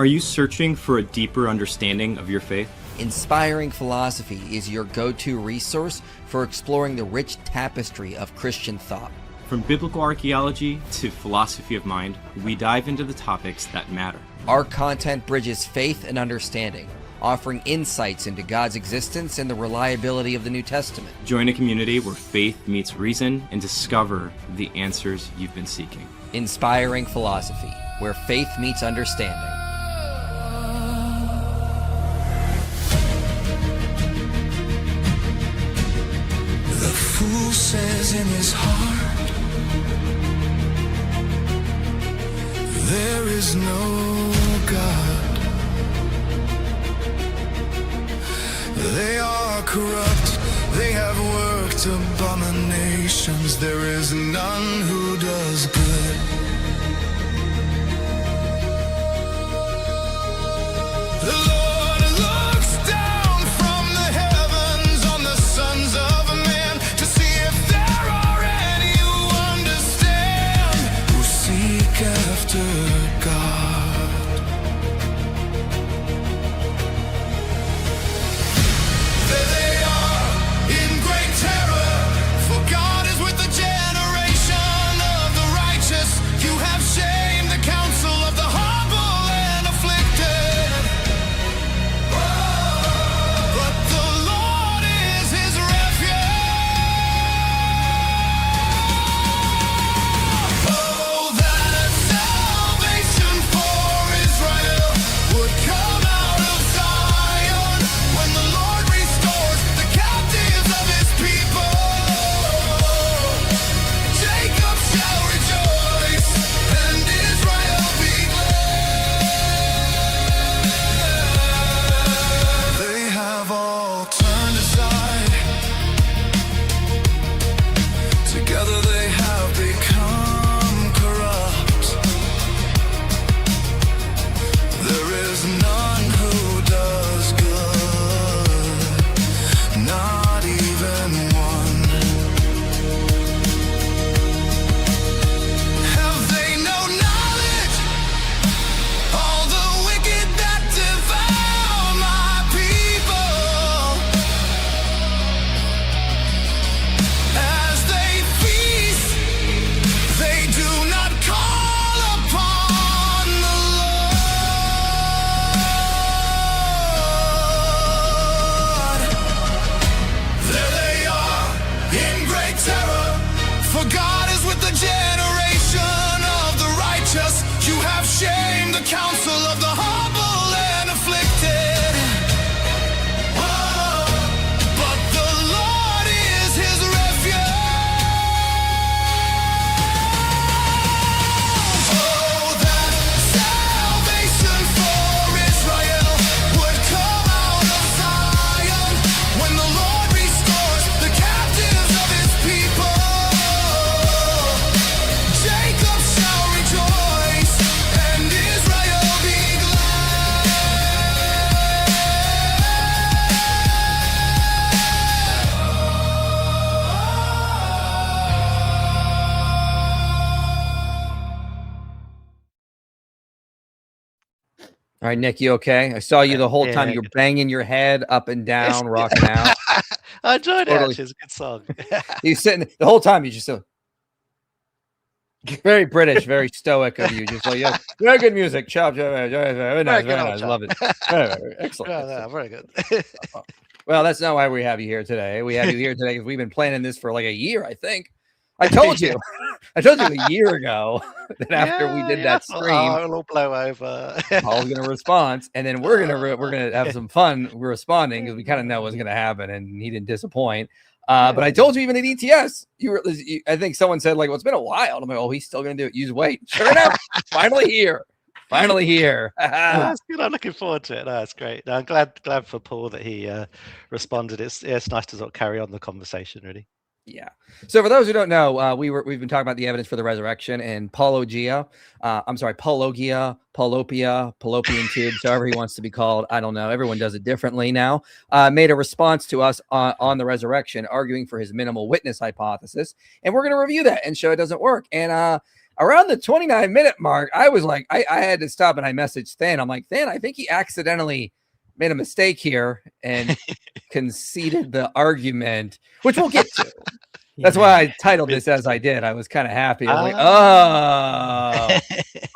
Are you searching for a deeper understanding of your faith? Inspiring Philosophy is your go-to resource for exploring the rich tapestry of Christian thought. From biblical archaeology to philosophy of mind, we dive into the topics that matter. Our content bridges faith and understanding, offering insights into God's existence and the reliability of the New Testament. Join a community where faith meets reason and discover the answers you've been seeking. Inspiring Philosophy, where faith meets understanding. The fool says in his heart, there is no God. They are corrupt, they have worked abominations. There is none who does good. The Lord looks down from the heavens on the sons of man to see if there are any who understand, who seek after God. There they are in great terror, for God is with the generation of the righteous. You have shamed the counsel of the humble and afflicted. But the Lord is his refuge. Oh, that salvation for Israel would come out of Zion when the Lord restores the captives of his people. Jacob shall rejoice and Israel be glad. They have all turned aside. Together they have become corrupt. There is none who does good, not even one. Have they no knowledge? All the wicked that devour my people, as they feast, they do not call upon the Lord. There they are in great terror, for God is with the generation of the righteous. You have shamed the counsel of the humble and afflicted. Oh, but the Lord is his refuge. Oh, that salvation for Israel would come out of Zion when the Lord restores the captives of his people. Jacob shall rejoice and Israel be All right, Nick, you okay? I saw you the whole time. Yeah. You're banging your head up and down, rocking out. I enjoyed it. Totally. Actually, it's a good song. You sitting the whole time. You just very British, very stoic of you. Just like, yeah, very good music. Chop, very nice, very nice. Love it. Excellent. Yeah, very good. Well, that's not why we have you here today. We have you here today because we've been planning this for like a year, I think. I told you. I told you a year ago that after we did that stream, it'll all blow over. Paul's gonna respond, and then we're gonna have some fun responding because we kind of know what's gonna happen, and he didn't disappoint. But I told you even at ETS, I think someone said like, "Well, it's been a while." I'm like, "Oh, he's still gonna do it. Use weight." Sure enough, finally here. Finally here. That's good. I'm looking forward to it. No, that's great. No, I'm glad for Paul that he responded. It's nice to sort of carry on the conversation, really. Yeah. So for those who don't know, we've been talking about the evidence for the resurrection and Paulogia. Paulogia, Paulopia, Fallopian tubes, however he wants to be called. I don't know. Everyone does it differently now. Made a response to us on the resurrection, arguing for his minimal witness hypothesis, and we're going to review that and show it doesn't work. And our around the 29-minute mark, I was like, I had to stop and I messaged Than. I'm like, Than, I think he accidentally made a mistake here and conceded the argument, which we'll get to. That's why I titled this as I did. I was kind of happy. I was like,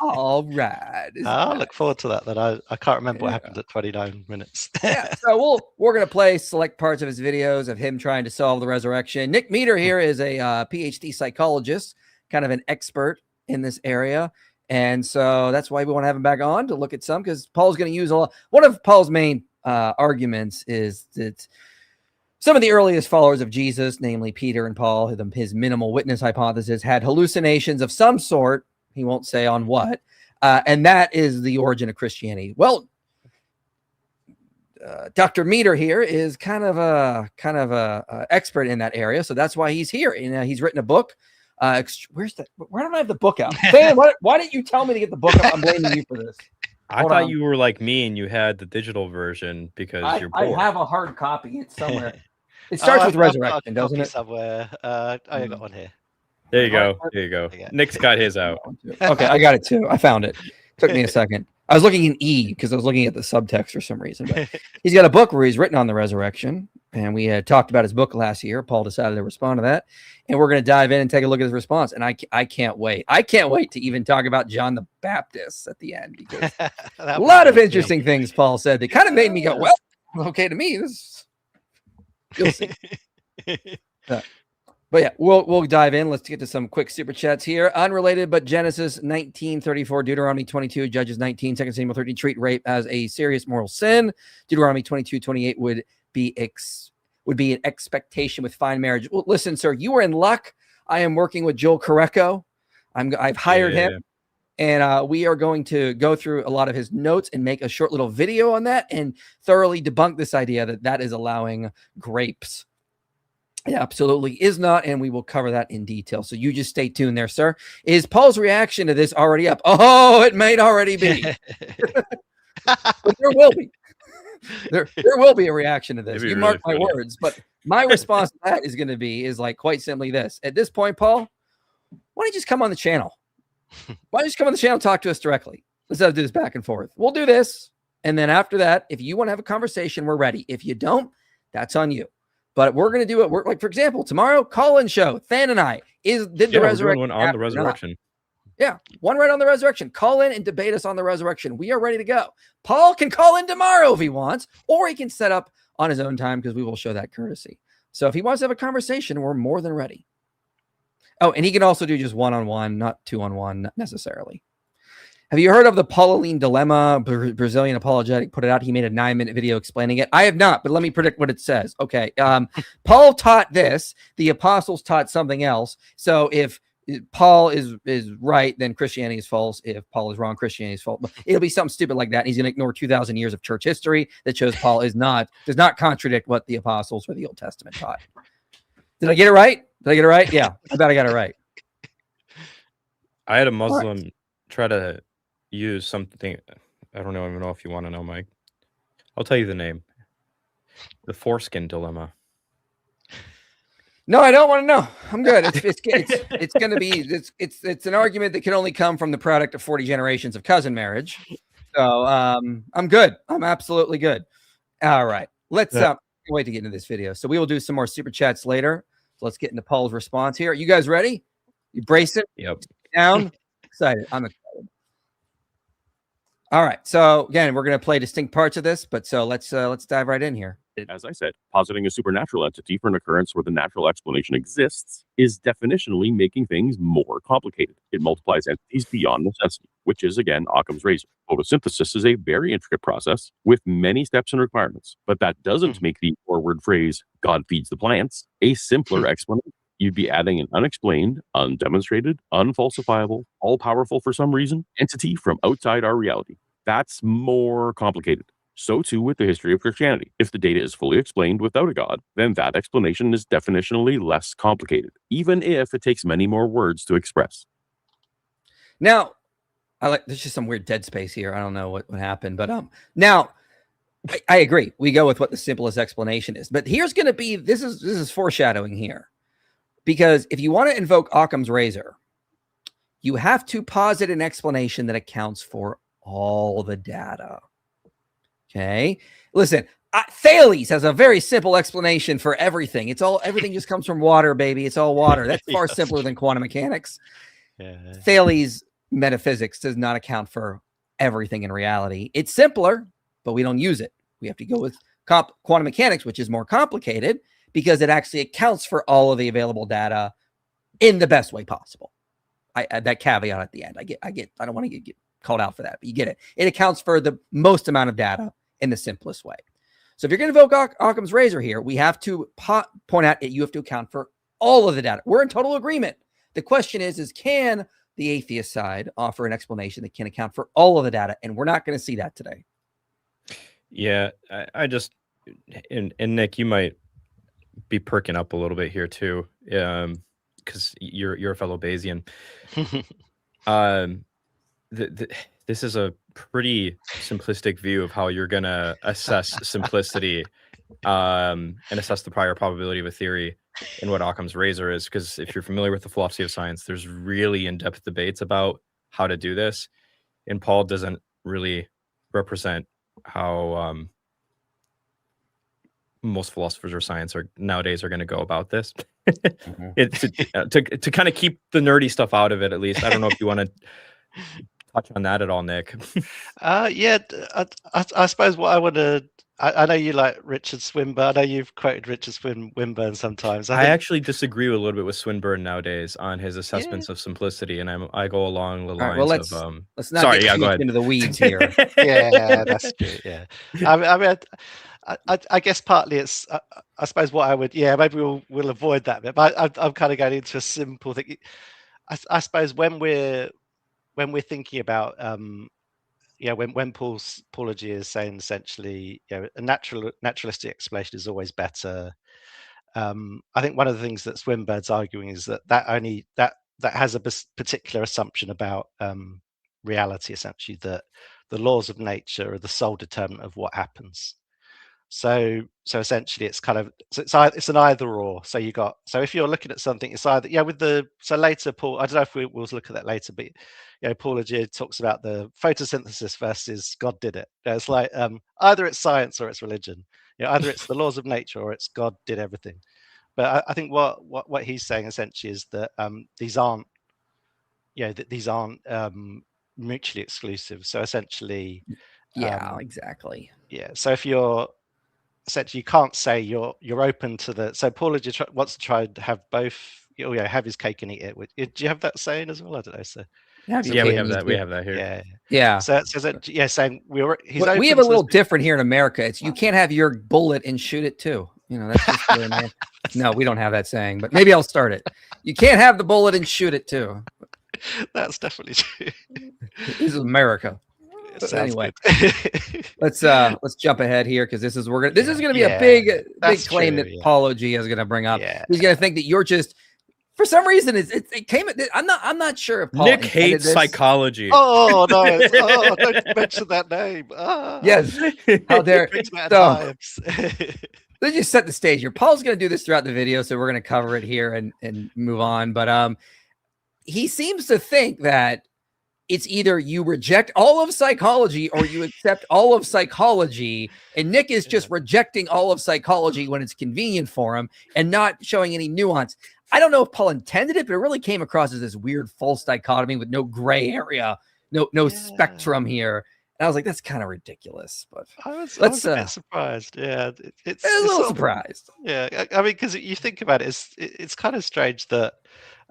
oh, all right. I look forward to that. Then I can't remember what happened at 29 minutes. Yeah, so we're gonna play select parts of his videos of him trying to solve the resurrection. Nick Meader here is a PhD psychologist, kind of an expert in this area, and so that's why we want to have him back on to look at some, because Paul's going to use a lot. One of Paul's main arguments is that some of the earliest followers of Jesus, namely Peter and Paul, his minimal witness hypothesis, had hallucinations of some sort. He won't say on what, and that is the origin of Christianity. Well, Dr. Meader here is kind of a expert in that area, so that's why he's here. And he's written a book. Where don't I have the book out? Sam, why didn't you tell me to get the book up? I'm blaming you for this. I thought you were like me and you had the digital version because you're bored. I have a hard copy. It's somewhere. It starts with resurrection, doesn't it? Somewhere. I got one here. There you go. There you go. Nick's got his out. Okay, I got it too. I found it. Took me a second. I was looking in E because I was looking at the subtext for some reason. But he's got a book where he's written on the resurrection, and we had talked about his book last year. Paul decided to respond to that, and we're going to dive in and take a look at his response. And I can't wait. I can't wait to even talk about John the Baptist at the end, because a lot of interesting things Paul said that kind of made me go, well, okay to me. You'll see. But yeah, we'll dive in. Let's get to some quick super chats here. Unrelated, but Genesis 19:34, Deuteronomy 22, Judges 19, 2 Samuel 13 treat rape as a serious moral sin. Deuteronomy 22:28 would be an expectation with fine marriage. Well, listen, sir, you are in luck. I am working with Joel Correcco. I've hired him, and we are going to go through a lot of his notes and make a short little video on that and thoroughly debunk this idea that is allowing grapes. It absolutely is not, and we will cover that in detail. So you just stay tuned there, sir. Is Paul's reaction to this already up? Oh, it might already be. But there will be. There will be a reaction to this. You mark my words. But my response to that is going to be like quite simply this. At this point, Paul, why don't you just come on the channel? Why don't you just come on the channel and talk to us directly? Let's have to do this back and forth. We'll do this. And then after that, if you want to have a conversation, we're ready. If you don't, that's on you. But we're going to do it. We're like, for example, tomorrow, call-in show. Than and I did the resurrection. One on the resurrection. Yeah, one right on the resurrection. Call in and debate us on the resurrection. We are ready to go. Paul can call in tomorrow if he wants, or he can set up on his own time because we will show that courtesy. So if he wants to have a conversation, we're more than ready. Oh, and he can also do just one-on-one, not two-on-one, not necessarily. Have you heard of the Pauloline dilemma? Brazilian apologetic put it out. He made a 9-minute video explaining it. I have not, but let me predict what it says. Okay. Paul taught this. The apostles taught something else. So if Paul is right, then Christianity is false. If Paul is wrong, Christianity is false. It'll be something stupid like that. And he's going to ignore 2,000 years of church history that shows Paul does not contradict what the apostles or the Old Testament taught. Did I get it right? Yeah, I bet I got it right. I had a Muslim try to use something. I don't even know if you want to know, Mike. I'll tell you the name. The foreskin dilemma. No, I don't want to know. I'm good. It's going to be it's an argument that can only come from the product of 40 generations of cousin marriage. So I'm good. I'm absolutely good. All right. Let's wait to get into this video. So we will do some more super chats later. So let's get into Paul's response here. Are you guys ready? You brace it? Yep. Down. Excited. I'm excited. All right. So again, we're going to play distinct parts of this, but so let's dive right in here. As I said, positing a supernatural entity for an occurrence where the natural explanation exists is definitionally making things more complicated. It multiplies entities beyond necessity, which is, again, Occam's razor. Photosynthesis is a very intricate process with many steps and requirements, but that doesn't make the forward phrase, God feeds the plants, a simpler explanation. You'd be adding an unexplained, undemonstrated, unfalsifiable, all-powerful for some reason, entity from outside our reality. That's more complicated. So too with the history of Christianity. If the data is fully explained without a God, then that explanation is definitionally less complicated, even if it takes many more words to express. Now, there's just some weird dead space here. I don't know what happened, but now I agree. We go with what the simplest explanation is. But here's going to be this is foreshadowing here, because if you want to invoke Occam's razor, you have to posit an explanation that accounts for all the data. Okay, listen, Thales has a very simple explanation for everything. Everything just comes from water, baby. It's all water. That's far simpler than quantum mechanics. Thales metaphysics does not account for everything in reality. It's simpler, but we don't use it. We have to go with quantum mechanics, which is more complicated because it actually accounts for all of the available data in the best way possible. That caveat at the end. I get. I don't want to get called out for that, but you get it. It accounts for the most amount of data in the simplest way. So if you're going to invoke Occam's razor here, we have to point out that you have to account for all of the data. We're in total agreement. The question is can the atheist side offer an explanation that can account for all of the data? And we're not going to see that today. Yeah, I just, and Nick, you might be perking up a little bit here too, because you're a fellow Bayesian. This is a pretty simplistic view of how you're gonna assess simplicity and assess the prior probability of a theory and what Occam's razor is. Because if you're familiar with the philosophy of science, there's really in-depth debates about how to do this, and Paul doesn't really represent how most philosophers of science nowadays are going to go about this. It's to kind of keep the nerdy stuff out of it, at least. I don't know if you want to touch on that at all, Nick. Yeah, I suppose what I want to. I know you like Richard Swinburne. I know you've quoted Richard Swinburne sometimes. I actually disagree a little bit with Swinburne nowadays on his assessments of simplicity, and I go along the lines of. Let's not get go ahead. into the weeds here. Yeah, that's true. Yeah, I mean, I guess partly it's. I suppose what I would. Yeah, maybe we'll avoid that bit. But I'm kind of going into a simple thing. I suppose when we're thinking about when Paulogia is saying essentially, a naturalistic explanation is always better. I think one of the things that Swinburne's arguing is that has a particular assumption about reality, essentially, that the laws of nature are the sole determinant of what happens. So essentially, it's kind of it's an either or. So if you're looking at something, it's either later Paul. I don't know if we'll look at that later, but Paulogia talks about the photosynthesis versus God did it. It's like either it's science or it's religion. Either it's the laws of nature or it's God did everything. But I think what he's saying essentially is that these aren't mutually exclusive. So essentially, exactly. Yeah. So if you're essentially, you can't say you're open to the. So Paulogia wants to try to have both. Have his cake and eat it. Do you have that saying as well? I don't know. So we have that. We have that here. Yeah. So saying we have a little different here in America. It's you can't have your bullet and shoot it too. That's just no, we don't have that saying, but maybe I'll start it. You can't have the bullet and shoot it too. That's definitely true. This is America. Anyway, let's jump ahead here because this is going to be a big claim that Paulogia is going to bring up. Yeah. He's going to think that you're just, for some reason, it came. I'm not sure if Paul Nick hates psychology. Oh no! Don't mention that name. Yes, how dare. Let's just set the stage here. Paul's going to do this throughout the video, so we're going to cover it here and move on. But he seems to think that it's either you reject all of psychology or you accept all of psychology. And Nick is just rejecting all of psychology when it's convenient for him and not showing any nuance. I don't know if Paul intended it, but it really came across as this weird false dichotomy with no gray area, no spectrum here. And I was like, that's kind of ridiculous. But I was a bit surprised. Yeah, it's a little surprised. Yeah, I mean, because you think about it, it's kind of strange that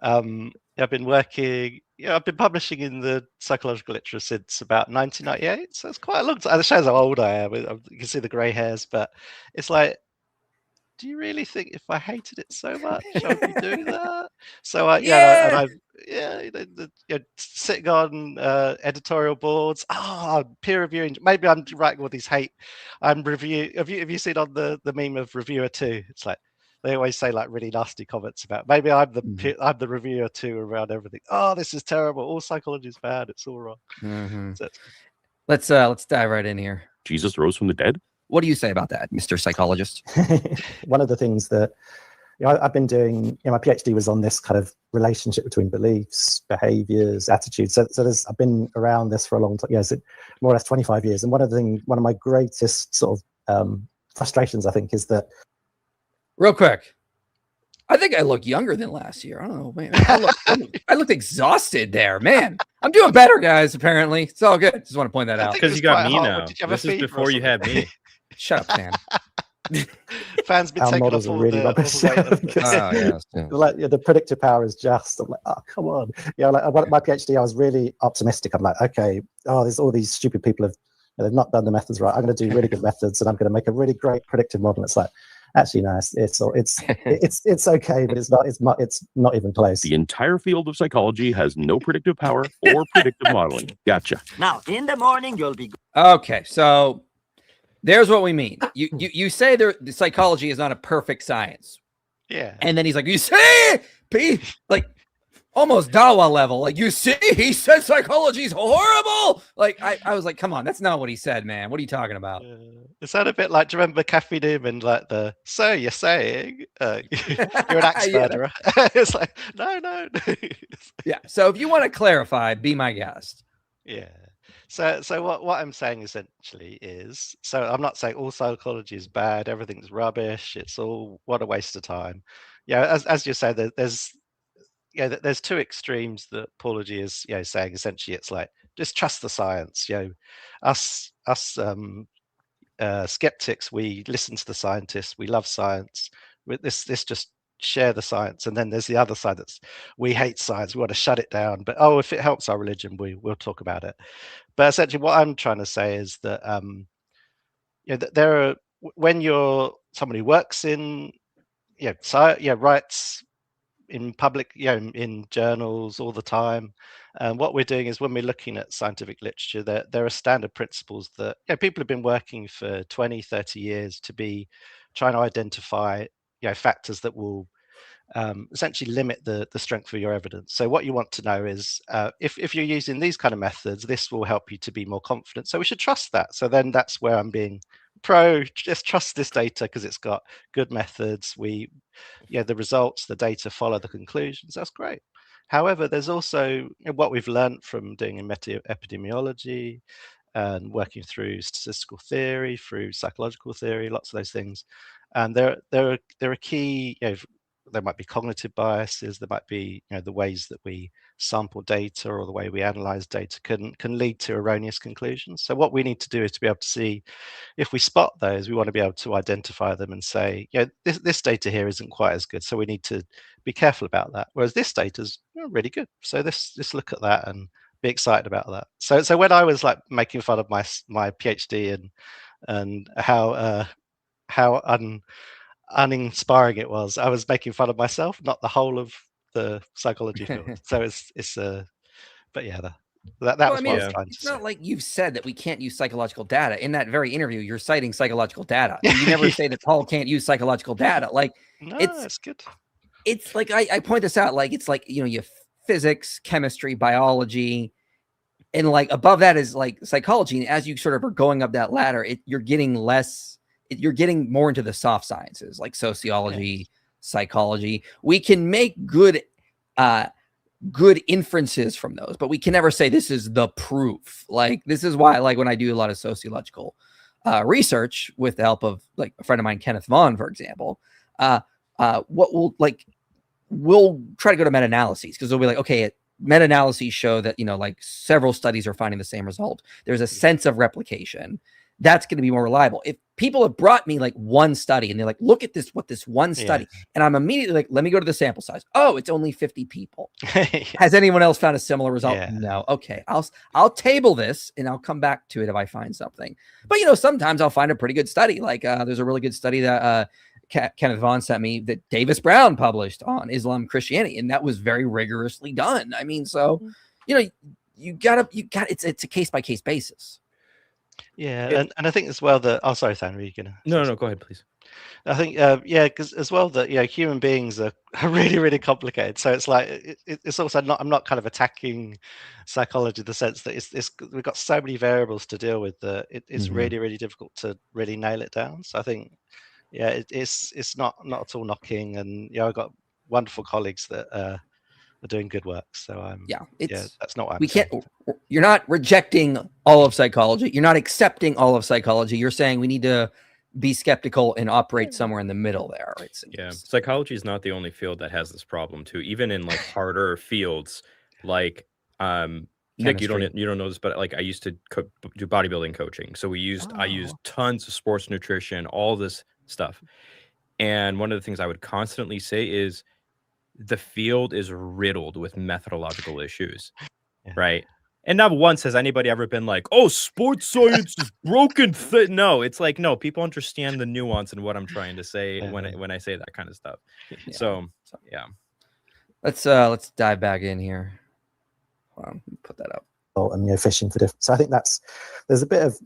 I've been working. I've been publishing in the psychological literature since about 1998, so it's quite a long time. It shows how old I am. You can see the grey hairs, but it's like, do you really think if I hated it so much, I would be doing that? So sitting on editorial boards, peer reviewing. Maybe I'm writing all these hate. I'm review. Have you seen on the meme of reviewer 2? It's like, they always say like really nasty comments about. Maybe I'm the reviewer too around everything. Oh, this is terrible. All psychology is bad. It's all wrong. Mm-hmm. So, let's dive right in here. Jesus rose from the dead. What do you say about that, Mr. Psychologist? One of the things that I've been doing, my PhD was on this kind of relationship between beliefs, behaviors, attitudes. So I've been around this for a long time. More or less 25 years. And one of my greatest sort of frustrations, I think, is that. Real quick, I think I look younger than last year. I don't know, man. I looked exhausted there, man. I'm doing better, guys. Apparently, it's all good. Just want to point that out. Because you got me now. This is before you had me. Shut up, man. Fans been Our taking models off are all really the rubbish. Yes. Like the predictive power is just. I'm like, oh come on. Like my PhD, I was really optimistic. I'm like, okay, there's all these stupid people they've not done the methods right. I'm going to do really good methods, and I'm going to make a really great predictive model. It's like, actually, no, it's okay, but it's not even close. The entire field of psychology has no predictive power or predictive modeling. Gotcha. Now, in the morning, you'll be. Okay, so there's what we mean. You say the psychology is not a perfect science. Yeah. And then he's like, you see, like almost Dawa level. Like, you see, he said psychology's horrible. Like, I was like, come on, that's not what he said, man. What are you talking about? Is that a bit like, do you remember Kathy Newman, like so you're saying you're an axe murderer? It's like, no. Yeah. So if you want to clarify, be my guest. Yeah. So what I'm saying essentially is, so I'm not saying all psychology is bad, everything's rubbish, it's all, what a waste of time. Yeah, as you say, there's two extremes that Paulogia is saying. Essentially, it's like, just trust the science. Us skeptics, we listen to the scientists, we love science. This just share the science. And then there's the other side that's, we hate science, we want to shut it down, but if it helps our religion, we'll talk about it. But essentially what I'm trying to say is that that there are, when you're someone who works in writes in public, in journals all the time, what we're doing is, when we're looking at scientific literature, there are standard principles that people have been working for 20-30 years to be trying to identify factors that will essentially limit the strength of your evidence. So what you want to know is, if you're using these kind of methods, this will help you to be more confident, so we should trust that. So then that's where I'm being just trust this data because it's got good methods. The results, the data follow the conclusions. That's great. However, there's also what we've learned from doing in epidemiology and working through statistical theory, through psychological theory, lots of those things. And there are key, there might be cognitive biases, there might be the ways that we sample data or the way we analyze data can lead to erroneous conclusions. So what we need to do is to be able to see, if we spot those, we want to be able to identify them and say, this data here isn't quite as good, so we need to be careful about that. Whereas this data is really good, so let's look at that and be excited about that. So when I was like making fun of my PhD and how uninspiring it was, I was making fun of myself, not the whole of the psychology field. So it's but yeah, that was what I was trying to say. It's not like you've said that we can't use psychological data. In that very interview, you're citing psychological data. You never say that Paul can't use psychological data. Like, no, it's good. It's like, I point this out, like, it's like, you have physics, chemistry, biology, and like above that is like psychology. And as you sort of are going up that ladder, you're getting more into the soft sciences, like sociology, psychology. We can make good inferences from those, but we can never say this is the proof. Like, this is why, like, when I do a lot of sociological research with the help of like a friend of mine, Kenneth Vaughn, for example, we'll try to go to meta-analyses, because we'll be like, okay, meta-analyses show that, like several studies are finding the same result. There's a sense of replication. That's going to be more reliable. If people have brought me like one study and they're like, look at what this one study, and I'm immediately like, let me go to the sample size. Oh, it's only 50 people. Has anyone else found a similar result? No. Okay. I'll table this and I'll come back to it if I find something. But, sometimes I'll find a pretty good study. Like there's a really good study that Kenneth Vaughn sent me that Davis Brown published on Islam and Christianity. And that was very rigorously done. I mean, so, you gotta, it's a case by case basis. Yeah, and I think as well that, sorry, Than, were you gonna? No, go ahead, please. I think, because as well that human beings are really, really complicated. So it's like it's also not. I'm not kind of attacking psychology in the sense that we've got so many variables to deal with that it's really, really difficult to really nail it down. So I think, yeah, it's not at all knocking, and I've got wonderful colleagues that are doing good work. So that's not what I'm saying. You're not rejecting all of psychology. You're not accepting all of psychology. You're saying we need to be skeptical and operate somewhere in the middle there. Yeah, psychology is not the only field that has this problem too. Even in like harder fields, like Nick, you don't know this, but like I used to do bodybuilding coaching. So I used tons of sports nutrition, all this stuff. And one of the things I would constantly say is the field is riddled with methodological issues, right? And not once has anybody ever been like, "Oh, sports science is broken." No, it's like, no, people understand the nuance and what I'm trying to say when I say that kind of stuff. Yeah. So yeah. Let's dive back in here. Hold on, put that up. And fishing for different. So I think there's a bit of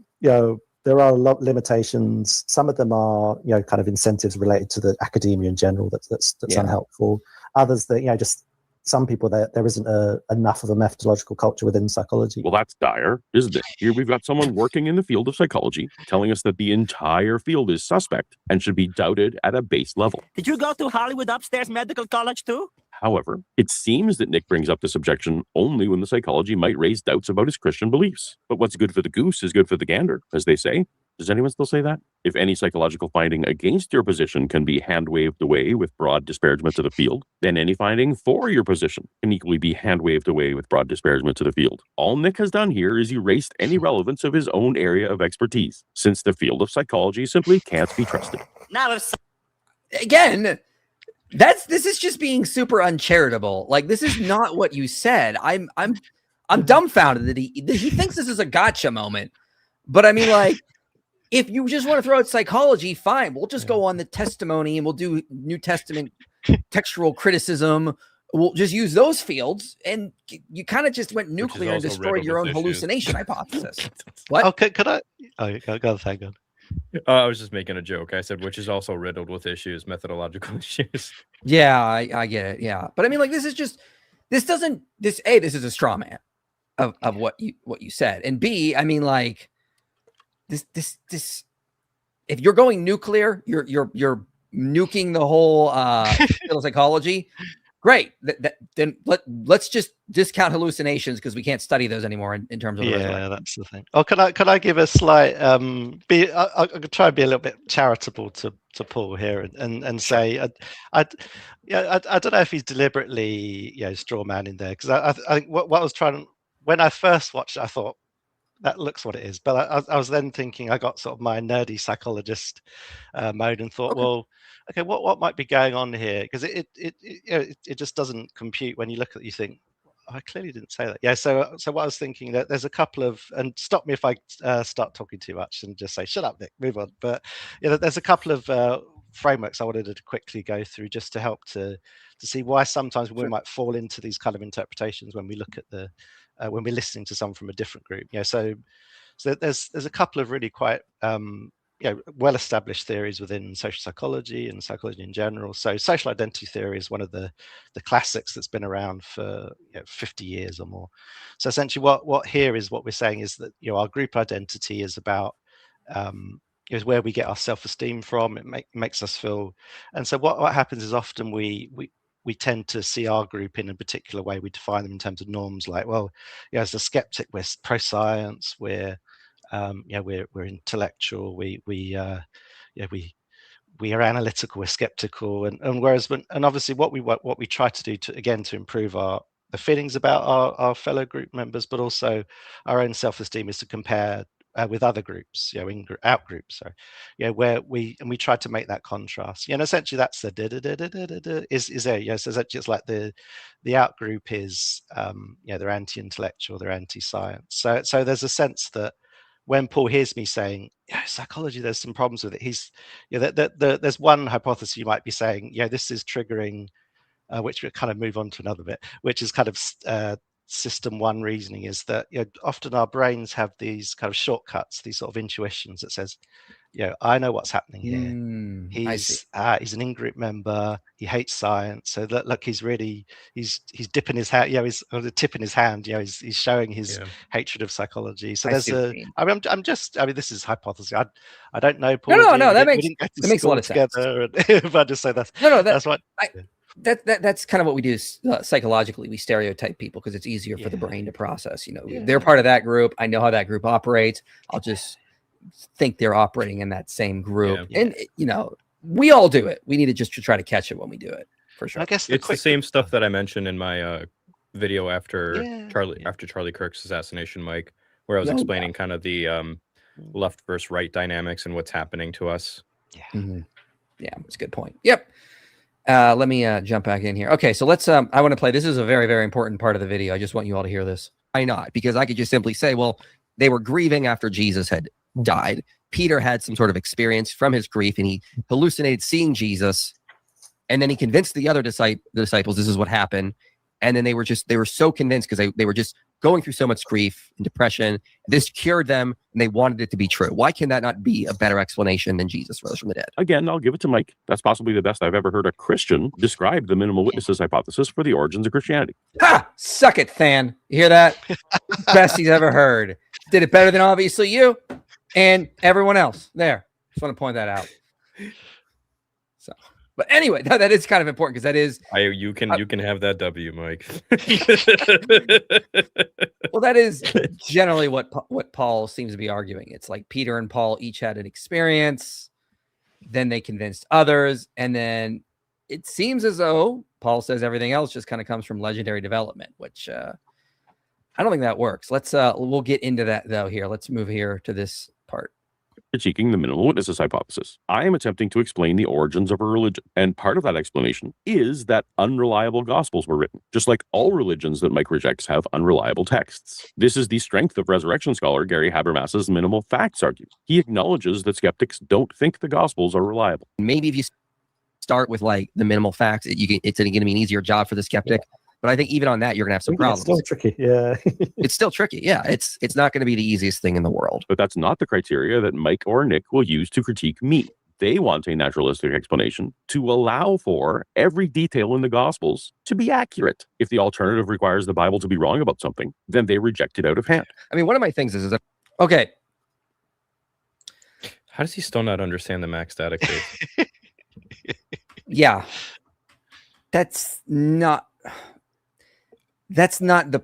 there are a lot of limitations. Some of them are kind of incentives related to the academia in general. That's unhelpful. Others that just some people there isn't enough of a methodological culture within psychology. Well, that's dire, isn't it? Here we've got someone working in the field of psychology telling us that the entire field is suspect and should be doubted at a base level. Did you go to Hollywood Upstairs Medical College too? However, it seems that Nick brings up this objection only when the psychology might raise doubts about his Christian beliefs. But what's good for the goose is good for the gander, as they say. Does anyone still say that? If any psychological finding against your position can be hand-waved away with broad disparagement to the field, then any finding for your position can equally be hand-waved away with broad disparagement to the field. All Nick has done here is erased any relevance of his own area of expertise, since the field of psychology simply can't be trusted. Now, again, this is just being super uncharitable. Like, this is not what you said. I'm dumbfounded that he thinks this is a gotcha moment. But I mean, like, if you just want to throw out psychology, fine. We'll just go on the testimony and we'll do New Testament textual criticism. We'll just use those fields. And you kind of just went nuclear and destroyed your own hallucination hypothesis. What? Oh, could I? Oh, go thank God. I was just making a joke. I said, which is also riddled with issues, methodological issues. Yeah, I get it. Yeah. But I mean, like, this is a straw man of what you said. And B, I mean, like, this if you're going nuclear, you're nuking the whole field of psychology. Great. Then let's just discount hallucinations because we can't study those anymore in terms of that's the thing. Oh, can I give a slight I'll try and be a little bit charitable to Paul here and say I don't know if he's deliberately straw man in there, because I think what I was trying, when I first watched it, I thought that looks what it is, but I was then thinking, I got sort of my nerdy psychologist mode and thought, well, okay, what might be going on here? Because it just doesn't compute when you look at it. You think, oh, I clearly didn't say that. Yeah. So what I was thinking, that there's a couple of, and stop me if I start talking too much and just say, shut up, Nick, move on. But there's a couple of frameworks I wanted to quickly go through just to help to see why sometimes we might fall into these kind of interpretations when we look at the when we're listening to someone from a different group. So there's a couple of really quite well-established theories within social psychology and psychology in general. So social identity theory is one of the classics that's been around for 50 years or more. So essentially what here is what we're saying is that our group identity is about is where we get our self-esteem from. It makes us feel, and so what happens is often we tend to see our group in a particular way. We define them in terms of norms, like, well, as a skeptic, we're pro-science, we're intellectual, we are analytical, we're skeptical, and whereas and obviously what we try to do to improve the feelings about our fellow group members, but also our own self-esteem, is to compare with other groups, out groups, where we try to make that contrast. Essentially that's the is there. So essentially it's like the out group is they're anti-intellectual, they're anti-science. So there's a sense that when Paul hears me saying psychology, there's some problems with it, there's one hypothesis you might be saying, this is triggering, which we'll kind of move on to another bit, which is kind of system one reasoning is that often our brains have these kind of shortcuts, these sort of intuitions that says, I know what's happening here. I see. He's an in-group member. He hates science. So look, he's dipping his hand. He's the tip in his hand. He's showing his hatred of psychology. So I see what you mean. I mean, this is hypothesis. I don't know. No, that we didn't go to makes a lot of school together, but I just say that's that's what. That's kind of what we do psychologically. We stereotype people because it's easier for the brain to process. They're part of that group. I know how that group operates. I'll just think they're operating in that same group. And we all do it. We need to just try to catch it when we do it, for sure. I guess it's the same stuff that I mentioned in my video after Charlie Kirk's assassination, Mike, where I was explaining kind of the left versus right dynamics and what's happening to us. Yeah, that's a good point. Yep. Let me jump back in here. Okay, so let's I want to play. This is a very, very important part of the video. I just want you all to hear this. Why not? Because I could just simply say, well, they were grieving after Jesus had died. Peter had some sort of experience from his grief, and he hallucinated seeing Jesus, and then he convinced the other disciples this is what happened. And then they were so convinced because they were just going through so much grief and depression. This cured them, and they wanted it to be true. Why can that not be a better explanation than Jesus rose from the dead? Again, I'll give it to Mike. That's possibly the best I've ever heard a Christian describe the minimal witnesses hypothesis for the origins of Christianity. Ha! Suck it, Than. You hear that? Best he's ever heard. Did it better than obviously you and everyone else. There. Just want to point that out. So, but anyway, that is kind of important because that is you can have that W, Mike. Well, that is generally what Paul seems to be arguing. It's like Peter and Paul each had an experience, then they convinced others, and then it seems as though Paul says everything else just kind of comes from legendary development, which I don't think that works. We'll get into that though here. Let's move here to this part. Critiquing the minimal witnesses hypothesis. I am attempting to explain the origins of a religion, and part of that explanation is that unreliable gospels were written. Just like all religions that Mike rejects have unreliable texts. This is the strength of resurrection scholar Gary Habermas's minimal facts argument. He acknowledges that skeptics don't think the gospels are reliable. Maybe if you start with like the minimal facts, it's going to be an easier job for the skeptic. But I think even on that, you're going to have some problems. It's still tricky. Yeah. It's still tricky. Yeah. It's not going to be the easiest thing in the world. But that's not the criteria that Mike or Nick will use to critique me. They want a naturalistic explanation to allow for every detail in the Gospels to be accurate. If the alternative requires the Bible to be wrong about something, then they reject it out of hand. I mean, one of my things is that, okay. How does he still not understand the max data case? Yeah. That's not the,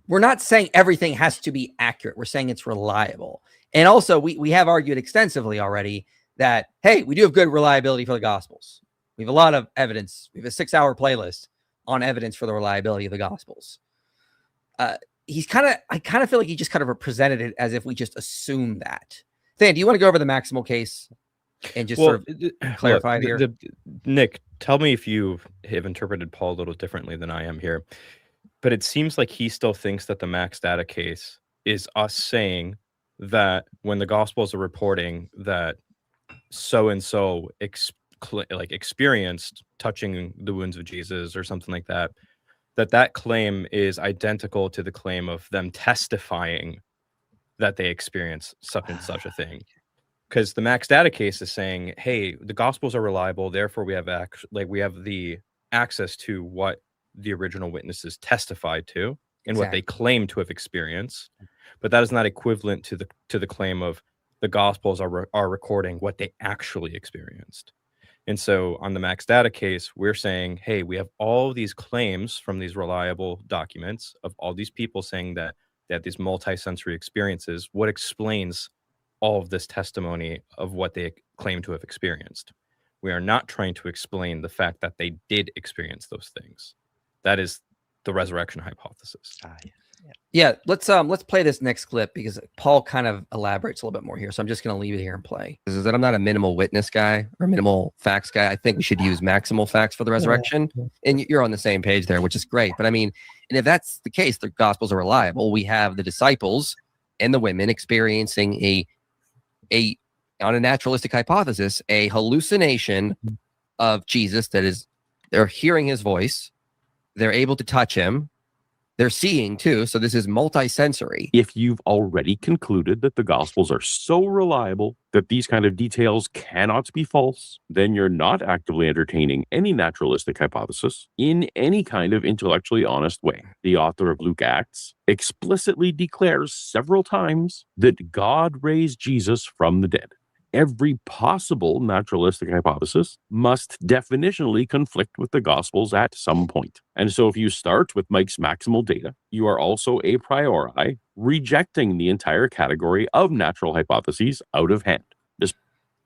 we're not saying everything has to be accurate. We're saying it's reliable. And also we have argued extensively already that, hey, we do have good reliability for the Gospels. We have a lot of evidence. We have a 6-hour playlist on evidence for the reliability of the Gospels. I kind of feel like he just kind of presented it as if we just assume that. Than, do you want to go over the maximal case and just sort of clarify here? Nick, tell me if you have interpreted Paul a little differently than I am here. But it seems like he still thinks that the max data case is us saying that when the Gospels are reporting that so-and-so experienced touching the wounds of Jesus or something like that, that claim is identical to the claim of them testifying that they experienced such and such a thing. Because the max data case is saying, hey, the Gospels are reliable, therefore we have the access to what the original witnesses testified to and what they claim to have experienced. But that is not equivalent to the claim of the Gospels are recording what they actually experienced. And so on the max data case, we're saying, hey, we have all these claims from these reliable documents of all these people saying that they have these multi-sensory experiences. What explains all of this testimony of what they claim to have experienced? We are not trying to explain the fact that they did experience those things. That is the resurrection hypothesis. Yeah, let's play this next clip because Paul kind of elaborates a little bit more here. So I'm just going to leave it here and play. This is that I'm not a minimal witness guy or minimal facts guy. I think we should use maximal facts for the resurrection. And you're on the same page there, which is great. But I mean, and if that's the case, the Gospels are reliable. We have the disciples and the women experiencing on a naturalistic hypothesis, a hallucination of Jesus. That is, they're hearing his voice. They're able to touch him. they're seeing too. So this is multi-sensory. If you've already concluded that the Gospels are so reliable that these kind of details cannot be false, then you're not actively entertaining any naturalistic hypothesis in any kind of intellectually honest way. The author of Luke Acts explicitly declares several times that God raised Jesus from the dead. Every possible naturalistic hypothesis must definitionally conflict with the Gospels at some point. And so if you start with Mike's maximal data, you are also a priori rejecting the entire category of natural hypotheses out of hand.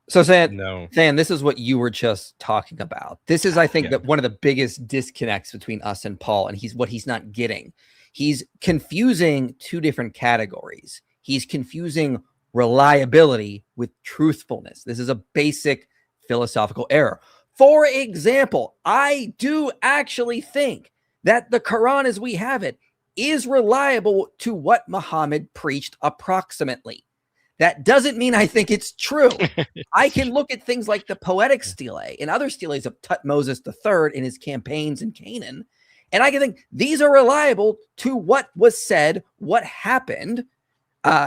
So Sam, No. this is what you were just talking about. This is, I think, Yeah. that one of the biggest disconnects between us and Paul, and he's not getting. He's confusing two different categories. He's confusing reliability with truthfulness. This is a basic philosophical error. For example, I do actually think that the Quran as we have it is reliable to what Muhammad preached approximately. That doesn't mean I think it's true. I can look at things like the poetic stele and other steles of Tutmosis III in his campaigns in Canaan, and I can think these are reliable to what was said, what happened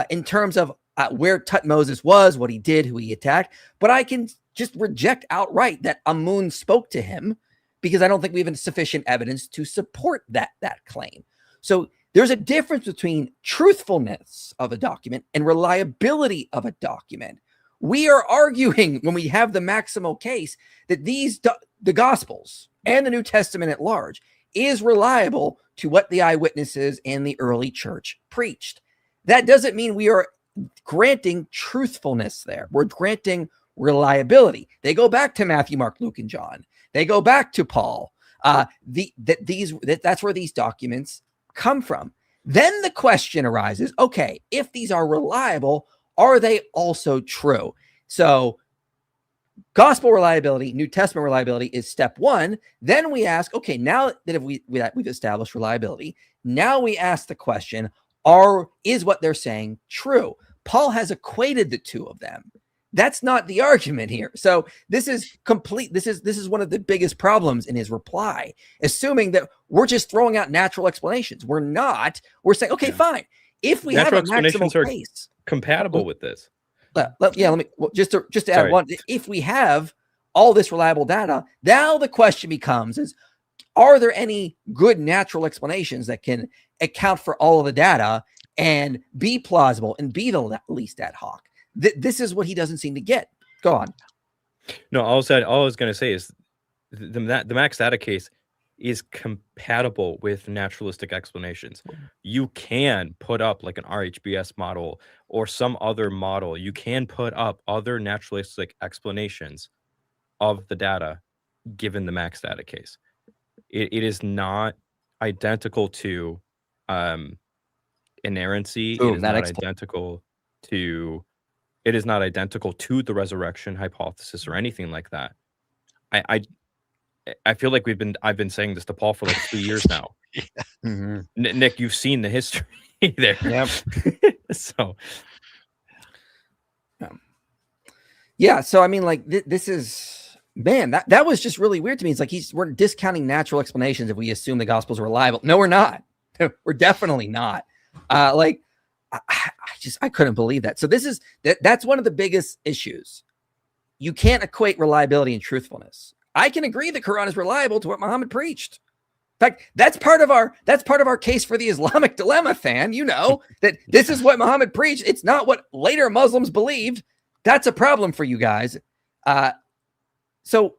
in terms of where Tutmosis was, what he did, who he attacked. But I can just reject outright that Amun spoke to him because I don't think we have sufficient evidence to support that claim. So there's a difference between truthfulness of a document and reliability of a document. We are arguing when we have the maximal case that the Gospels and the New Testament at large is reliable to what the eyewitnesses and the early church preached. That doesn't mean we are granting truthfulness there. We're granting reliability. They go back to Matthew, Mark, Luke, and John. They go back to Paul. That's where these documents come from. Then the question arises, okay, if these are reliable, are they also true? So gospel reliability, New Testament reliability is step one. Then we ask, okay, now that we've established reliability, now we ask the question, is what they're saying true? Paul has equated the two of them. That's not the argument here. So this is complete. This is one of the biggest problems in his reply, assuming that we're just throwing out natural explanations. We're not. We're saying, okay, fine. If we Natural have a maximal explanations are case compatible with this. let me just to add one. If we have all this reliable data, now the question becomes are there any good natural explanations that can account for all of the data and be plausible and be the least ad hoc? This is what he doesn't seem to get. Go on. No, all I was going to say is the max data case is compatible with naturalistic explanations. You can put up like an RHBS model or some other model. You can put up other naturalistic explanations of the data given the max data case. It is not identical to inerrancy. It is not identical to the resurrection hypothesis or anything like that. I feel like I've been saying this to Paul for like 2 years now. Mm-hmm. Nick, you've seen the history there. Yep. So yeah. So I mean, like this is, man, that was just really weird to me. It's like we're discounting natural explanations if we assume the Gospels are reliable. No, we're not. We're definitely not. I couldn't believe that. So that's one of the biggest issues. You can't equate reliability and truthfulness. I can agree the Quran is reliable to what Muhammad preached. In fact, that's part of our case for the Islamic dilemma, fan. You know that this is what Muhammad preached. It's not what later Muslims believed. That's a problem for you guys. But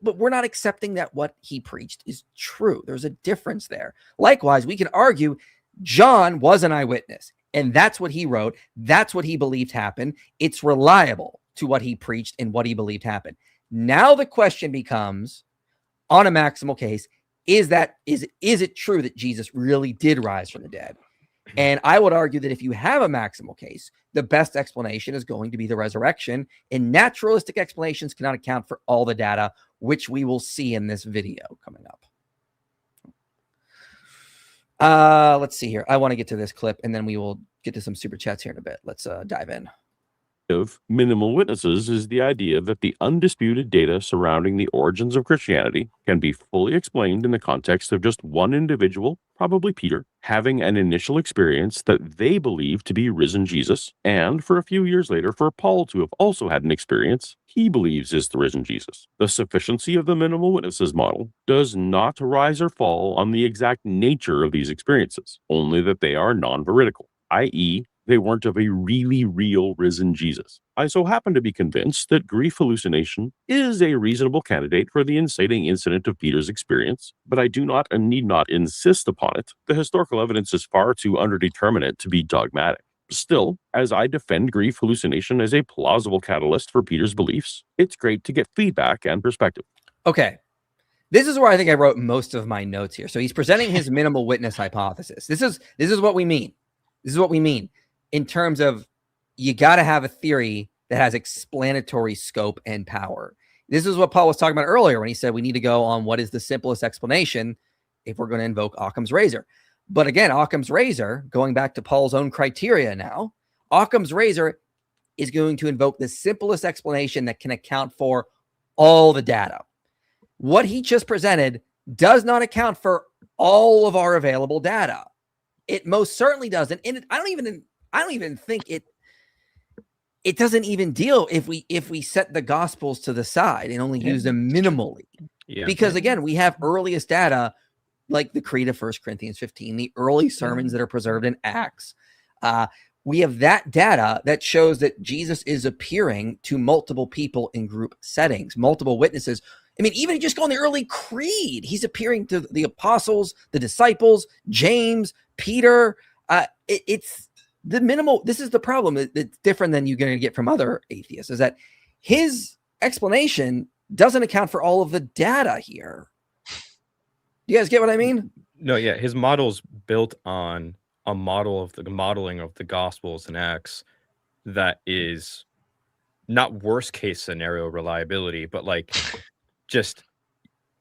we're not accepting that what he preached is true. There's a difference there. Likewise, we can argue John was an eyewitness, and that's what he wrote. That's what he believed happened. It's reliable to what he preached and what he believed happened. Now the question becomes, on a maximal case, is it true that Jesus really did rise from the dead? And I would argue that if you have a maximal case, the best explanation is going to be the resurrection, and naturalistic explanations cannot account for all the data, which we will see in this video coming up. Let's see here. I want to get to this clip, and then we will get to some super chats here in a bit. Let's dive in. of minimal witnesses is the idea that the undisputed data surrounding the origins of Christianity can be fully explained in the context of just one individual, probably Peter, having an initial experience that they believe to be risen Jesus, and for a few years later for Paul to have also had an experience he believes is the risen Jesus. The sufficiency of the minimal witnesses model does not rise or fall on the exact nature of these experiences, only that they are non-veridical, i.e., they weren't of a really real risen Jesus. I so happen to be convinced that grief hallucination is a reasonable candidate for the inciting incident of Peter's experience, but I do not and need not insist upon it. The historical evidence is far too underdeterminate to be dogmatic. Still, as I defend grief hallucination as a plausible catalyst for Peter's beliefs, it's great to get feedback and perspective. Okay. This is where I think I wrote most of my notes here. So he's presenting his minimal witness hypothesis. This is what we mean. This is what we mean in terms of you got to have a theory that has explanatory scope and power. This is what Paul was talking about earlier when he said we need to go on what is the simplest explanation if we're going to invoke Occam's razor. But again, Occam's razor, going back to Paul's own criteria now, Occam's razor is going to invoke the simplest explanation that can account for all the data. What he just presented does not account for all of our available data. It most certainly doesn't. And I don't even think it doesn't even deal if we set the gospels to the side and only use them minimally. Yeah. Because again, we have earliest data like the Creed of 1 Corinthians 15, the early sermons that are preserved in Acts. We have that data that shows that Jesus is appearing to multiple people in group settings, multiple witnesses. I mean, even just go in the early creed, he's appearing to the apostles, the disciples, James, Peter. It's the minimal. This is the problem. It's different than you're going to get from other atheists, is that his explanation doesn't account for all of the data here. You guys get what I mean? No, yeah. His model's built on a model of the modeling of the Gospels and Acts that is not worst case scenario reliability, but like just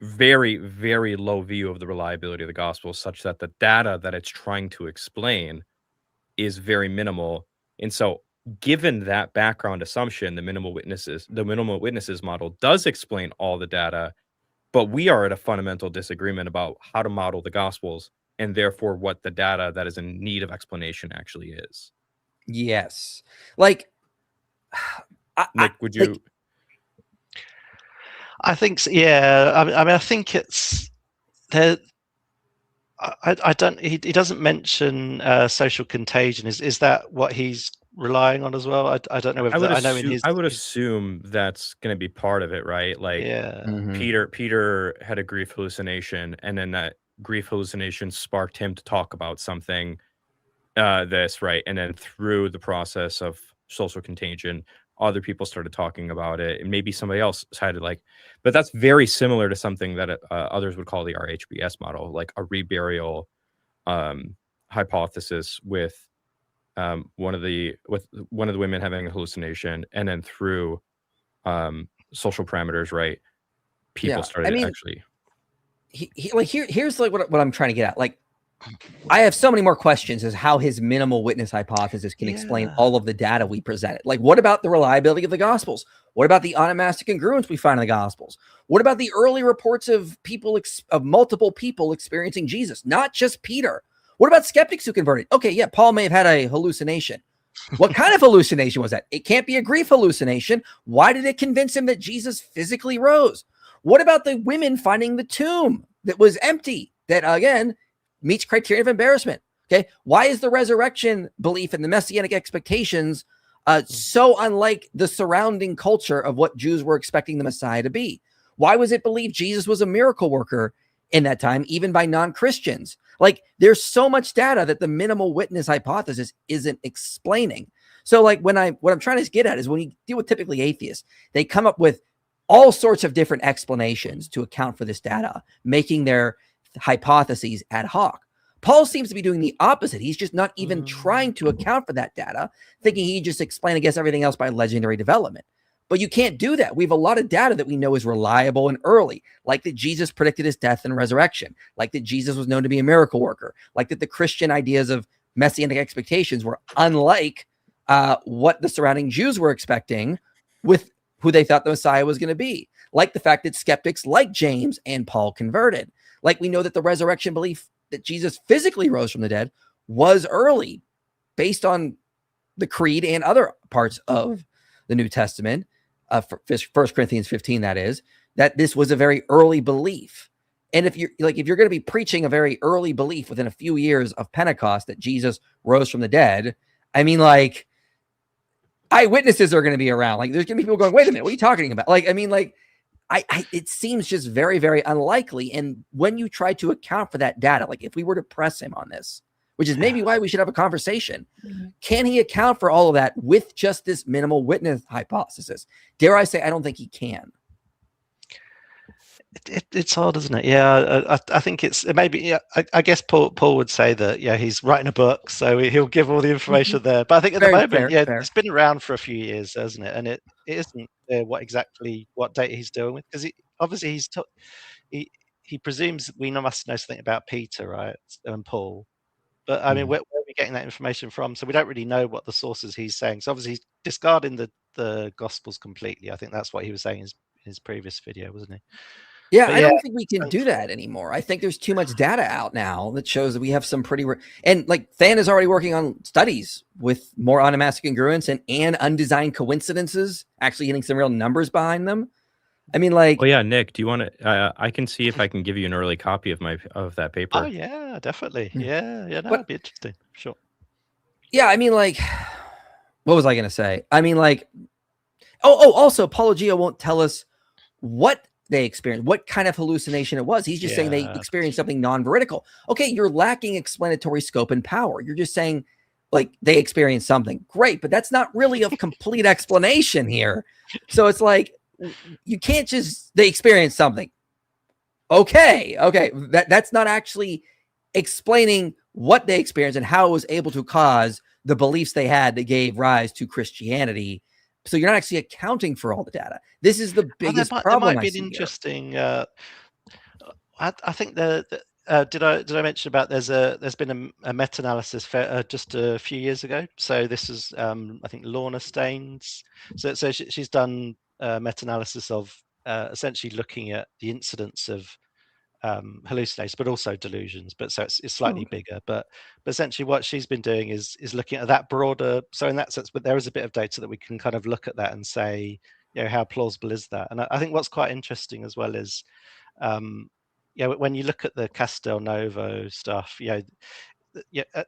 very, very low view of the reliability of the Gospels, such that the data that it's trying to explain is very minimal. And so given that background assumption, the minimal witnesses model does explain all the data, but we are at a fundamental disagreement about how to model the Gospels and therefore what the data that is in need of explanation actually is. Yes. Like, Nick, would you? I think so, yeah. I mean, I think it's there. I don't. He doesn't mention social contagion. Is that what he's relying on as well? I don't know. I would assume that's going to be part of it, right? Like, yeah. Peter had a grief hallucination, and then that grief hallucination sparked him to talk about something. This right, and then through the process of social contagion, other people started talking about it, and maybe somebody else had to but that's very similar to something that others would call the RHBS model, like a reburial hypothesis with one of the women having a hallucination, and then through social parameters, right? People started actually. Here's like what I'm trying to get at. Like, I have so many more questions as how his minimal witness hypothesis can explain all of the data we presented. Like, what about the reliability of the Gospels? What about the onomastic congruence we find in the Gospels? What about the early reports of people of multiple people experiencing Jesus, not just Peter? What about skeptics who converted? Okay, yeah, Paul may have had a hallucination. What kind of hallucination was that? It can't be a grief hallucination. Why did it convince him that Jesus physically rose? What about the women finding the tomb that was empty? That again meets criteria of embarrassment. Okay, why is the resurrection belief and the messianic expectations so unlike the surrounding culture of what Jews were expecting the Messiah to be? Why was it believed Jesus was a miracle worker in that time, even by non-Christians? Like, there's so much data that the minimal witness hypothesis isn't explaining. So like what I'm trying to get at is when you deal with typically atheists, they come up with all sorts of different explanations to account for this data, making their hypotheses ad hoc. Paul seems to be doing the opposite. He's just not even trying to account for that data, thinking he just explain against everything else by legendary development. But you can't do that. We have a lot of data that we know is reliable and early, like that Jesus predicted his death and resurrection, like that Jesus was known to be a miracle worker, like that the Christian ideas of messianic expectations were unlike what the surrounding Jews were expecting with who they thought the Messiah was going to be. Like the fact that skeptics like James and Paul converted. Like we know that the resurrection belief that Jesus physically rose from the dead was early, based on the creed and other parts of the New Testament, 1 Corinthians 15, that this was a very early belief. And if you're going to be preaching a very early belief within a few years of Pentecost that Jesus rose from the dead, I mean, like, eyewitnesses are going to be around. Like, there's going to be people going, wait a minute, what are you talking about? Like, I mean, like, it seems just very, very unlikely. And when you try to account for that data, like if we were to press him on this, which is maybe why we should have a conversation, can he account for all of that with just this minimal witness hypothesis? Dare I say, I don't think he can. It's hard, isn't it? Yeah, I think it maybe. Yeah, I guess Paul would say that. Yeah, he's writing a book, so he'll give all the information there. But I think at the moment, fair. It's been around for a few years, hasn't it? And it isn't clear what data he's dealing with, because obviously he presumes we must know something about Peter, right, and Paul. But I mean, where are we getting that information from? So we don't really know what the sources he's saying. So obviously he's discarding the Gospels completely. I think that's what he was saying in his previous video, wasn't he? Yeah, I don't think we can do that anymore. I think there's too much data out now that shows that we have some pretty and like Than is already working on studies with more onomastic congruence and undesigned coincidences, actually getting some real numbers behind them. I mean, like, well, yeah, Nick, do you want to? I can see if I can give you an early copy of that paper. Oh yeah, definitely. Yeah, that'd be interesting. Sure. Yeah, I mean, like, what was I going to say? I mean, like, also, Paulogia won't tell us what they experienced, what kind of hallucination it was. He's just saying they experienced something non-veridical. Okay, you're lacking explanatory scope and power. You're just saying, like, they experienced something. Great, but that's not really a complete explanation here. So it's like, you can't just, they experienced something. Okay, that's not actually explaining what they experienced and how it was able to cause the beliefs they had that gave rise to Christianity. So you're not actually accounting for all the data. This is the biggest problem. There might be an interesting. I think did I mention about there's been a meta-analysis just a few years ago. So this is I think Lorna Staines. So she's done meta-analysis of essentially looking at the incidence of hallucinations, but also delusions. But so it's slightly bigger. But essentially, what she's been doing is looking at that broader. So in that sense, but there is a bit of data that we can kind of look at that and say, how plausible is that? And I think what's quite interesting as well is, when you look at the Castelnuovo stuff,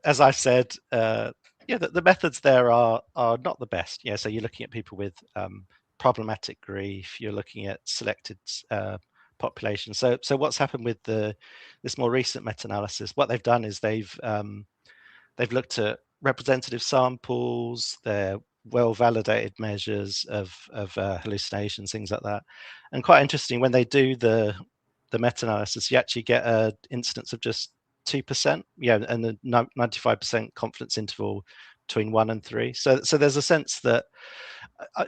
as I said, the methods there are not the best. So you're looking at people with problematic grief. You're looking at selected population. So what's happened with this more recent meta-analysis? What they've done is they've looked at representative samples, their well-validated measures of hallucinations, things like that. And quite interesting, when they do the meta-analysis, you actually get an incidence of just 2%, and the 95% confidence interval between 1 and 3. So there's a sense that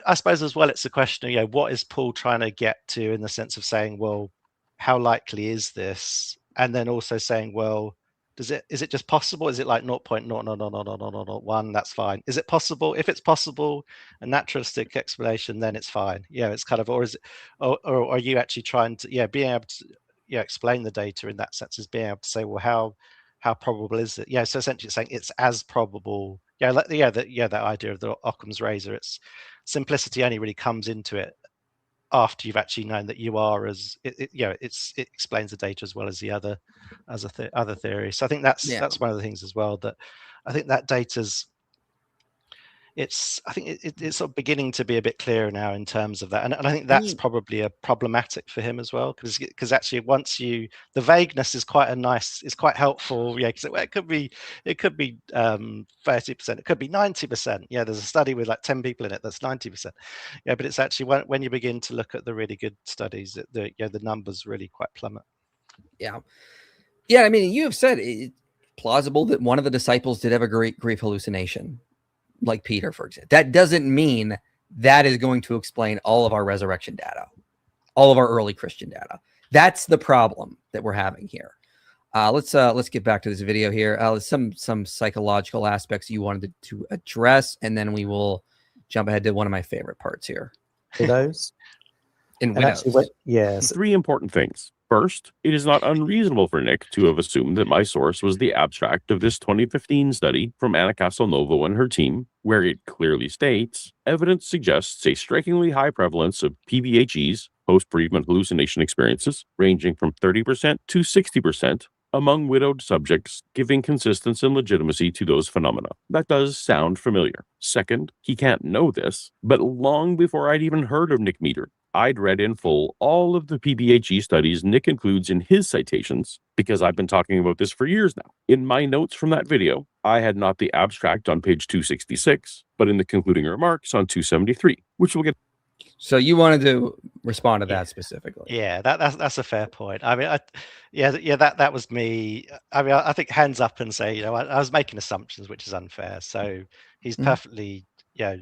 I suppose as well, it's a question of, what is Paul trying to get to, in the sense of saying, well, how likely is this? And then also saying, well, is it just possible? Is it like 0.00001? That's fine. Is it possible? If it's possible, a naturalistic explanation, then it's fine. It's kind of, or is it, or are you actually trying to, being able to, explain the data in that sense, is being able to say, well, how probable is it? So essentially saying it's as probable. That idea of the Occam's razor, it's simplicity only really comes into it after you've actually known that you are as it explains the data as well as the other theories. So I think that's one of the things as well, that I think that data's it's sort of beginning to be a bit clearer now in terms of that, and I think that's probably a problematic for him as well, because actually once the vagueness is quite helpful, because it could be 30%, it could be 90%. There's a study with like 10 people in it that's 90%. But it's actually when you begin to look at the really good studies, the numbers really quite plummet. I mean, you have said it's plausible that one of the disciples did have a grief hallucination, like Peter, for example. That doesn't mean that is going to explain all of our resurrection data, all of our early Christian data. That's the problem that we're having here. Let's get back to this video here. There's some psychological aspects you wanted to address, and then we will jump ahead to one of my favorite parts here. Widows. In And widows. actually, yes. 3 important things. First, it is not unreasonable for Nick to have assumed that my source was the abstract of this 2015 study from Anna Castelnuovo and her team, where it clearly states, evidence suggests a strikingly high prevalence of PBHEs, post-bereavement hallucination experiences, ranging from 30% to 60%, among widowed subjects, giving consistency and legitimacy to those phenomena. That does sound familiar. Second, he can't know this, but long before I'd even heard of Nick Meader, I'd read in full all of the PBHE studies Nick includes in his citations, because I've been talking about this for years now. In my notes from that video, I had not the abstract on page 266, but in the concluding remarks on 273, which we'll get. So you wanted to respond to that specifically. Yeah, that's a fair point. I mean, that was me. I mean, I think hands up and say, I was making assumptions, which is unfair. So he's perfectly, I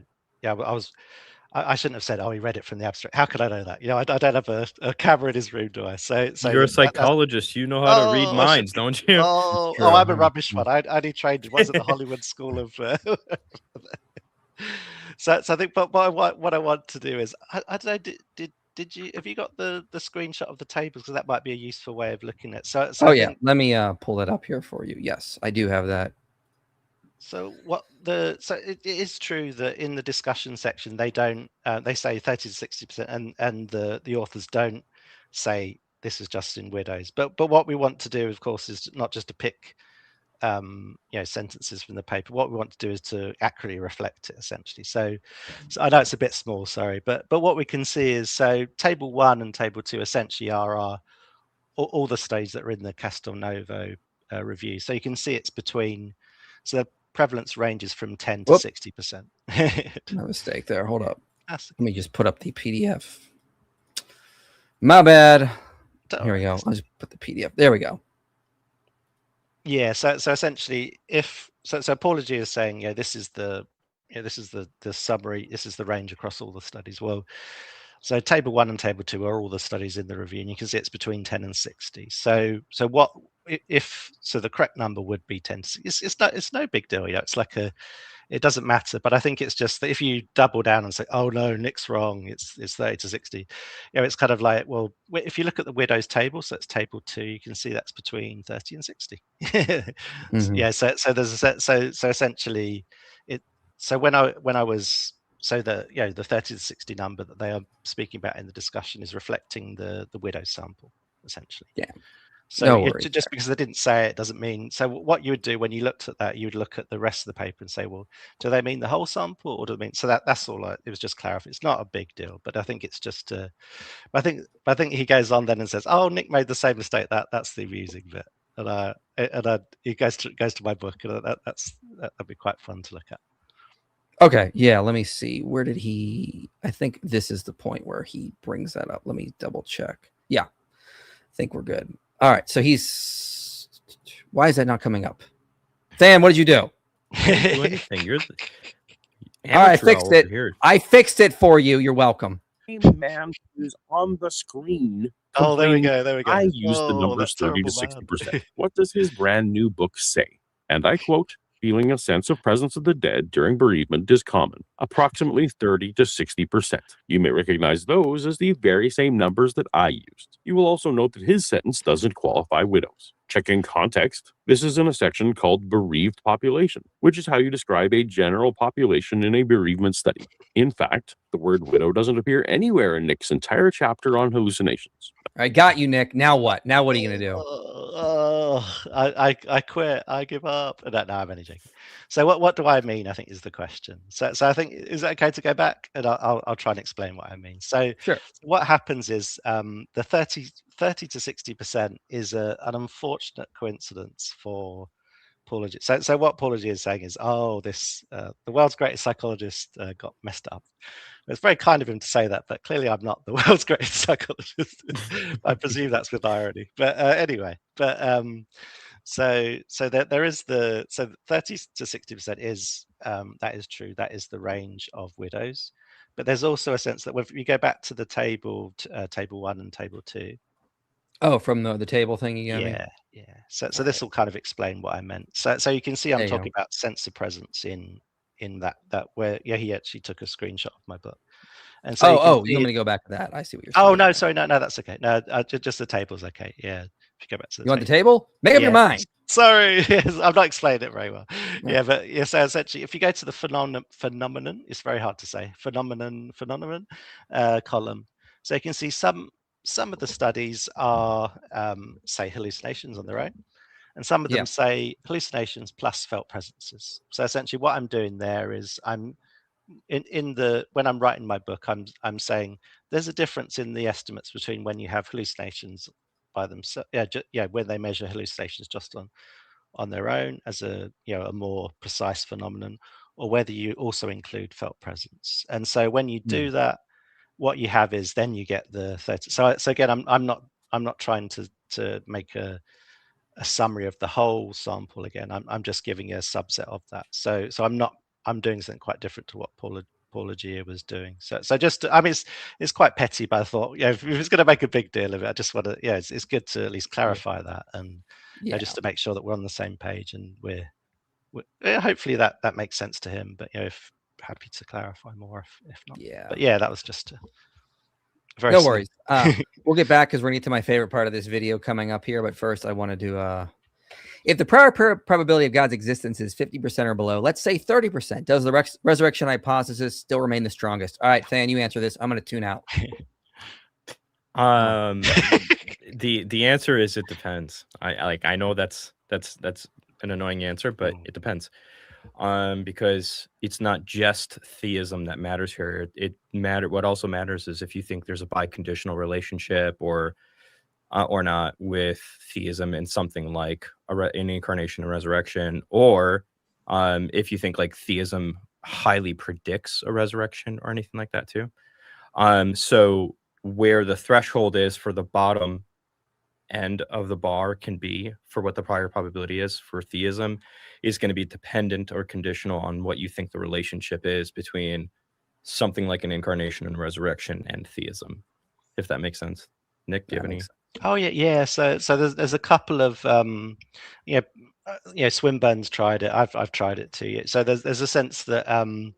shouldn't have said, oh, he read it from the abstract. How could I know that? I don't have a camera in his room, do I? So you're a psychologist. You know how to read minds, don't you? I'm a rubbish one. I only trained, was it the Hollywood School of... So I think, but what I want to do is, I don't know, have you got the screenshot of the tables? Because that might be a useful way of looking at. So let me pull it up here for you. Yes, I do have that. So it is true that in the discussion section they don't they say 30 to 60%, and the authors don't say this is just in widows. But what we want to do, of course, is not just to pick sentences from the paper. What we want to do is to accurately reflect it, essentially. So I know it's a bit small, sorry, but what we can see is, so table 1 and table 2 essentially are all the studies that are in the Castelnuovo review. So you can see it's between, so the prevalence ranges from 10 to 60%. My mistake there. Hold up. Let me just put up the PDF. My bad. Here we go. I'll just put the PDF. There we go. Yeah, so essentially, so Paulogia is saying, this is the summary, this is the range across all the studies. Well, so table 1 and table 2 are all the studies in the review, and you can see it's between 10 and 60. So what if the correct number would be 10 to 60. It's no big deal, it's like it doesn't matter. But I think it's just that if you double down and say, oh no, Nick's wrong, it's 30 to 60, it's kind of like, well, if you look at the widows table, so it's table 2, you can see that's between 30 and 60. Yeah, so there's so essentially so when I was, so the 30 to 60 number that they are speaking about in the discussion is reflecting the widow sample, essentially. Yeah. So just because they didn't say it doesn't mean. So what you would do when you looked at that, you would look at the rest of the paper and say, well, do they mean the whole sample, or do they mean? So that's all. It was just clarifying. It's not a big deal, but I think it's just. I think he goes on then and says, oh, Nick made the same mistake. That's the amusing bit, and he goes to my book, and that'd be quite fun to look at. Okay, yeah. Let me see. Where did he? I think this is the point where he brings that up. Let me double check. Yeah, I think we're good. All right, so he's. Why is that not coming up? Dan, what did you do? Do anything. You're the all right, I fixed it. I fixed it for you. You're welcome. Man is on the screen. Oh, there we go. I used the numbers 30 to 60%. What does his brand new book say? And I quote, feeling a sense of presence of the dead during bereavement is common, approximately 30 to 60%. You may recognize those as the very same numbers that I used. You will also note that his sentence doesn't qualify widows. Checking context, this is in a section called bereaved population, which is how you describe a general population in a bereavement study. In fact, the word widow doesn't appear anywhere in Nick's entire chapter on hallucinations. I got you, Nick. Now what? Now what are you going to do? I quit. I give up. No, I'm only joking. So what do I mean, I think, is the question. So I think, is it okay to go back? And I'll try and explain what I mean. So sure. What happens is the 30 to 60% is an unfortunate coincidence for Paulogia. So what Paulogia is saying is, the world's greatest psychologist got messed up. It's very kind of him to say that, but clearly I'm not the world's greatest psychologist. I presume that's with irony. But anyway, so there is the 30 to 60% is that is true. That is the range of widows. But there's also a sense that if you go back to the table 1 and table 2. Oh, from the table thing you gave me? Yeah. So this will kind of explain what I meant. So you can see I'm There you talking go. about sense of presence in that where he actually took a screenshot of my book, and so you can You want see. me to go back to that? I see what you're saying. Oh no, sorry, no, that's okay. No, just the table's okay. Yeah, if you go back to the You want the table. table? Make up your mind. Sorry, yes, I'm not explaining it very well. No. Yeah, but yeah, so essentially, if you go to the phenomenon, it's very hard to say. Phenomenon column. So you can see some of the studies are say hallucinations on their own, and some of them say hallucinations plus felt presences. So essentially, what I'm doing there is I'm when I'm writing my book, I'm saying there's a difference in the estimates between when you have hallucinations by themselves, when they measure hallucinations just on their own as a a more precise phenomenon, or whether you also include felt presence. And so when you do that, what you have is then you get the 30. So again, I'm not trying to make a summary of the whole sample again. I'm just giving you a subset of that. So I'm doing something quite different to what Paulogia was doing. So just, I mean, it's quite petty, but I thought, if it's going to make a big deal of it, I just want to, it's good to at least clarify that, and just to make sure that we're on the same page, and we're hopefully that makes sense to him. But if happy to clarify more if not. But that was just very. No worries. We'll get back because we're going to get to my favorite part of this video coming up here. But first, I want to do if the prior probability of God's existence is 50% or below, let's say 30%, does the resurrection hypothesis still remain the strongest? All right, Than, you answer this. I'm going to tune out. The answer is it depends. I know that's an annoying answer, but it depends. Because it's not just theism that matters here. What also matters is if you think there's a biconditional relationship or not with theism in something like an incarnation and resurrection, or if you think like theism highly predicts a resurrection or anything like that too. So where the threshold is for the bottom end of the bar can be for what the prior probability is for theism is going to be dependent or conditional on what you think the relationship is between something like an incarnation and resurrection and theism, if that makes sense. Nick, do you have any? Oh yeah. So there's a couple of Swinburne's tried it. I've tried it too. So there's a sense that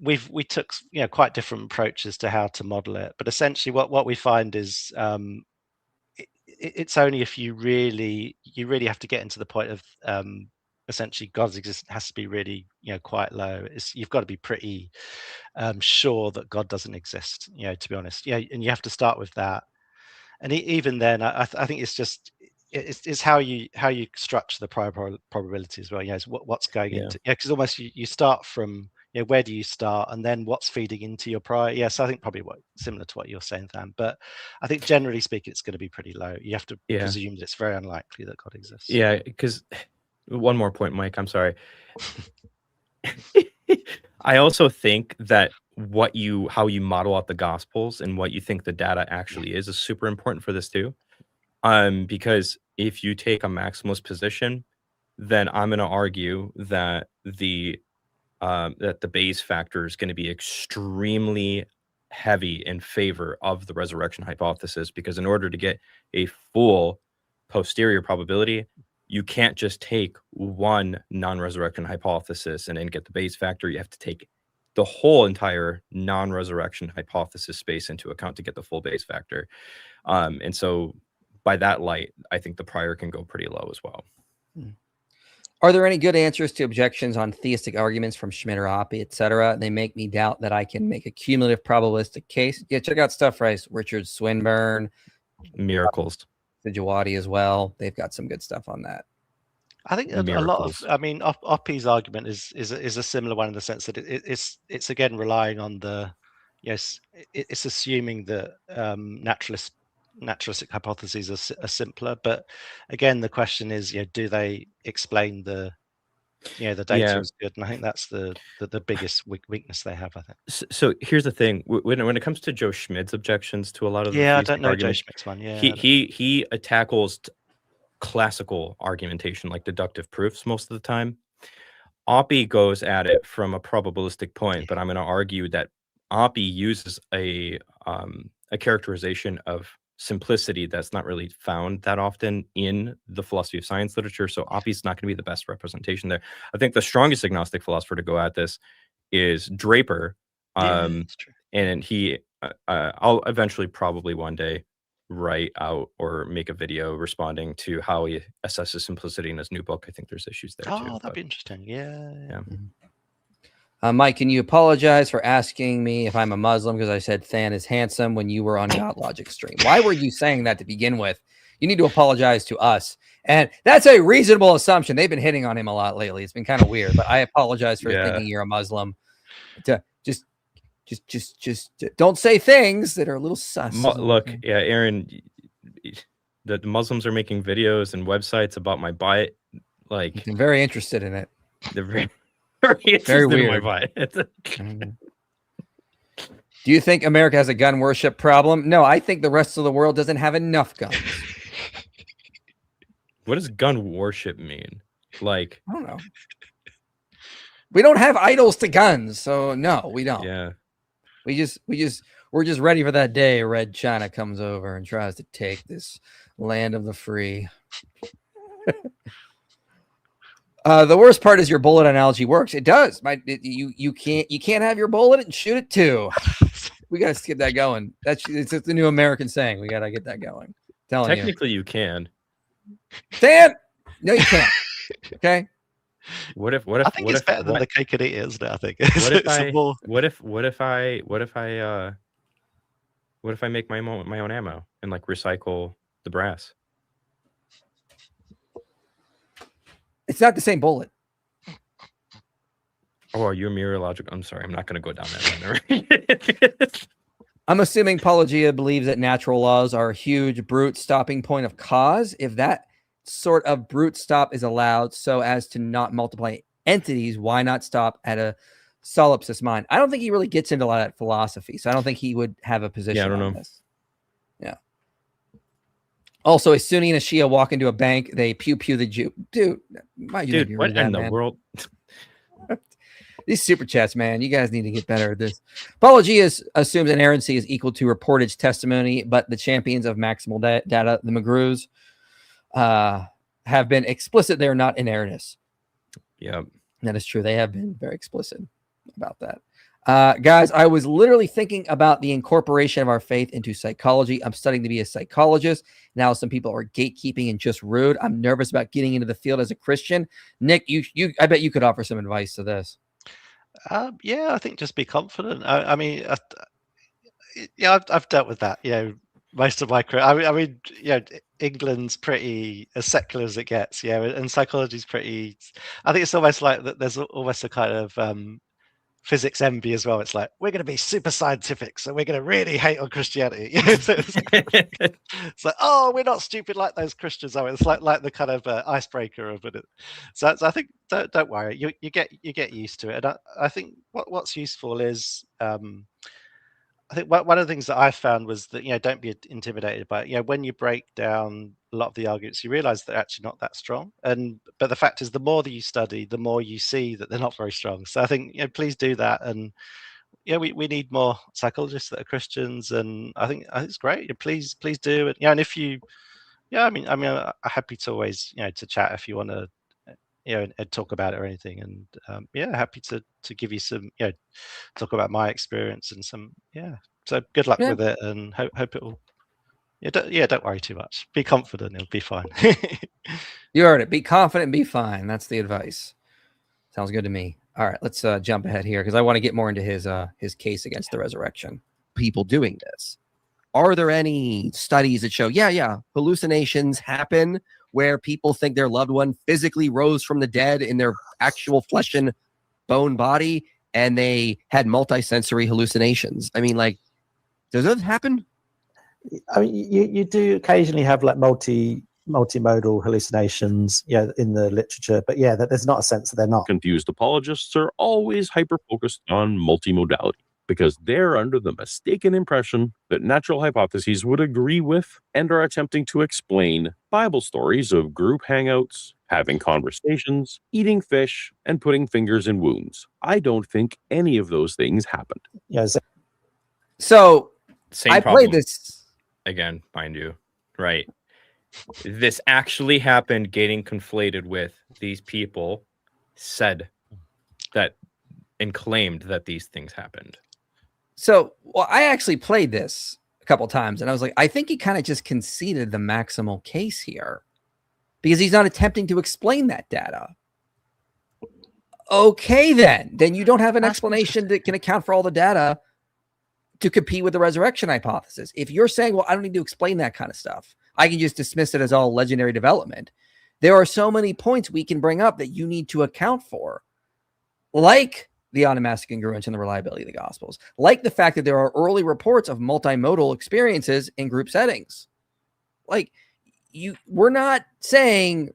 we took quite different approaches to how to model it, but essentially what we find is it's only if you really have to get into the point of essentially God's existence has to be really quite low. You've got to be pretty sure that God doesn't exist, to be honest. And you have to start with that. And even then, I think it's just it's how you structure the prior probability as well. It's what's going into because almost you start from where do you start, and then what's feeding into your prior. Yes, I think probably similar to what you're saying, Than. But I think generally speaking, it's going to be pretty low. You have to presume that it's very unlikely that God exists. Yeah, because one more point, Mike. I'm sorry. I also think that how you model out the Gospels and what you think the data actually is super important for this too. Because if you take a maximalist position, then I'm going to argue that the Bayes factor is going to be extremely heavy in favor of the resurrection hypothesis, because in order to get a full posterior probability, you can't just take one non-resurrection hypothesis and then get the Bayes factor. You have to take the whole entire non-resurrection hypothesis space into account to get the full Bayes factor. And so by that light, I think the prior can go pretty low as well. Are there any good answers to objections on theistic arguments from Schmidt or Oppie, etc.? They make me doubt that I can make a cumulative probabilistic case. Yeah, check out stuff, right? Richard Swinburne, Miracles, the Jawadi as well. They've got some good stuff on that. I think a lot of, I mean, Oppie's argument is a similar one in the sense that it's again relying on it's assuming that naturalistic hypotheses are simpler, but again the question is do they explain the data is good, and I think that's the biggest weakness they have, I think. So here's the thing, when it comes to Joe Schmidt's objections to a lot of I don't know Joe Schmidt's one. He tackles classical argumentation like deductive proofs most of the time. Oppie goes at it from a probabilistic point, but I'm going to argue that Oppie uses a characterization of simplicity that's not really found that often in the philosophy of science literature. So Oppie's not going to be the best representation there. I think the strongest agnostic philosopher to go at this is Draper. That's true. And he, I'll eventually probably one day write out or make a video responding to how he assesses simplicity in his new book. I think there's issues there too. Oh, that'd be interesting. Yeah. Mike, can you apologize for asking me if I'm a Muslim because I said Than is handsome when you were on God Logic stream? Why were you saying that to begin with? You need to apologize to us. And that's a reasonable assumption. They've been hitting on him a lot lately. It's been kind of weird, but I apologize for thinking you're a Muslim. Just don't say things that are a little sus. Look, yeah, Aaron, the Muslims are making videos and websites about my bite. Like, I'm very interested in it. They're very weird. In my bite. Do you think America has a gun worship problem? No, I think the rest of the world doesn't have enough guns. What does gun worship mean? Like, I don't know. We don't have idols to guns, so no, we don't. Yeah. We're just ready for that day Red China comes over and tries to take this land of the free. The worst part is your bullet analogy works. It does. You can't have your bullet and shoot it too. We gotta get that going. It's the new American saying. We gotta get that going. Technically, you can. Stan, no, you can't. Okay. What if I think it's better than the cake and eat it, isn't it? I think. What if I make my own ammo and like recycle the brass? It's not the same bullet. Oh, are you a meteorological? I'm sorry, I'm not going to go down that road. I'm assuming Paulogia believes that natural laws are a huge brute stopping point of cause. If that sort of brute stop is allowed so as to not multiply entities, why not stop at a solipsis mind? I don't think he really gets into a lot of that philosophy, so I don't think he would have a position. Yeah, I don't know. This. Yeah. Also, a Sunni and a Shia walk into a bank, they pew the Jew. Dude, what in the world? These super chats, man. You guys need to get better at this. Paulogia assumes inerrancy is equal to reported testimony, but the champions of maximal data, the McGrews, have been explicit they're not inerrantist. Yeah, that is true. They have been very explicit about that. Guys, I was literally thinking about the incorporation of our faith into psychology. I'm studying to be a psychologist. Now some people are gatekeeping and just rude. I'm nervous about getting into the field as a Christian. Nick, I bet you could offer some advice to this. Yeah, I think just be confident. I mean, I've dealt with that. Most of my career. I mean, England's pretty as secular as it gets. And psychology's pretty. I think it's almost like that. There's almost a kind of physics envy as well. It's like we're going to be super scientific, so we're going to really hate on Christianity. It's like, oh, we're not stupid like those Christians are. It's like the kind of icebreaker of it. So I think don't worry, you get used to it. And I think what's useful is I think one of the things that I found was that don't be intimidated by it. When you break down a lot of the arguments, you realize they're actually not that strong. But the fact is, the more that you study, the more you see that they're not very strong. So I think please do that. And we need more psychologists that are Christians, and I think it's great. Please do it. And if you, I'm happy to always to chat if you want to. And talk about it or anything, and happy to give you some, talk about my experience and some, So good luck with it, and hope it will. Don't worry too much. Be confident; it'll be fine. You heard it. Be confident, be fine. That's the advice. Sounds good to me. All right, let's jump ahead here because I want to get more into his case against the resurrection. People doing this. Are there any studies that show, hallucinations happen where people think their loved one physically rose from the dead in their actual flesh and bone body, and they had multisensory hallucinations? I mean, like, does that happen? I mean, you do occasionally have like multimodal hallucinations, in the literature, but that there's not a sense that they're not. Confused apologists are always hyper-focused on multimodality because they're under the mistaken impression that natural hypotheses would agree with and are attempting to explain Bible stories of group hangouts, having conversations, eating fish, and putting fingers in wounds. I don't think any of those things happened. So Same I problem. played this. again, mind you, right? This actually happened, getting conflated with these people said that and claimed that these things happened. So, well, I actually played this a couple times, and I was like, I think he kind of just conceded the maximal case here because he's not attempting to explain that data. Okay, then you don't have an explanation that can account for all the data to compete with the resurrection hypothesis. If you're saying, well, I don't need to explain that kind of stuff, I can just dismiss it as all legendary development. There are so many points we can bring up that you need to account for, like the onomastic congruence and the reliability of the Gospels, like the fact that there are early reports of multimodal experiences in group settings. Like, we're not saying,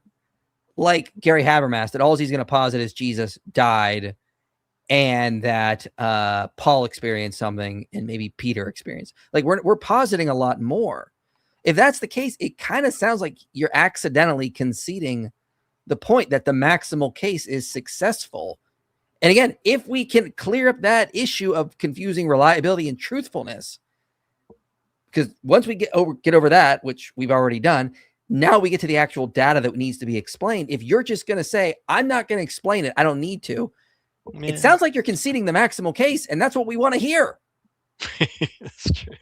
like Gary Habermas, that all he's going to posit is Jesus died and that Paul experienced something and maybe Peter experienced. Like, we're positing a lot more. If that's the case, it kind of sounds like you're accidentally conceding the point that the maximal case is successful. And again, if we can clear up that issue of confusing reliability and truthfulness, because once we get over that, which we've already done, now we get to the actual data that needs to be explained. If you're just going to say, I'm not going to explain it, I don't need to, it sounds like you're conceding the maximal case, and that's what we want to hear. That's true.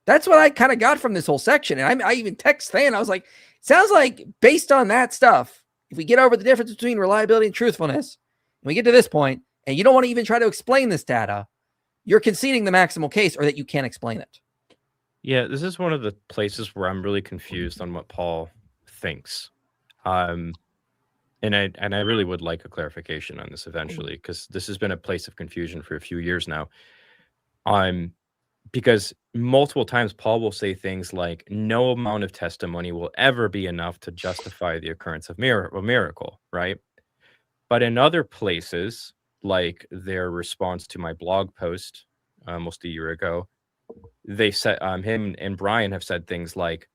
That's what I kind of got from this whole section. And I even text Than, I was like, sounds like based on that stuff, if we get over the difference between reliability and truthfulness, and we get to this point, and you don't want to even try to explain this data, you're conceding the maximal case or that you can't explain it. Yeah, this is one of the places where I'm really confused on what Paul thinks. And I really would like a clarification on this eventually, because this has been a place of confusion for a few years now. Because multiple times Paul will say things like, no amount of testimony will ever be enough to justify the occurrence of a miracle, right? But in other places, like their response to my blog post almost a year ago, they said, him and Brian have said things like,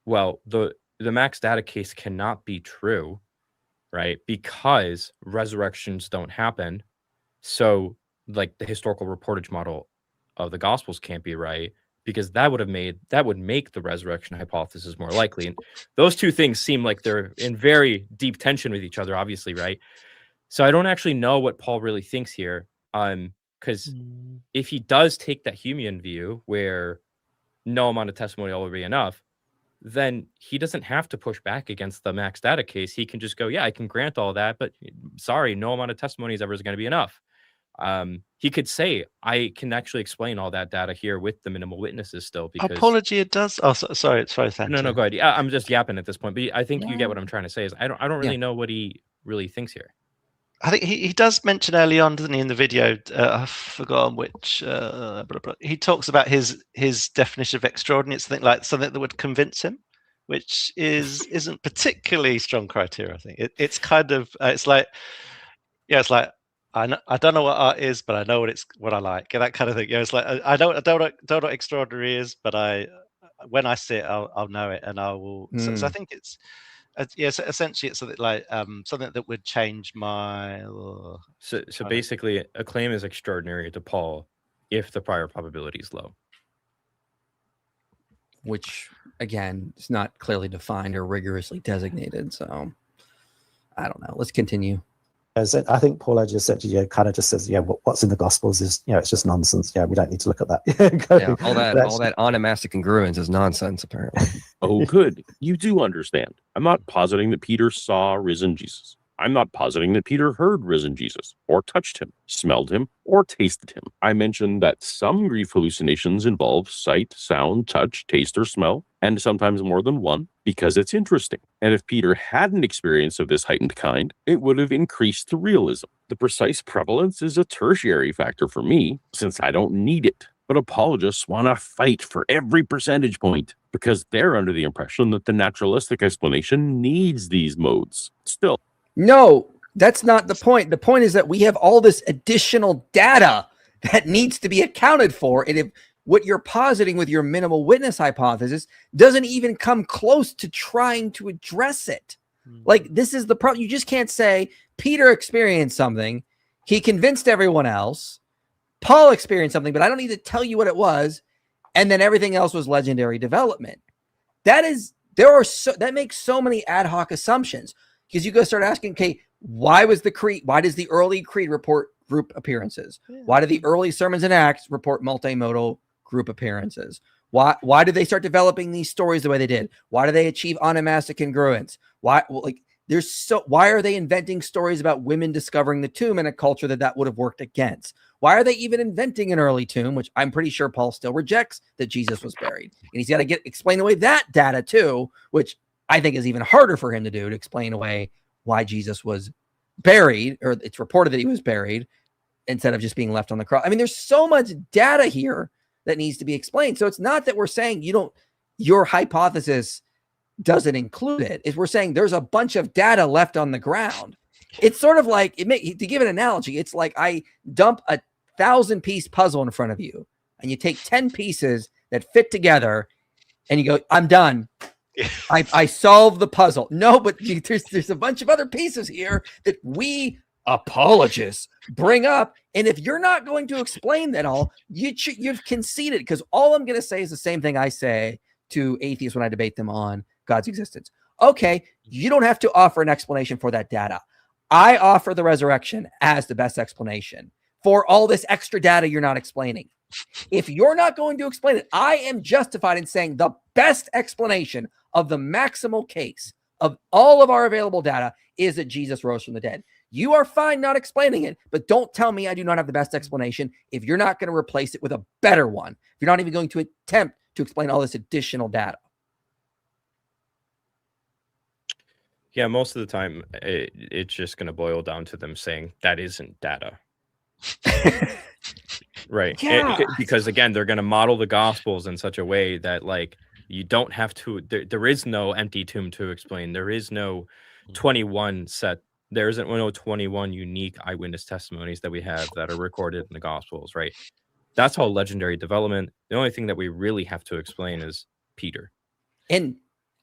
well, the max data case cannot be true, right? Because resurrections don't happen. So like the historical reportage model of the Gospels can't be right, because that would make the resurrection hypothesis more likely. And those two things seem like they're in very deep tension with each other, obviously, right? So I don't actually know what Paul really thinks here. Because if he does take that Humean view where no amount of testimony will be enough, then he doesn't have to push back against the max data case. He can just go, yeah, I can grant all that, but sorry, no amount of testimony is ever going to be enough. He could say, I can actually explain all that data here with the minimal witnesses still. Because Apologia does. Oh, sorry. No, go ahead. Yeah, I'm just yapping at this point, but I think you get what I'm trying to say. Is I don't really know what he really thinks here. I think he does mention early on, doesn't he, in the video? I've forgotten which. He talks about his definition of extraordinary. It's something that would convince him, which isn't particularly strong criteria. I think it's kind of it's like I don't know what art is, but I know what I like, and that kind of thing. It's like I don't know what extraordinary is, but when I see it, I'll know it, and I will. So I think it's essentially it's something like something that would change my. So basically, a claim is extraordinary to Paul if the prior probability is low, which again is not clearly defined or rigorously designated. So I don't know. Let's continue. I think Paulogia said, kind of just says, what's in the Gospels is, it's just nonsense. Yeah, we don't need to look at that. All that onomastic congruence is nonsense, apparently. Oh, good. You do understand. I'm not positing that Peter saw risen Jesus. I'm not positing that Peter heard risen Jesus, or touched him, smelled him, or tasted him. I mentioned that some grief hallucinations involve sight, sound, touch, taste, or smell, and sometimes more than one, because it's interesting. And if Peter had an experience of this heightened kind, it would have increased the realism. The precise prevalence is a tertiary factor for me, since I don't need it. But apologists want to fight for every percentage point, because they're under the impression that the naturalistic explanation needs these modes. Still, no, that's not the point. The point is that we have all this additional data that needs to be accounted for. And if what you're positing with your minimal witness hypothesis doesn't even come close to trying to address it. Like, this is the problem. You just can't say Peter experienced something. He convinced everyone else. Paul experienced something, but I don't need to tell you what it was. and then everything else was legendary development. That makes so many ad hoc assumptions, because you go start asking, okay, why does the early creed report group appearances? Why do the early sermons and acts report multimodal group appearances? Why did they start developing these stories the way they did? Why do they achieve onomastic congruence? Why are they inventing stories about women discovering the tomb in a culture that would have worked against? Why are they even inventing an early tomb, which I'm pretty sure Paul still rejects that Jesus was buried? And he's got to explain away that data too, which I think is even harder for him to do, to explain away why Jesus was buried, or it's reported that he was buried, instead of just being left on the cross. I mean, there's so much data here that needs to be explained. So it's not that we're saying your hypothesis doesn't include it. We're saying there's a bunch of data left on the ground. It's sort of like, to give an analogy, it's like I dump a 1,000-piece puzzle in front of you, and you take 10 pieces that fit together, and you go, I'm done. I solved the puzzle. No, but there's a bunch of other pieces here that we apologists bring up, and if you're not going to explain that all, you've conceded, because all I'm going to say is the same thing I say to atheists when I debate them on God's existence. Okay, you don't have to offer an explanation for that data. I offer the resurrection as the best explanation for all this extra data you're not explaining. If you're not going to explain it, I am justified in saying the best explanation of the maximal case of all of our available data is that Jesus rose from the dead. You are fine not explaining it, but don't tell me I do not have the best explanation if you're not going to replace it with a better one. If you're not even going to attempt to explain all this additional data. Yeah, most of the time, it's just going to boil down to them saying that isn't data. Right. Yeah. Because again, they're going to model the gospels in such a way that, like, you don't have to, there is no empty tomb to explain. There is no 21 set. There isn't no 21 unique eyewitness testimonies that we have that are recorded in the gospels, right? That's all legendary development. The only thing that we really have to explain is Peter. And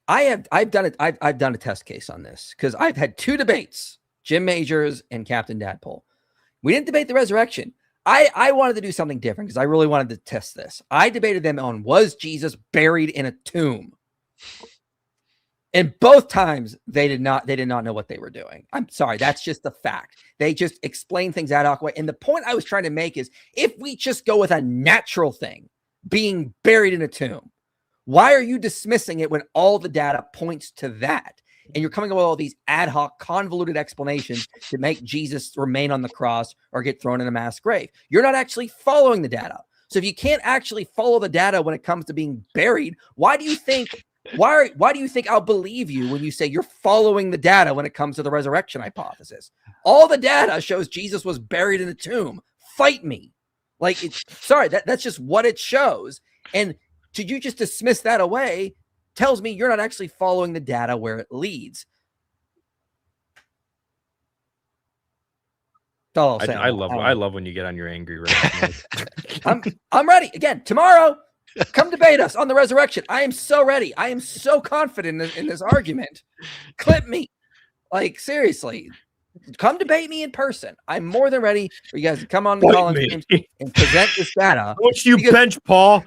I've done a test case on this, because I've had 2 debates, Jim Majors and Captain Dadpole. We didn't debate the resurrection. I wanted to do something different, because I really wanted to test this. I debated them on, was Jesus buried in a tomb? And both times they did not know what they were doing. I'm sorry. That's just the fact. They just explain things ad hoc way. And the point I was trying to make is, if we just go with a natural thing, being buried in a tomb, why are you dismissing it when all the data points to that? And you're coming up with all these ad hoc, convoluted explanations to make Jesus remain on the cross or get thrown in a mass grave. You're not actually following the data. So if you can't actually follow the data when it comes to being buried, why do you think I'll believe you when you say you're following the data when it comes to the resurrection hypothesis? All the data shows Jesus was buried in a tomb. Fight me. Like, that's just what it shows. And you just dismiss that away tells me you're not actually following the data where it leads. That's all I'm saying. I love when you get on your angry rant. I'm ready. Again, tomorrow, come debate us on the resurrection. I am so ready. I am so confident in this argument. Clip me. Like, seriously. Come debate me in person. I'm more than ready for you guys to come on the call and present this data. Don't you bench Paul?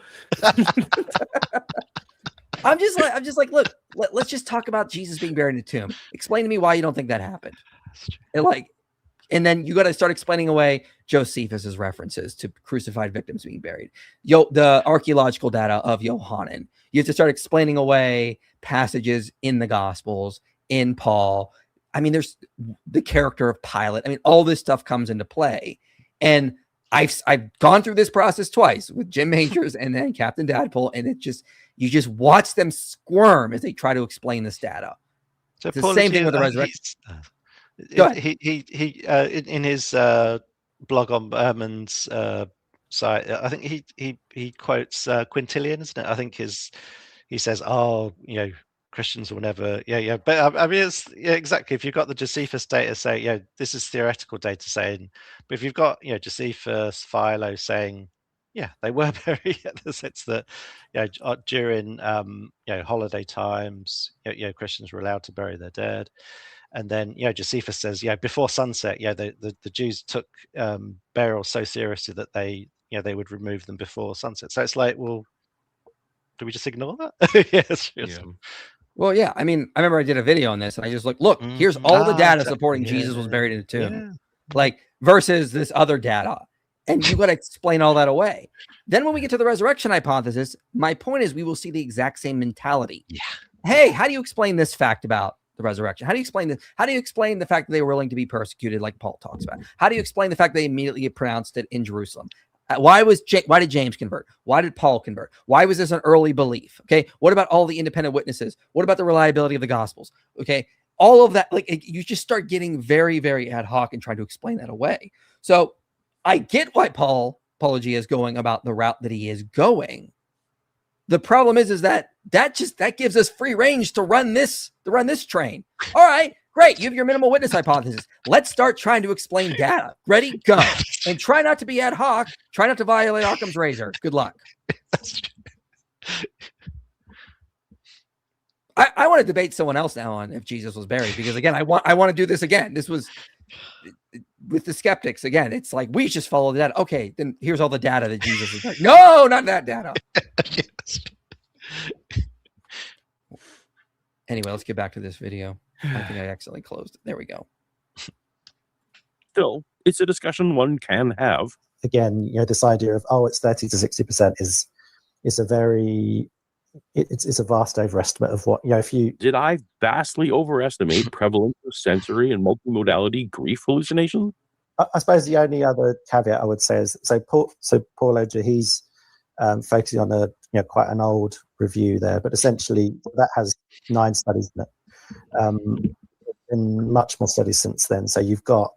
I'm just like, look, let's just talk about Jesus being buried in a tomb. Explain to me why you don't think that happened. And then you got to start explaining away Josephus's references to crucified victims being buried. The archaeological data of Yohanan. You have to start explaining away passages in the Gospels, in Paul. I mean, there's the character of Pilate. I mean, all this stuff comes into play. And I've gone through this process twice with Jim Majors and then Captain Dadpole, and you just watch them squirm as they try to explain this data. So it's the same thing with the resurrection. He in his blog on Berman's site, I think he quotes Quintilian, isn't it? I think he says, "Oh, Christians will never." Yeah. But I mean, it's exactly. If you've got the Josephus data say, this is theoretical data saying, but if you've got Josephus, Philo saying, yeah, they were buried, in the sense that during holiday times, Christians were allowed to bury their dead. And then, Josephus says, before sunset, the Jews took burial so seriously that they would remove them before sunset. So it's like, well, Do we just ignore that? Yes. Yeah. Well, yeah. I mean, I remember I did a video on this, and I just look, here's all the data supporting Jesus was buried in a tomb, like versus this other data, and you got to explain all that away. Then when we get to the resurrection hypothesis, my point is we will see the exact same mentality. Yeah. Hey, how do you explain this fact about the resurrection? How do you explain this? How do you explain the fact that they were willing to be persecuted, like Paul talks about? How do you explain the fact they immediately pronounced it in Jerusalem? Why did James convert? Why did Paul convert? Why was this an early belief? Okay. What about all the independent witnesses? What about the reliability of the gospels? Okay. All of that, like you just start getting very, very ad hoc and trying to explain that away. So I get why Paulogia is going about the route that he is going. The problem is that gives us free range to run this train. All right, great. You have your minimal witness hypothesis. Let's start trying to explain data. Ready? Go. And try not to be ad hoc. Try not to violate Occam's razor. Good luck. I want to debate someone else now on if Jesus was buried, because again, I want to do this again. This was with the skeptics again. It's like we just follow the data. Okay, then here's all the data that Jesus was buried. No, not that data. Yes. Anyway, let's get back to this video. I think I accidentally closed it. There we go. Still, it's a discussion one can have. Again, this idea of it's 30 to 60% is a very it's a vast overestimate of what if you Did I vastly overestimate prevalence of sensory and multimodality grief hallucination? I suppose the only other caveat I would say is Paulogia, he's focusing on quite an old review there, but essentially that has 9 studies in it. And much more studies since then. So you've got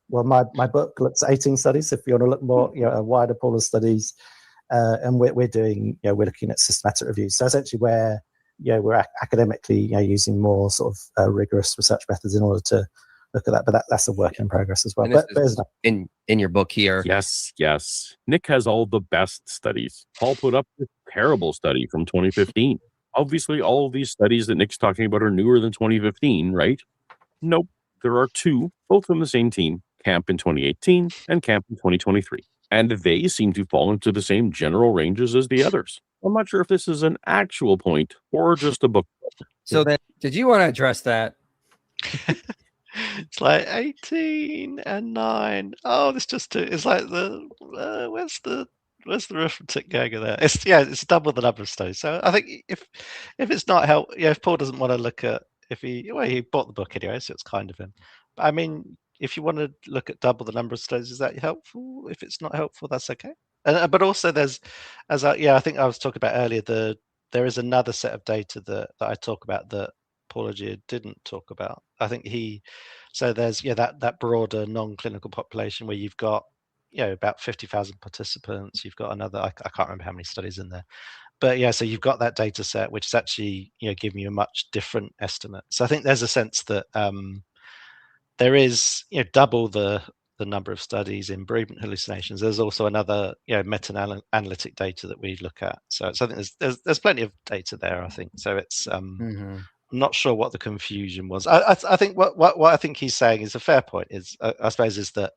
my book looks at 18 studies. If you want to look more, a wider pool of studies, and we're doing, we're looking at systematic reviews. So essentially, we're academically, using more sort of rigorous research methods in order to look at that. But that's a work in progress as well. But there's in your book here. Yes. Nick has all the best studies. Paul put up this terrible study from 2015. Obviously, all of these studies that Nick's talking about are newer than 2015, right? Nope. There are 2, both from the same team, Camp in 2018 and Camp in 2023. And they seem to fall into the same general ranges as the others. I'm not sure if this is an actual point or just a book. So then, did you want to address that? It's like 18 and 9. Oh, this just it's like where's the arithmetic going in there? It's double the number of studies. So I think if it's not help, if Paul doesn't want to look at he bought the book anyway, so it's kind of him. But I mean, if you want to look at double the number of studies, is that helpful? If it's not helpful, that's okay. But also there's, I think I was talking about earlier, there is another set of data that I talk about that Paulogia didn't talk about. I think there's that broader non-clinical population where you've got about 50,000 participants. You've got another, I can't remember how many studies in there, but so you've got that data set which is actually giving you a much different estimate. So I think there's a sense that there is double the number of studies in bereavement hallucinations. There's also another meta-analytic data that we look at. So I think there's plenty of data there. I think so. It's I'm not sure what the confusion was. I think what I think he's saying is a fair point. Is I suppose is that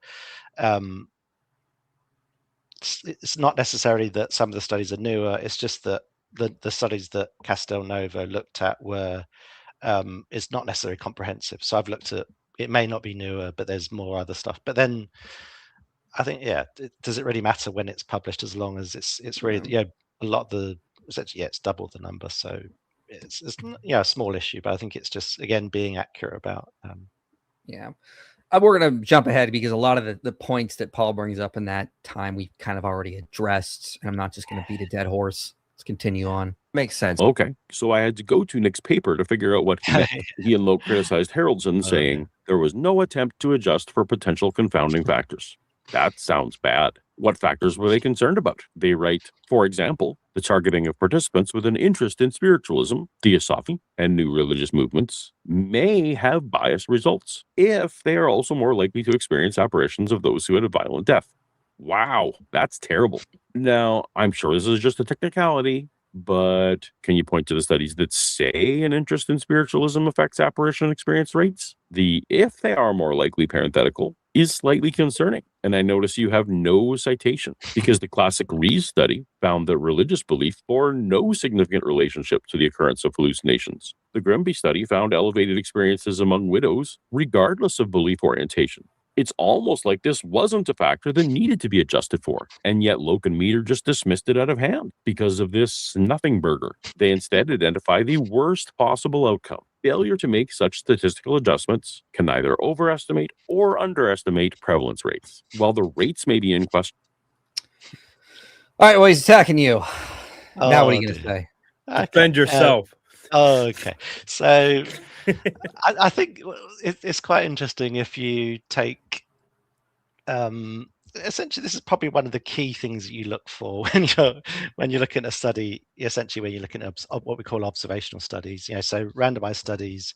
it's not necessarily that some of the studies are newer. It's just that the studies that Castelnuovo looked at were is not necessarily comprehensive. So I've looked at, it may not be newer, but there's more other stuff. But then I think, does it really matter when it's published, as long as it's really, a lot of the, essentially, it's double the number. So it's a small issue, but I think it's just, again, being accurate about. We're going to jump ahead because a lot of the points that Paul brings up in that time, we kind of already addressed, and I'm not just going to beat a dead horse. Let's continue on. Makes sense. Okay, so I had to go to Nick's paper to figure out what he meant. He and Lowe criticized Haroldson, saying there was no attempt to adjust for potential confounding factors. That sounds bad. What factors were they concerned about? They write, for example, the targeting of participants with an interest in spiritualism, theosophy, and new religious movements may have biased results if they are also more likely to experience apparitions of those who had a violent death. Wow, that's terrible. Now, I'm sure this is just a technicality, but can you point to the studies that say an interest in spiritualism affects apparition experience rates? The if they are more likely parenthetical is slightly concerning. And I notice you have no citation because the classic Rees study found that religious belief bore no significant relationship to the occurrence of hallucinations. The Grimby study found elevated experiences among widows, regardless of belief orientation. It's almost like this wasn't a factor that needed to be adjusted for, and yet Loke and Meader just dismissed it out of hand because of this nothing burger. They instead identify the worst possible outcome. Failure to make such statistical adjustments can neither overestimate or underestimate prevalence rates. While the rates may be in question. All right, well, he's attacking you. Now, what are you going to dear. say? Defend yourself. Okay, so I think it's quite interesting if you take essentially this is probably one of the key things that you look for when you're looking at a study, essentially when you're looking at what we call observational studies. So randomized studies,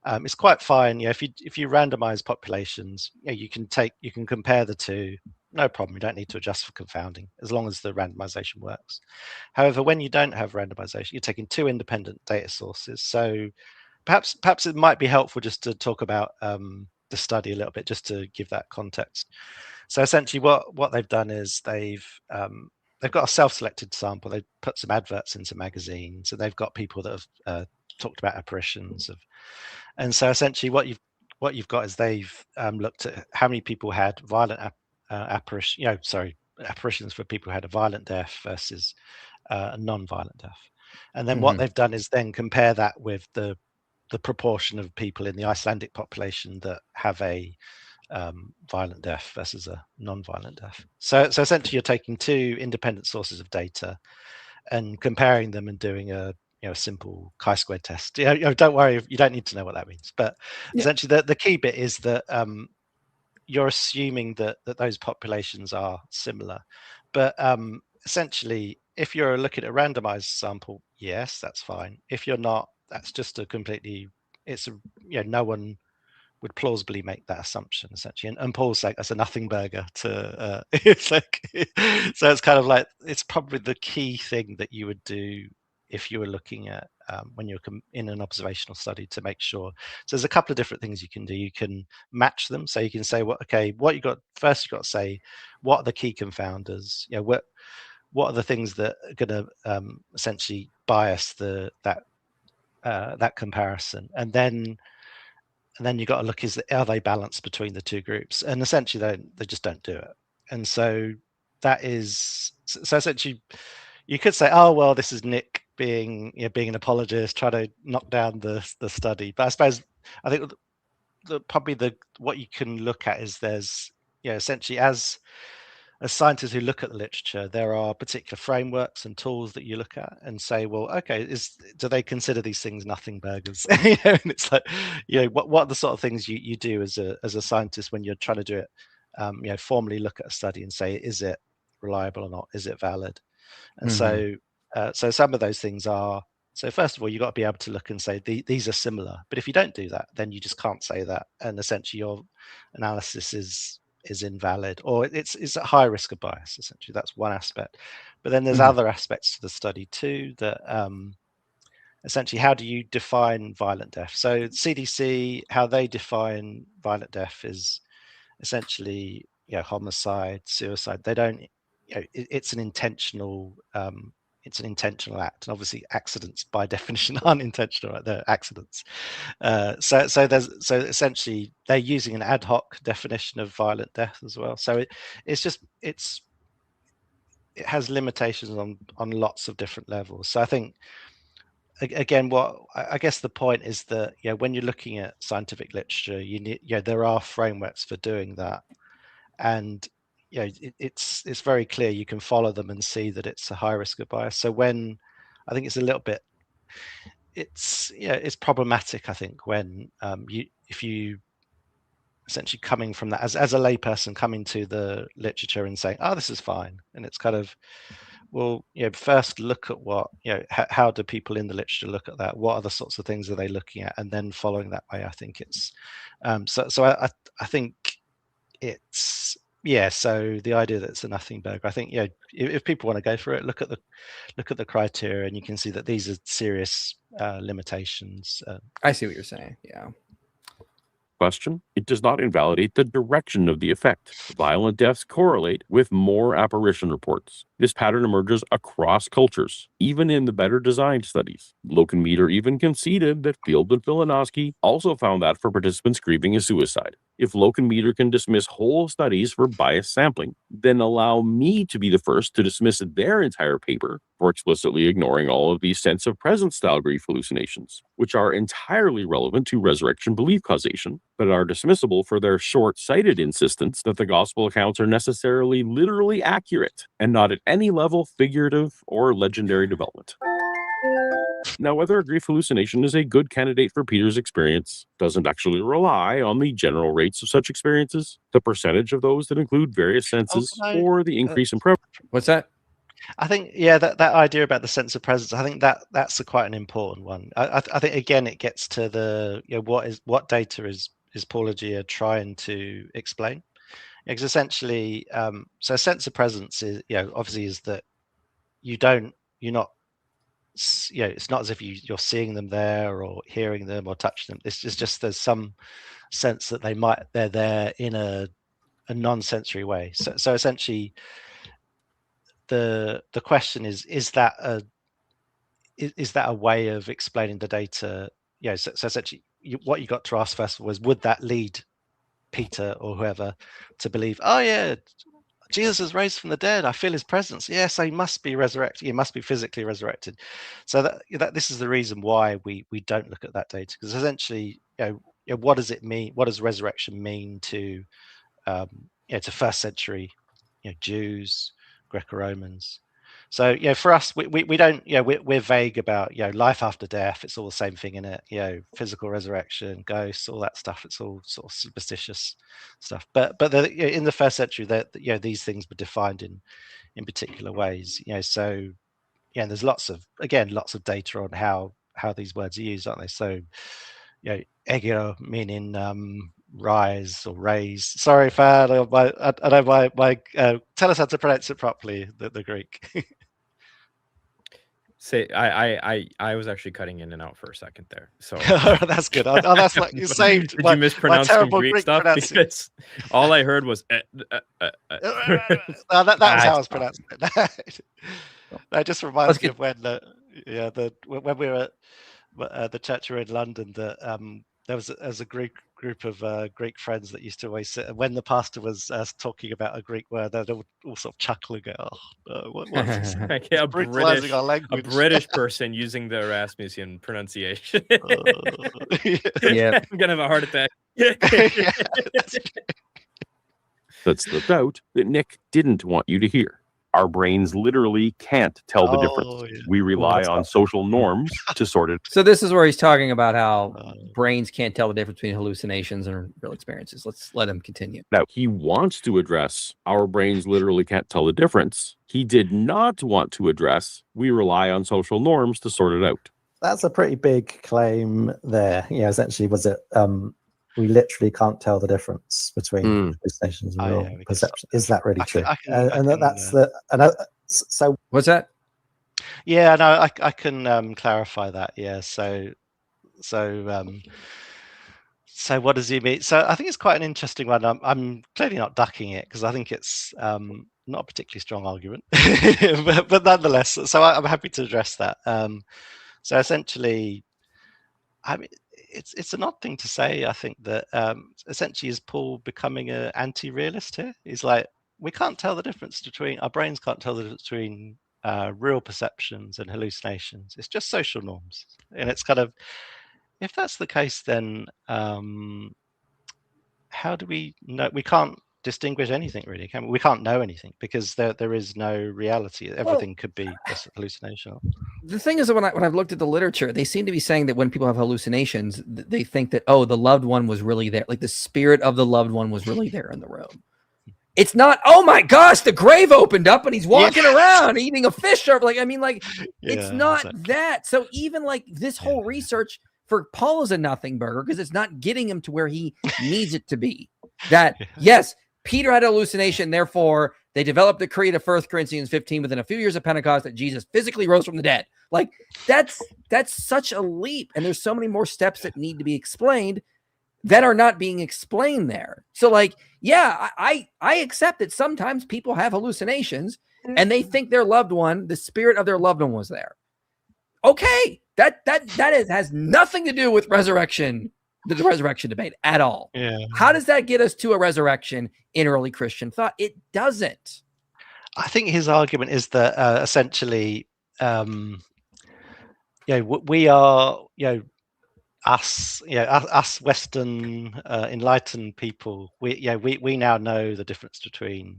it's quite fine. If you randomize populations, you can compare the two, no problem. You don't need to adjust for confounding as long as the randomization works. However, when you don't have randomization, you're taking two independent data sources. So perhaps it might be helpful just to talk about the study a little bit, just to give that context. So essentially, what they've done is they've got a self-selected sample. They put some adverts into magazines, and they've got people that have talked about apparitions and so essentially what you've got is they've looked at how many people had violent apparitions for people who had a violent death versus a non-violent death, and then what they've done is then compare that with the proportion of people in the Icelandic population that have a violent death versus a non-violent death. So essentially, you're taking two independent sources of data and comparing them and doing a simple chi-square test. Don't worry, you don't need to know what that means. But essentially, the key bit is that you're assuming that those populations are similar. But essentially, if you're looking at a randomized sample, yes, that's fine. If you're not, that's just no one would plausibly make that assumption, essentially. And Paul's like, that's a nothing burger to it's like so it's kind of like it's probably the key thing that you would do if you were looking at when you're in an observational study to make sure. So there's a couple of different things you can do. You can match them, so you can say, what you got first. You got to say, what are the key confounders? What are the things that are going to essentially bias that comparison, and then you got to look, are they balanced between the two groups? And essentially they just don't do it. And so that is so essentially you could say, oh well, this is Nick being an apologist, try to knock down the study. But I think what you can look at is there's essentially as scientists who look at the literature, there are particular frameworks and tools that you look at and say, well, okay, do they consider these things nothing burgers? And it's like, what are the sort of things you do as a scientist when you're trying to do it, formally look at a study and say, is it reliable or not? Is it valid? And so some of those things are, so first of all, you've got to be able to look and say, these are similar. But if you don't do that, then you just can't say that. And essentially your analysis is invalid, or it's at high risk of bias. Essentially, that's one aspect. But then there's other aspects to the study too, that essentially, how do you define violent death? So CDC, how they define violent death is essentially homicide, suicide. They don't, it's an intentional act, and obviously accidents by definition aren't intentional, right? They're accidents. So essentially they're using an ad hoc definition of violent death as well. So it has limitations on lots of different levels. So I think again, what I guess the point is that when you're looking at scientific literature, you need there are frameworks for doing that, and it's very clear. You can follow them and see that it's a high risk of bias. So when I think it's a little bit, it's problematic. I think when if you essentially coming from that as a layperson coming to the literature and saying, oh, this is fine, and it's kind of, well, first look at what how do people in the literature look at that? What are the sorts of things are they looking at, and then following that way. I think it's so I think it's. Yeah, so the idea that it's a nothing burger, I think, if people want to go for it, look at the criteria, and you can see that these are serious limitations. I see what you're saying. Yeah. question, it does not invalidate the direction of the effect. Violent deaths correlate with more apparition reports. This pattern emerges across cultures, even in the better designed studies. Loke and Meader even conceded that Field and Filanowski also found that for participants grieving a suicide. If Loke and Meader can dismiss whole studies for biased sampling, then allow me to be the first to dismiss their entire paper for explicitly ignoring all of these sense of presence style grief hallucinations, which are entirely relevant to resurrection belief causation, but are dismissible for their short-sighted insistence that the gospel accounts are necessarily literally accurate and not at any level figurative or legendary development. Now, whether a grief hallucination is a good candidate for Peter's experience doesn't actually rely on the general rates of such experiences, the percentage of those that include various senses, or the increase in prevalence. What's that? I think, yeah, that idea about the sense of presence, I think that's quite an important one. I think, again, it gets to the, what data is Paulogia trying to explain? Because essentially, so sense of presence is, obviously is that you're not, it's not as if you're seeing them there or hearing them or touching them. It's just there's some sense that they're there in a non-sensory way. So essentially, the question is that a way of explaining the data? So essentially, what you got to ask first was, would that lead Peter or whoever to believe, oh yeah, Jesus is raised from the dead, I feel his presence, yes, he must be resurrected, he must be physically resurrected. So that this is the reason why we don't look at that data, because essentially, what does it mean, what does resurrection mean to first century Jews, Greco-Romans? So for us, we don't, we're vague about life after death. It's all the same thing in it. Physical resurrection, ghosts, all that stuff. It's all sort of superstitious stuff. But in the first century, that these things were defined in particular ways. So there's lots of data on how these words are used, aren't they? So egeo meaning rise or raise. Sorry, Fan. I know my tell us how to pronounce it properly. The Greek. Say, I was actually cutting in and out for a second there. So that's good. That's like you saved. Did you mispronounce some Greek stuff? Because all I heard was. That was how I was pronouncing it. That just reminds me of when when we were at the church we were in London. That there was a Greek group of Greek friends that used to always sit, and when the pastor was talking about a Greek word, they'd all sort of chuckle and go, "Oh, no, what's this? Yeah, brutalizing our language." A British person using the Erasmusian pronunciation. Yeah, I'm gonna have a heart attack. That's the doubt that Nick didn't want you to hear. Our brains literally can't tell the difference. Yeah. We rely on social norms to sort it. So this is where he's talking about how brains can't tell the difference between hallucinations and real experiences. Let's let him continue. Now, he wants to address our brains literally can't tell the difference. He did not want to address we rely on social norms to sort it out. That's a pretty big claim there. Essentially, was it we literally can't tell the difference between hallucinations and real perception? Is that really true? So what's that? Yeah, no, I can clarify that. Yeah, so what does he mean? So I think it's quite an interesting one. I'm clearly not ducking it because I think it's not a particularly strong argument, but nonetheless. So I'm happy to address that. So essentially, I mean, it's an odd thing to say. I think that essentially is Paul becoming an anti-realist here? He's like, we can't tell the difference between, our brains can't tell the difference between real perceptions and hallucinations. It's just social norms. And it's kind of, if that's the case, then how do we know? We can't distinguish anything really, can we? We can't know anything because there is no reality. Everything could be just hallucination. The thing is that when I've looked at the literature, they seem to be saying that when people have hallucinations, they think that, oh, the loved one was really there. Like the spirit of the loved one was really there in the room. It's not, oh my gosh, the grave opened up and he's walking around eating a fish. It's not that. So even like this whole research for Paul is a nothing burger because it's not getting him to where he needs it to be. That, yes, Peter had a hallucination, therefore they developed the creed of 1 Corinthians 15 within a few years of Pentecost that Jesus physically rose from the dead. Like that's such a leap. And there's so many more steps that need to be explained. that are not being explained there. So like, yeah, I accept that sometimes people have hallucinations and they think their loved one, the spirit of their loved one was there. Okay, that has nothing to do with resurrection, the resurrection debate at all. Yeah. How does that get us to a resurrection in early Christian thought? It doesn't. I think his argument is that essentially, we are, us Western enlightened people. We now know the difference between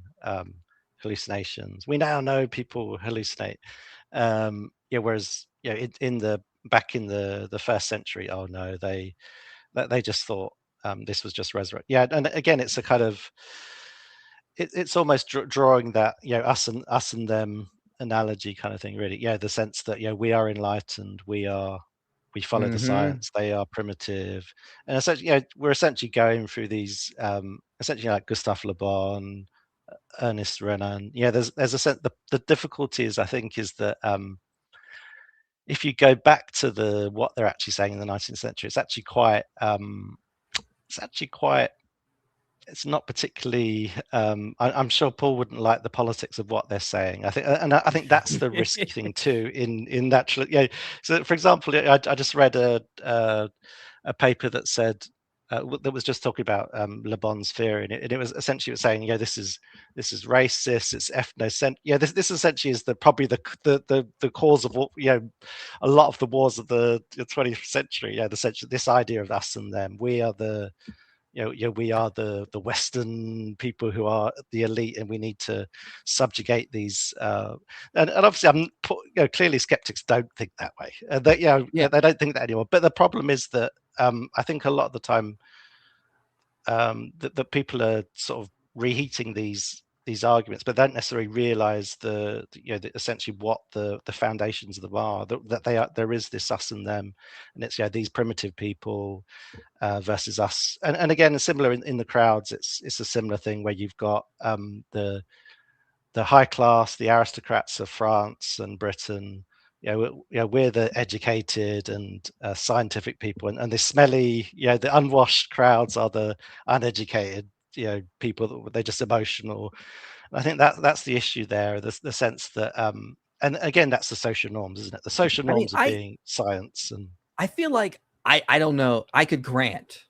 hallucinations. We now know people hallucinate. Whereas in the first century, oh no, they just thought this was just resurrect. Yeah, and again, it's a kind of it's almost drawing that us and them analogy kind of thing, really. Yeah, the sense that we are enlightened, we follow the science, they are primitive, and essentially we're essentially going through these essentially like Gustave Le Bon, Ernest Renan. There's a sense the difficulty is, I think, is that if you go back to what they're actually saying in the 19th century, it's actually quite it's not particularly I'm sure Paul wouldn't like the politics of what they're saying. I think that's the risky thing too in natural. So for example, I just read a paper that said that was just talking about Le Bon's theory, and it was essentially saying this is racist, it's ethnocent. This essentially is probably the cause of a lot of the wars of the 20th century. This idea of us and them. We are the we are the Western people who are the elite, and we need to subjugate these. And obviously, clearly skeptics don't think that way. They don't think that anymore. But the problem is that I think a lot of the time that people are sort of reheating these arguments, but don't necessarily realize essentially what the foundations of them are. That there is this us and them, and it's these primitive people versus us. And again, similar in the crowds, it's a similar thing where you've got the high class, the aristocrats of France and Britain. We're the educated and scientific people, and the smelly, the unwashed crowds are the uneducated, people. They're just emotional. I think that's the issue there. The sense that, and again, that's the social norms, isn't it? The social norms of being science. And I feel like I don't know. I could grant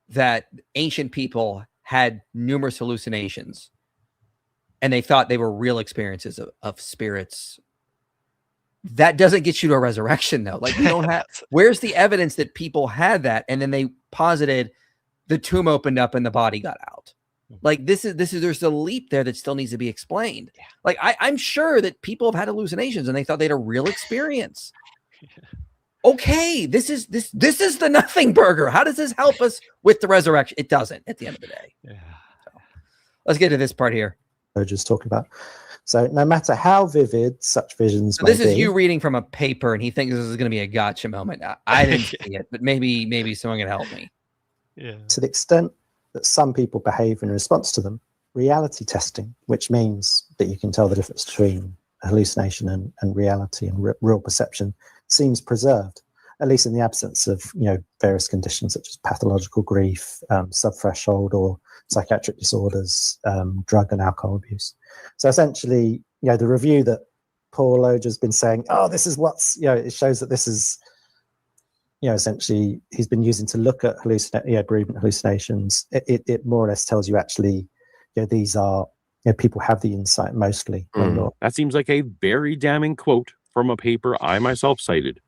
that ancient people had numerous hallucinations, and they thought they were real experiences of spirits. That doesn't get you to a resurrection, though. Like, we don't have. Where's the evidence that people had that? And then they posited the tomb opened up and the body got out. Like, this is there's a leap there that still needs to be explained. Yeah. Like, I'm sure that people have had hallucinations and they thought they had a real experience. Okay, this is the nothing burger. How does this help us with the resurrection? It doesn't at the end of the day. Yeah. So, let's get to this part here. Just talking about. So no matter how vivid such visions so this is you reading from a paper, and he thinks this is going to be a gotcha moment. I didn't see it, but maybe someone can help me. Yeah. To the extent that some people behave in response to them, reality testing, which means that you can tell the difference between hallucination and reality and real perception, seems preserved, at least in the absence of various conditions such as pathological grief, subthreshold or psychiatric disorders, drug and alcohol abuse. So essentially, the review that Paulogia has been saying, this is what's, it shows that this is, essentially he's been using to look at bereavement hallucinations. It more or less tells you actually, these are, people have the insight mostly. That seems like a very damning quote from a paper I myself cited.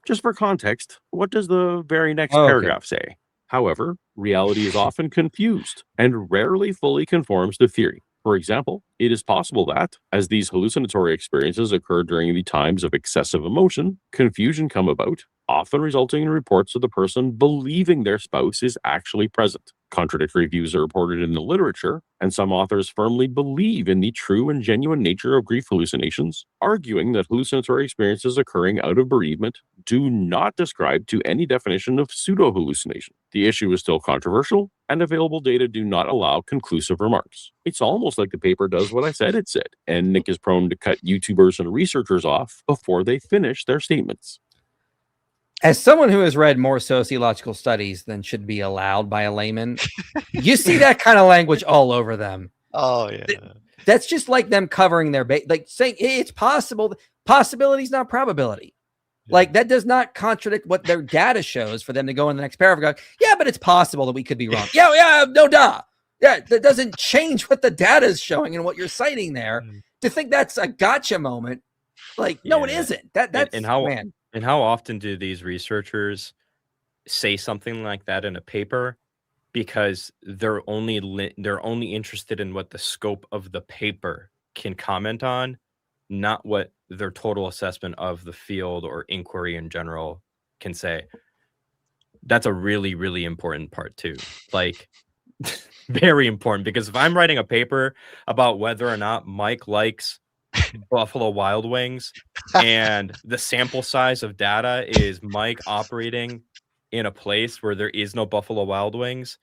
Just for context, what does the very next paragraph say? However, reality is often confused and rarely fully conforms to theory. For example, it is possible that, as these hallucinatory experiences occur during the times of excessive emotion, confusion come about, often resulting in reports of the person believing their spouse is actually present. Contradictory views are reported in the literature, and some authors firmly believe in the true and genuine nature of grief hallucinations, arguing that hallucinatory experiences occurring out of bereavement do not describe to any definition of pseudo-hallucination. The issue is still controversial, and available data do not allow conclusive remarks. It's almost like the paper does what I said it said, and Nick is prone to cut YouTubers and researchers off before they finish their statements. As someone who has read more sociological studies than should be allowed by a layman, you see that kind of language all over them. Oh yeah. That's just like them covering their base, like saying, hey, it's possible. Possibility is not probability. Like that does not contradict what their data shows for them to go in the next paragraph. Yeah, but it's possible that we could be wrong. Yeah, no duh. Yeah, that doesn't change what the data is showing and what you're citing there. To think that's a gotcha moment, like no, it isn't. That's and how man. And how often do these researchers say something like that in a paper because they're only interested in what the scope of the paper can comment on, not what their total assessment of the field or inquiry in general can say. That's a really, really important part too. Like very important, because if I'm writing a paper about whether or not Mike likes Buffalo Wild Wings and the sample size of data is Mike operating in a place where there is no Buffalo Wild Wings,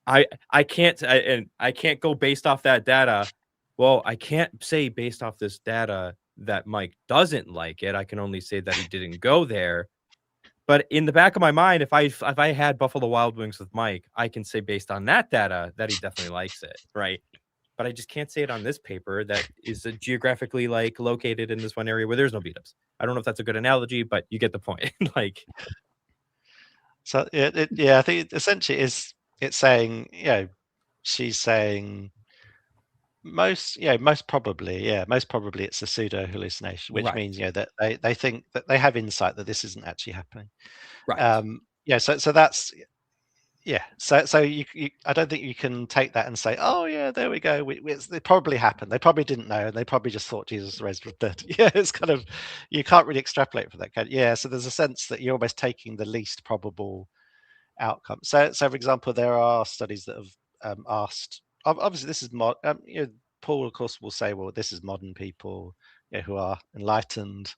I can't go based off that data. Well, I can't say based off this data that Mike doesn't like it. I can only say that he didn't go there. But in the back of my mind, if I had Buffalo Wild Wings with Mike, I can say based on that data that he definitely likes it, right? But I just can't say it on this paper that is geographically like located in this one area where there's no beat-ups. I don't know if that's a good analogy, but you get the point. Like, so I think essentially it's saying, she's saying most probably it's a pseudo hallucination, which means that they think that they have insight that this isn't actually happening. Right. So that's so you I don't think you can take that and say, oh yeah, there we go, it probably happened, they probably didn't know, and they probably just thought Jesus raised from the dead. It's kind of, you can't really extrapolate from that. So there's a sense that you're almost taking the least probable outcome. So for example, there are studies that have asked, obviously this is Paul of course will say, well, this is modern people who are enlightened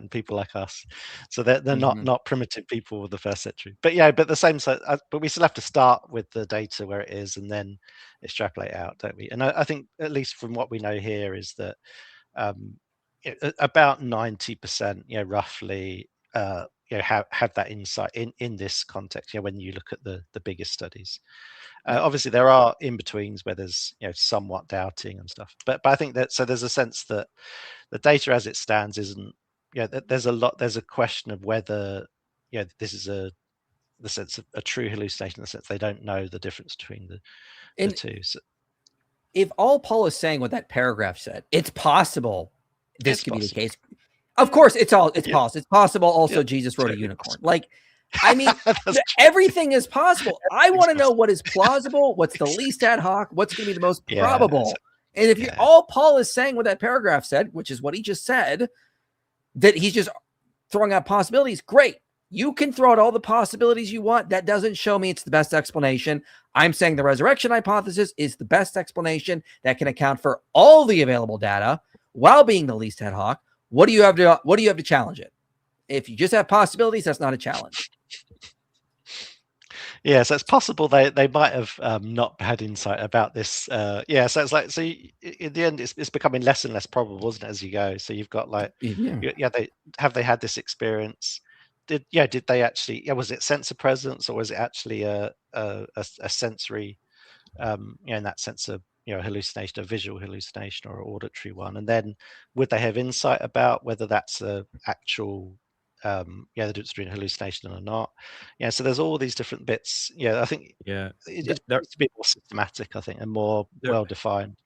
people like us, so they're not primitive people of the first century, but the same, but we still have to start with the data where it is and then extrapolate out, don't we? And I think, at least from what we know here, is that about 90% roughly have that insight in this context, when you look at the biggest studies. Obviously there are in-betweens where there's somewhat doubting and stuff, but I think that, so there's a sense that the data as it stands isn't, there's a question of whether this is the sense of a true hallucination, in the sense they don't know the difference between the two. So, if all Paul is saying what that paragraph said, it's possible this could be the case. Of course, it's possible. It's possible also Jesus rode a unicorn. Like, I mean, everything is possible. I want to know what is plausible, what's the least ad hoc, what's going to be the most probable. And if all Paul is saying what that paragraph said, which is what he just said, that he's just throwing out possibilities, great. You can throw out all the possibilities you want. That doesn't show me it's the best explanation. I'm saying the resurrection hypothesis is the best explanation that can account for all the available data while being the least ad hoc. What do you have to challenge it? If you just have possibilities, that's not a challenge. So it's possible they might have not had insight about this. So it's like, so in the end, it's becoming less and less probable, isn't it, as you go? So you've got like, they had this experience? Did they actually? Was it sense of presence, or was it actually a sensory, in that sense of hallucination, a visual hallucination or an auditory one? And then would they have insight about whether that's a actual the difference between hallucination and not? So there's all these different bits. I think it needs to be more systematic, I think, and more well defined.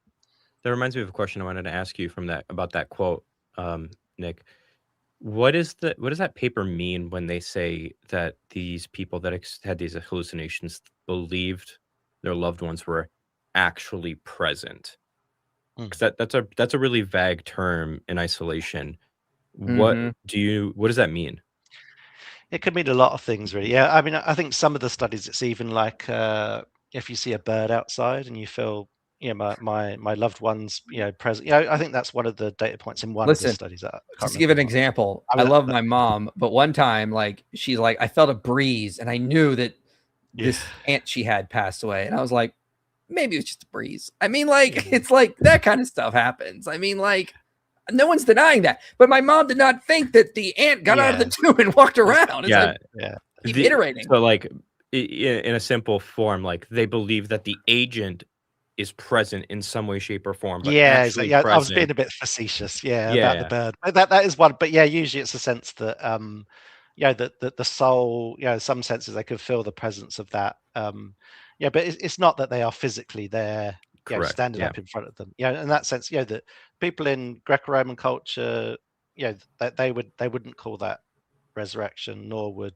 That reminds me of a question I wanted to ask you about that quote, Nick. What does that paper mean when they say that these people that had these hallucinations believed their loved ones were actually present? Because that's a really vague term in isolation. What does that mean? It could mean a lot of things, really. I mean, I think some of the studies, it's even like if you see a bird outside and you feel my loved one's present. I think that's one of the data points in one of the studies. Just to give an example, I love my mom, but one time, like, she's like, I felt a breeze and I knew that this aunt she had passed away, and I was like, maybe it's just a breeze. I mean, like, it's like that kind of stuff happens. I mean, like, No one's denying that. But my mom did not think that the ant got out of the tomb and walked around. It's like, keep iterating. So like in a simple form, like they believe that the agent is present in some way, shape, or form. But I present. was being a bit facetious. About the bird. That is one. But usually it's a sense that that the soul, in some senses they could feel the presence of that. But it's not that they are physically there, standing up in front of them. In that sense, that people in Greco-Roman culture, they wouldn't call that resurrection, nor would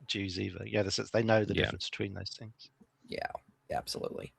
Jews either. The sense they know the difference between those things. Yeah, absolutely.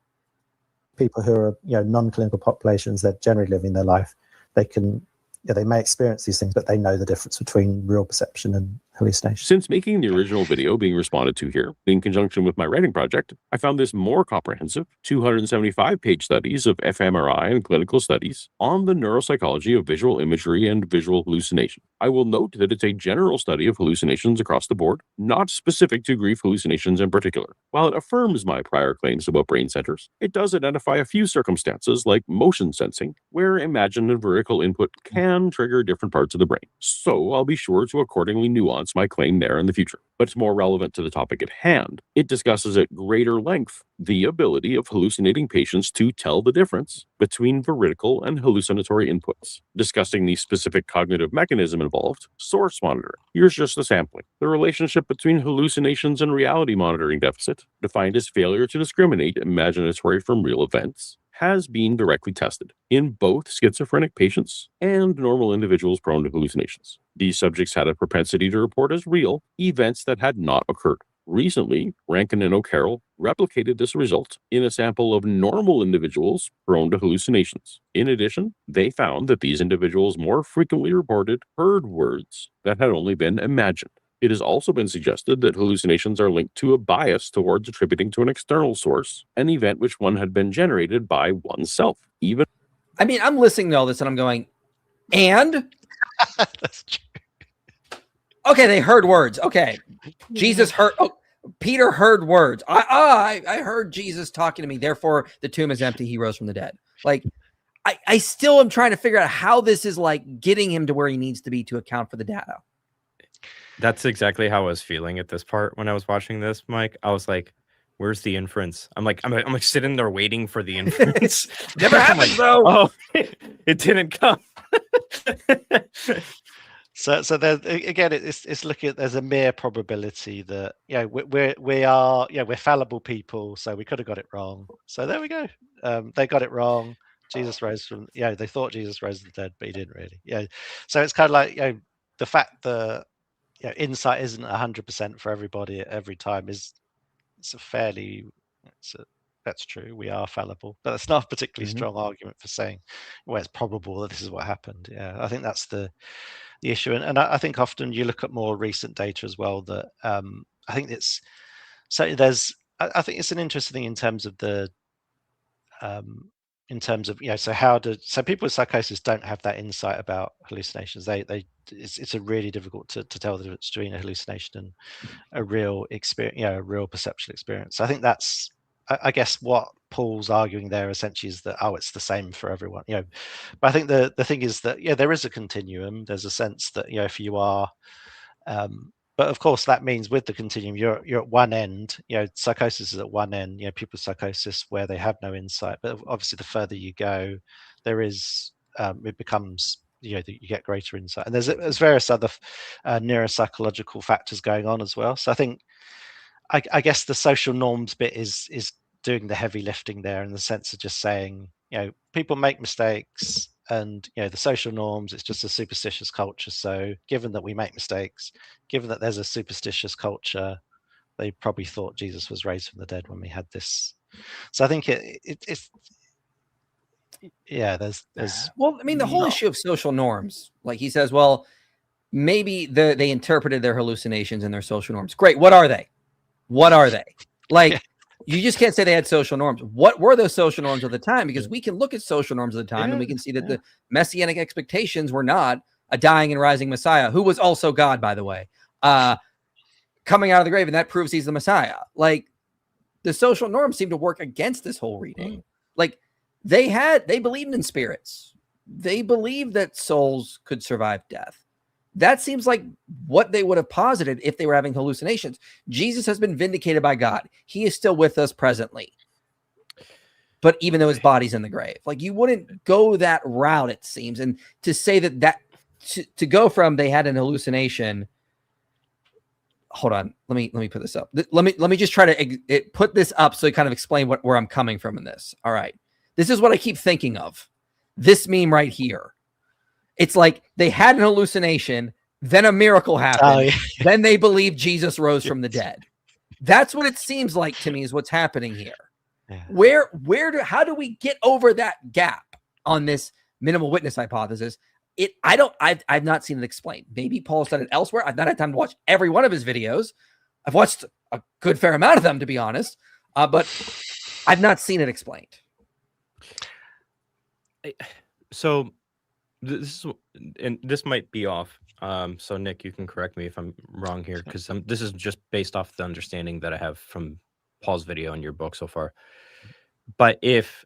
People who are non-clinical populations, they're generally living their life. They can they may experience these things, but they know the difference between real perception and hallucination. Since making the original video being responded to here, in conjunction with my writing project, I found this more comprehensive 275-page studies of fMRI and clinical studies on the neuropsychology of visual imagery and visual hallucination. I will note that it's a general study of hallucinations across the board, not specific to grief hallucinations in particular. While it affirms my prior claims about brain centers, it does identify a few circumstances like motion sensing, where imagined and vertical input can trigger different parts of the brain. So I'll be sure to accordingly nuance my claim there in the future. But it's more relevant to the topic at hand. It discusses at greater length the ability of hallucinating patients to tell the difference between veridical and hallucinatory inputs, discussing the specific cognitive mechanism involved, source monitoring. Here's just a sampling. The relationship between hallucinations and reality monitoring deficit, defined as failure to discriminate imaginatory from real events, has been directly tested in both schizophrenic patients and normal individuals prone to hallucinations. These subjects had a propensity to report as real events that had not occurred. Recently, Rankin and O'Carroll replicated this result in a sample of normal individuals prone to hallucinations. In addition, they found that these individuals more frequently reported heard words that had only been imagined. It has also been suggested that hallucinations are linked to a bias towards attributing to an external source an event which one had been generated by oneself. Even I mean, I'm listening to all this and I'm going, and that's true. Okay, they heard words. Okay, Jesus heard. Oh, Peter heard words. I heard Jesus talking to me. Therefore, the tomb is empty. He rose from the dead. Like, I still am trying to figure out how this is like getting him to where he needs to be to account for the data. That's exactly how I was feeling at this part when I was watching this, Mike. I was like, where's the inference? I'm like sitting there waiting for the inference. Never happened, though. Oh, it didn't come. So there again, it's looking at there's a mere probability that we're fallible people, so we could have got it wrong. So there we go. They got it wrong. Jesus rose from they thought Jesus rose from the dead, but he didn't really. So it's kind of like the fact that insight isn't 100% for everybody at every time that's true. We are fallible, but it's not a particularly strong argument for saying, well, it's probable that this is what happened. I think that's the issue, and I think often you look at more recent data as well. That I think it's so there's. I think it's an interesting thing in terms of the. So people with psychosis don't have that insight about hallucinations. It's a really difficult to tell the difference between a hallucination and a real experience, a real perceptual experience. So I think that's, I guess, what Paul's arguing there essentially is that it's the same for everyone. But I think the thing is that there is a continuum. There's a sense that if you are, but of course that means with the continuum you're at one end. Psychosis is at one end. People with psychosis where they have no insight. But obviously the further you go, there is it becomes you get greater insight. And there's various other neuropsychological factors going on as well. So I think I guess the social norms bit is doing the heavy lifting there, in the sense of just saying people make mistakes. And the social norms, it's just a superstitious culture. So given that we make mistakes, given that there's a superstitious culture, they probably thought Jesus was raised from the dead when we had this. So I think it's there's well, I mean, the whole issue of social norms, like he says, well, maybe they interpreted their hallucinations and their social norms. Great. What are they? Like, you just can't say they had social norms. What were those social norms of the time? Because we can look at social norms of the time and we can see that the messianic expectations were not a dying and rising Messiah, who was also God, by the way, coming out of the grave. And that proves he's the Messiah. Like, the social norms seem to work against this whole reading. Like, they believed in spirits. they believe that souls could survive death. That seems like what they would have posited if they were having hallucinations. Jesus has been vindicated by God. He is still with us presently. But even though his body's in the grave, like you wouldn't go that route, it seems. And to say that to go from they had an hallucination. Hold on, let me put this up. Let me just try to put this up so I kind of explain where I'm coming from in this. All right, this is what I keep thinking of. This meme right here. It's like they had an hallucination, then a miracle happened, then they believe Jesus rose from the dead. That's what it seems like to me is what's happening here. Yeah. How do we get over that gap on this minimal witness hypothesis? I've not seen it explained. Maybe Paul's done it elsewhere. I've not had time to watch every one of his videos. I've watched a good fair amount of them, to be honest, but I've not seen it explained. So this might be off. So Nick, you can correct me if I'm wrong here, because this is just based off the understanding that I have from Paul's video and your book so far. But if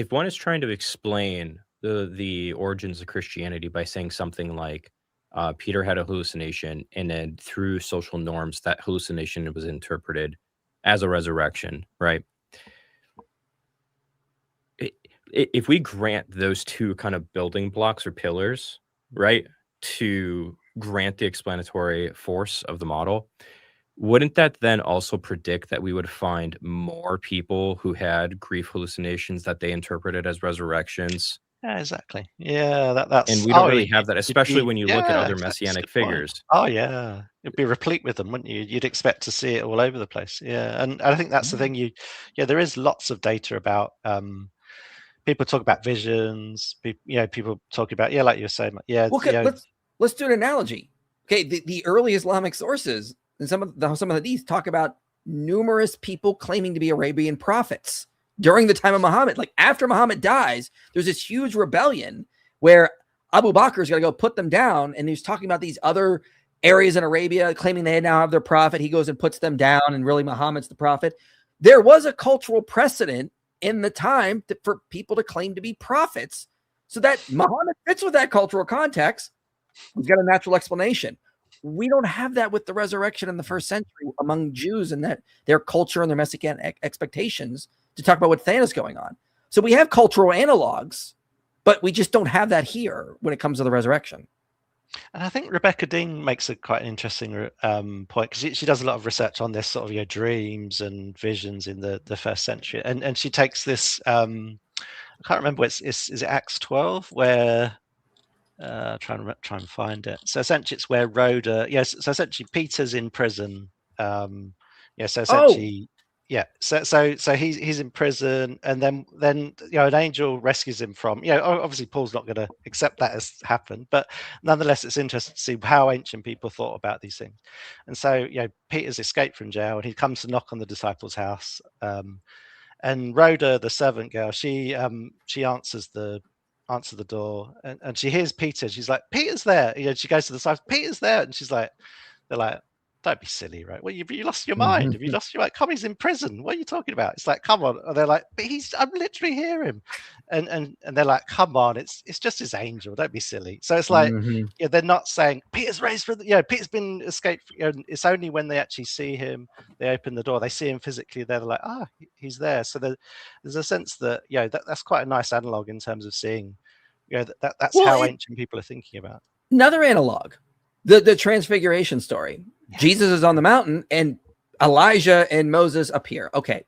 one is trying to explain the origins of Christianity by saying something like Peter had a hallucination, and then through social norms that hallucination was interpreted as a resurrection, right? If we grant those two kind of building blocks or pillars, right, to grant the explanatory force of the model, wouldn't that then also predict that we would find more people who had grief hallucinations that they interpreted as resurrections? Yeah, exactly. Yeah, that's and we don't really have that, especially when you look at other that's a messianic good point. figures. Oh yeah, it'd be replete with them, wouldn't you? You'd expect to see it all over the place. Yeah, and I think that's the thing. There is lots of data about. People talk about visions. People talk about like you were saying. Yeah, well, let's do an analogy. Okay, the early Islamic sources and some of these talk about numerous people claiming to be Arabian prophets during the time of Muhammad. Like after Muhammad dies, there's this huge rebellion where Abu Bakr's got to go put them down, and he's talking about these other areas in Arabia claiming they now have their prophet. He goes and puts them down, and really Muhammad's the prophet. There was a cultural precedent in the time for people to claim to be prophets, so that Muhammad fits with that cultural context. We've got a natural explanation. We don't have that with the resurrection in the first century among Jews, and that their culture and their messianic expectations to talk about what then is going on. So we have cultural analogs, but we just don't have that here when it comes to the resurrection. And I think Rebecca Dean makes a quite an interesting point, because she does a lot of research on this sort of dreams and visions in the first century, and she takes this. I can't remember. Is it Acts 12 where? Try and find it. So essentially, it's where Rhoda. Yes. So essentially, Peter's in prison. So essentially. Yeah, so he's in prison, and then an angel rescues him from. Obviously Paul's not going to accept that as happened, but nonetheless, it's interesting to see how ancient people thought about these things. And so Peter's escaped from jail, and he comes to knock on the disciples' house, and Rhoda, the servant girl, she answers the door, and she hears Peter. She's like, Peter's there. She goes to the side, Peter's there, and they're like. Don't be silly, right? Well, you lost your mind. Have you lost your mind? Come, he's in prison. What are you talking about? It's like, come on. And they're like, but I'm literally hear him. And they're like, come on, it's just his angel. Don't be silly. So it's like, they're not saying Peter's raised from Peter's been escaped. It's only when they actually see him, they open the door, they see him physically. They're like, he's there. So there's a sense that that's quite a nice analog in terms of seeing, that's how ancient people are thinking about. Another analog, the transfiguration story. Jesus is on the mountain and Elijah and Moses appear. Okay,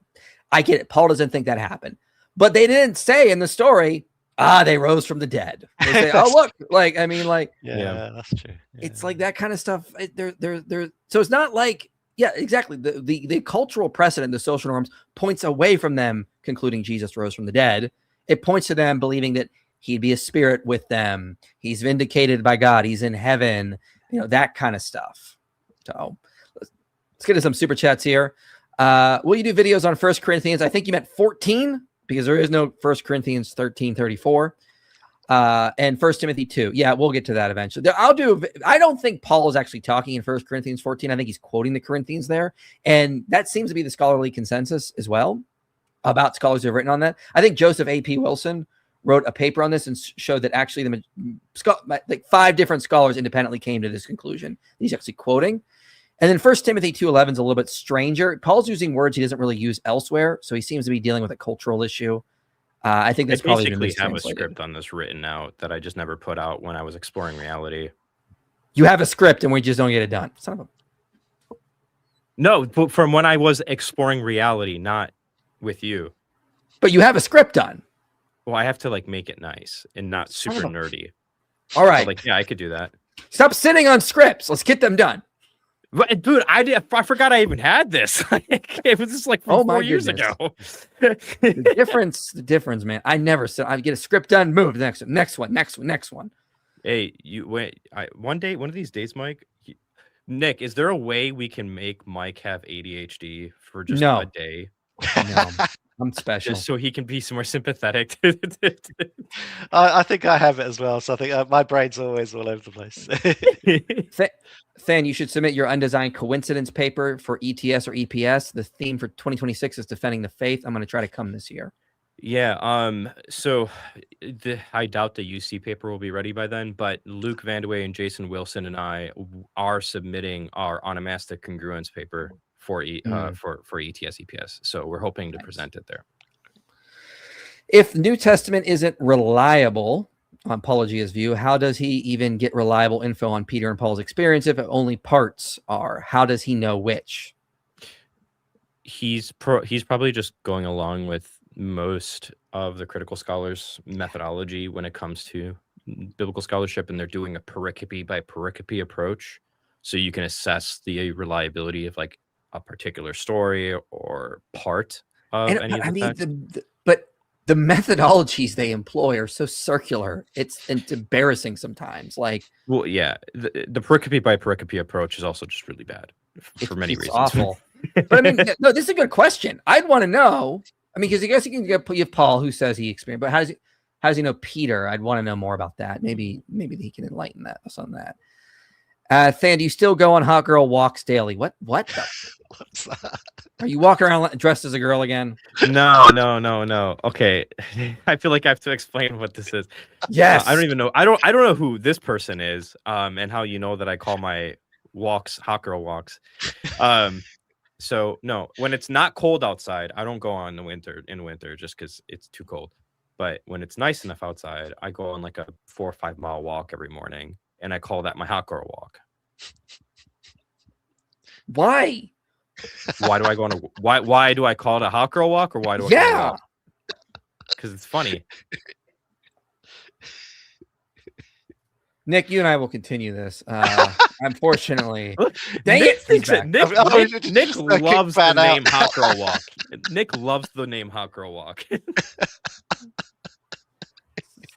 I get it. Paul doesn't think that happened, but they didn't say in the story, they rose from the dead. They say, oh, look, yeah, that's true. Yeah. It's like that kind of stuff. So it's not like, exactly. The cultural precedent, the social norms points away from them concluding Jesus rose from the dead. It points to them believing that he'd be a spirit with them. He's vindicated by God. He's in heaven, that kind of stuff. So let's get to some super chats here. Will you do videos on 1 Corinthians? I think you meant 14, because there is no 1 Corinthians 13:34. And 1 Timothy 2. Yeah, we'll get to that eventually. I don't think Paul is actually talking in 1 Corinthians 14. I think he's quoting the Corinthians there. And that seems to be the scholarly consensus as well about scholars who have written on that. I think Joseph A.P. Wilson wrote a paper on this and showed that actually like 5 different scholars independently came to this conclusion. He's actually quoting. And then 1 Timothy 2:11 is a little bit stranger. Paul's using words he doesn't really use elsewhere, so he seems to be dealing with a cultural issue. I think that's probably been basically have a mistranslated. script on this written out that I just never put out when I was exploring reality. You have a script and we just don't get it done. Son of a... No, but from when I was exploring reality, not with you. But you have a script done. Well, I have to like make it nice and not super nerdy. All right. But, like, yeah, I could do that. Stop sitting on scripts. Let's get them done. But, dude, I forgot I even had this. It was just like from 4 years ago. The difference, man. I never said I get a script done. Move next one. Hey, one of these days, Mike. Nick, is there a way we can make Mike have ADHD for just a day? No, I'm special. Just so he can be some more sympathetic. I think I have it as well. So I think my brain's always all over the place. Than, you should submit your undesigned coincidence paper for ETS or EPS. The theme for 2026 is defending the faith. I'm going to try to come this year. Yeah. So I doubt the UC paper will be ready by then, but Luke Vandewey and Jason Wilson and I are submitting our onomastic congruence paper for ETS EPS. So we're hoping to present it there. If the New Testament isn't reliable on Paulogia's view, how does he even get reliable info on Peter and Paul's experience if only parts are? How does he know which? He's probably just going along with most of the critical scholars' methodology when it comes to biblical scholarship, and they're doing a pericope by pericope approach, so you can assess the reliability of like a particular story or part of any of the text. But the methodologies they employ are so circular. It's embarrassing sometimes. Like, well, yeah, the pericope by pericope approach is also just really bad for many reasons. Awful. But I mean, no, this is a good question. I'd want to know. I mean, because I guess you can give Paul, who says he experienced, but how does he know Peter? I'd want to know more about that. Maybe he can enlighten us on that. Than, do you still go on hot girl walks daily? What? What's that? Are you walking around dressed as a girl again? No. Okay, I feel like I have to explain what this is. Yes, I don't even know. I don't know who this person is. And how you know that I call my walks hot girl walks. So no, when it's not cold outside, I don't go on in winter just because it's too cold. But when it's nice enough outside, I go on like a 4 or 5 mile walk every morning, and I call that my hot girl walk. Why? Why do I go on why do I call it a hot girl walk, or why do I call it a walk? Because it's funny. Nick, you and I will continue this. Unfortunately, dang Nick it! Nick loves the name Hot Girl Walk. Nick loves the name Hot Girl Walk.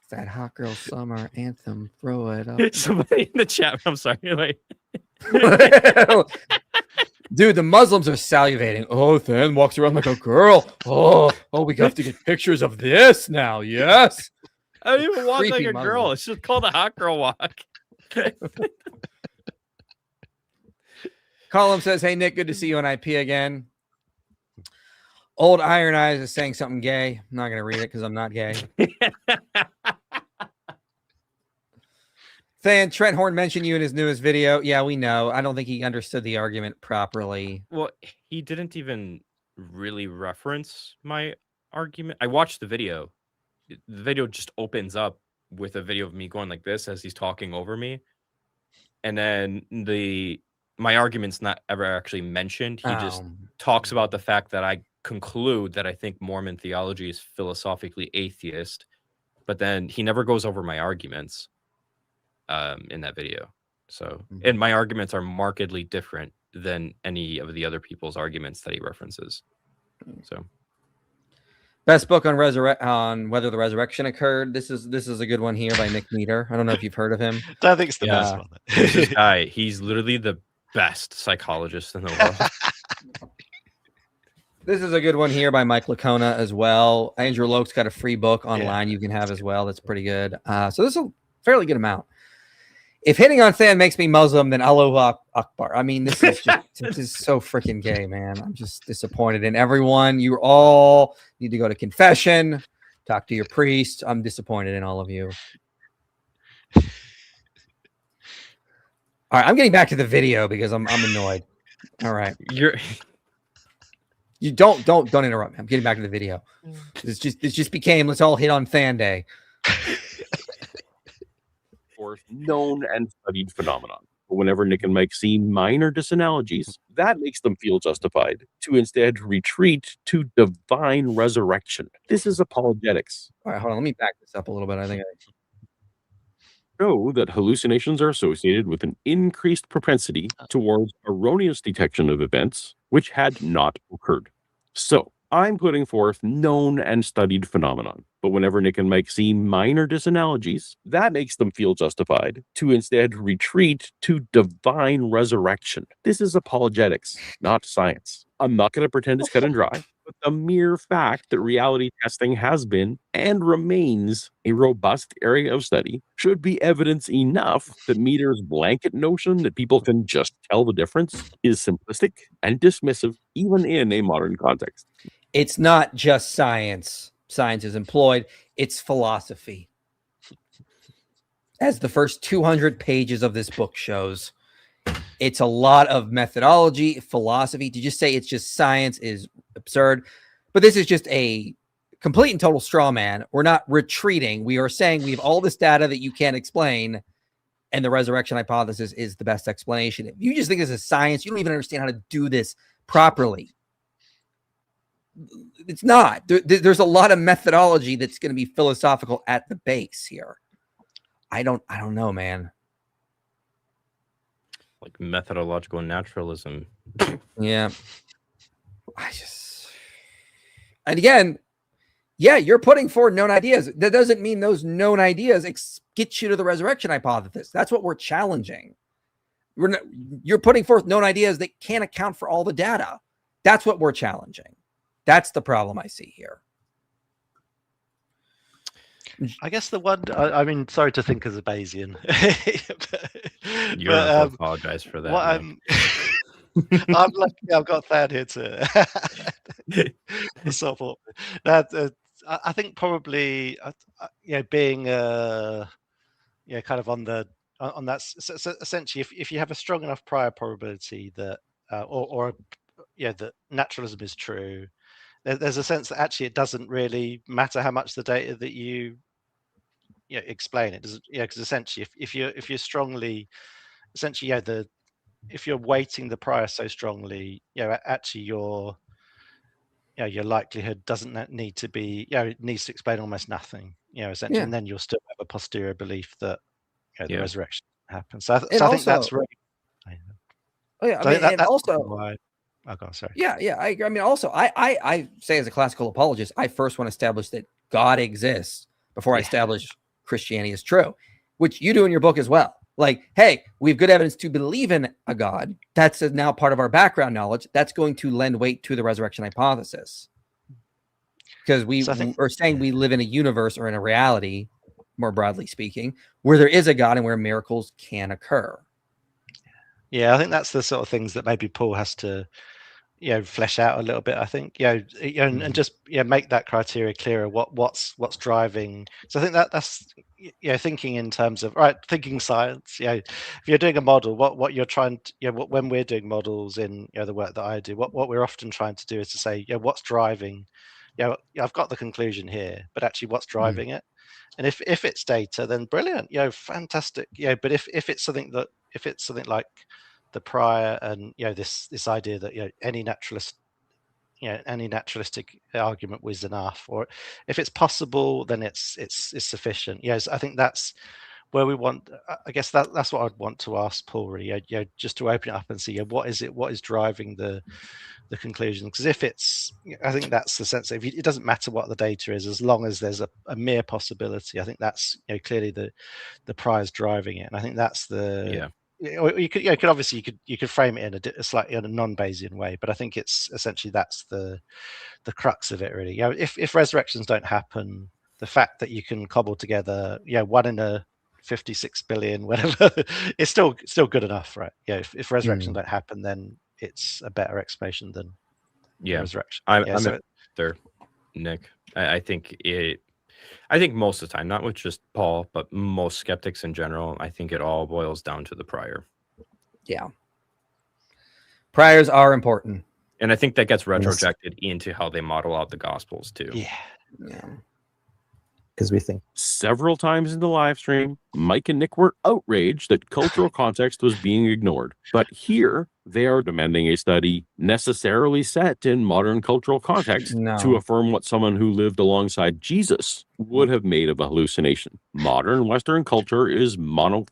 That hot girl summer anthem. Throw it up. Somebody in the chat. I'm sorry. Like... Dude, the Muslims are salivating. Oh, Than walks around like a girl. Oh, we have to get pictures of this now. Yes. I don't even walk like a Muslim. girl. It's just called a hot girl walk. Column says, "Hey Nick, good to see you on IP again." Old Iron Eyes is saying something gay. I'm not gonna read it because I'm not gay. Than, Trent Horn mentioned you in his newest video. Yeah, we know. I don't think he understood the argument properly. Well, he didn't even really reference my argument. I watched the video. The video just opens up with a video of me going like this as he's talking over me, and then my argument's not ever actually mentioned. He just talks about the fact that I conclude that I think Mormon theology is philosophically atheist, but then he never goes over my arguments in that video. So, and my arguments are markedly different than any of the other people's arguments that he references. So. Best book on whether the resurrection occurred. This is a good one here by Nick Meader. I don't know if you've heard of him. I think it's the best one. This guy, he's literally the best psychologist in the world. This is a good one here by Mike Lacona as well. Andrew Loke's got a free book online you can have as well. That's pretty good. So this is a fairly good amount. If hitting on Than makes me Muslim, then Allahu Akbar. I mean, this is so freaking gay, man. I'm just disappointed in everyone. You all need to go to confession. Talk to your priest. I'm disappointed in all of you. All right, I'm getting back to the video because I'm annoyed. All right, you don't interrupt me. I'm getting back to the video. This just became let's all hit on Fan Day. Fourth, known and studied phenomenon. But whenever Nick and Mike see minor disanalogies, that makes them feel justified to instead retreat to divine resurrection. This is apologetics. All right, hold on. Let me back this up a little bit. I think Show that hallucinations are associated with an increased propensity towards erroneous detection of events which had not occurred. So, I'm putting forth known and studied phenomenon. But whenever Nick and Mike see minor disanalogies, that makes them feel justified to instead retreat to divine resurrection. This is apologetics, not science. I'm not going to pretend it's cut and dry, but the mere fact that reality testing has been and remains a robust area of study should be evidence enough that Meader's blanket notion that people can just tell the difference is simplistic and dismissive, even in a modern context. it's not just science. Science is employed. It's philosophy. As the first 200 pages of this book shows, it's a lot of methodology, philosophy. To just say it's just science is absurd. But this is just a complete and total straw man. We're not retreating. We are saying we have all this data that you can't explain, and the resurrection hypothesis is the best explanation. If you just think this is science, you don't even understand how to do this properly. It's not. There's a lot of methodology that's going to be philosophical at the base here. I don't know, man. Like methodological naturalism. Yeah. And again, yeah, you're putting forward known ideas. That doesn't mean those known ideas get you to the resurrection hypothesis. That's what we're challenging. You're putting forth known ideas that can't account for all the data. That's what we're challenging. That's the problem I see here. I guess the one, I mean, sorry to think as a Bayesian. You're to apologize for that. I'm lucky I've got Thad here to support. That I think probably, being kind of on that. So essentially, if you have a strong enough prior probability that, that naturalism is true, there's a sense that actually it doesn't really matter how much the data that you explain it. Because essentially, if you're strongly, essentially, if you're weighting the prior so strongly, actually your likelihood doesn't need to be, it needs to explain almost nothing, essentially, and then you'll still have a posterior belief that the resurrection happens. So I think that's really. Oh yeah, sorry. Yeah, I agree. I mean, also, I say as a classical apologist, I first want to establish that God exists before I establish Christianity is true, which you do in your book as well. Like, hey, we have good evidence to believe in a God. That's now part of our background knowledge. That's going to lend weight to the resurrection hypothesis. Because are saying we live in a universe or in a reality, more broadly speaking, where there is a God and where miracles can occur. Yeah, I think that's the sort of things that maybe Paul has to, flesh out a little bit. I think, and just make that criteria clearer. What's driving? So I think that's thinking in terms of thinking science. If you're doing a model, what you're trying to, when we're doing models in the work that I do, what we're often trying to do is to say, what's driving? I've got the conclusion here, but actually, what's driving it? And if it's data, then brilliant, fantastic. But if it's something like the prior and this idea that any naturalistic argument was enough, or if it's possible, then it's sufficient. Yes, I think that's where we want. I guess that's what I'd want to ask Paul, really. Just to open it up and see what is driving the conclusion. Because if it's, I think that's the sense that it doesn't matter what the data is, as long as there's a mere possibility. I think that's clearly the prize driving it, and I think that's the You could obviously you could frame it in a slightly in a non-Bayesian way, but I think it's essentially that's the crux of it, really. If resurrections don't happen, the fact that you can cobble together 1 in a 56 billion, whatever, it's still good enough, right? If resurrections don't happen, then it's a better explanation than resurrection. I'm there, Nick. I think I think most of the time, not with just Paul, but most skeptics in general, I think it all boils down to the prior. Yeah. Priors are important. And I think that gets retrojected into how they model out the Gospels too. Yeah. Because we think Several times in the live stream, Mike and Nick were outraged that cultural context was being ignored. But here, they are demanding a study necessarily set in modern cultural context to affirm what someone who lived alongside Jesus would have made of a hallucination. Modern Western culture is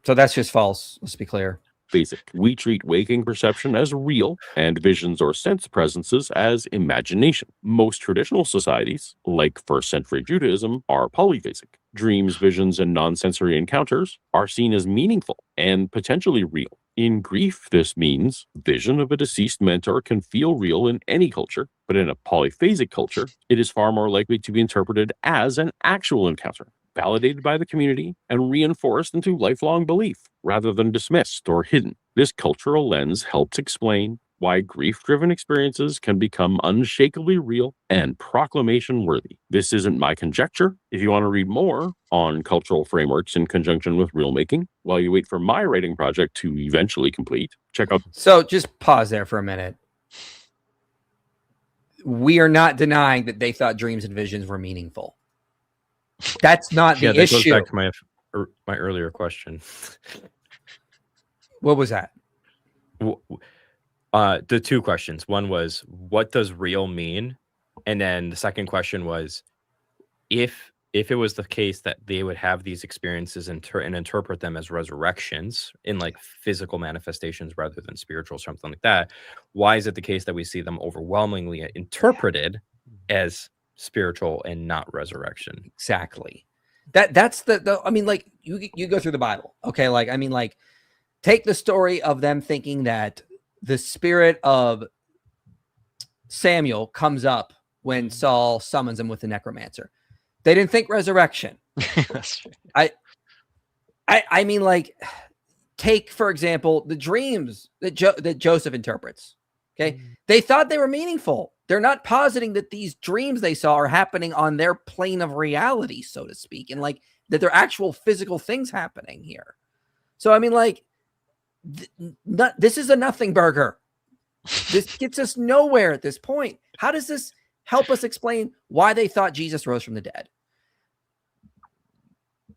So that's just false. Let's be clear. basic. We treat waking perception as real and visions or sense presences as imagination. Most traditional societies, like first century Judaism, are polyphasic. Dreams, visions, and non-sensory encounters are seen as meaningful and potentially real. In grief, this means vision of a deceased mentor can feel real in any culture, but in a polyphasic culture, it is far more likely to be interpreted as an actual encounter, validated by the community and reinforced into lifelong belief, rather than dismissed or hidden. This cultural lens helps explain why grief-driven experiences can become unshakably real and proclamation-worthy. This isn't my conjecture. If you want to read more on cultural frameworks in conjunction with rule-making, while you wait for my writing project to eventually complete, check out... So just pause there for a minute. We are not denying that they thought dreams and visions were meaningful. That's not the that issue. goes back to my earlier question. What was that? The two questions. One was, what does real mean? And then the second question was, if it was the case that they would have these experiences and interpret them as resurrections in like physical manifestations rather than spiritual, something like that, why is it the case that we see them overwhelmingly interpreted as spiritual and not resurrection? Exactly. That's the I mean, like you go through the Bible. Okay. Like, I mean, like take the story of them thinking that the spirit of Samuel comes up when Saul summons him with the necromancer. They didn't think resurrection. That's true. I mean, like, take, for example, the dreams that Joseph interprets. Okay. They thought they were meaningful. They're not positing that these dreams they saw are happening on their plane of reality, so to speak, and like that they're actual physical things happening here. So, I mean, like, this is a nothing burger. This gets us nowhere at this point. How does this help us explain why they thought Jesus rose from the dead?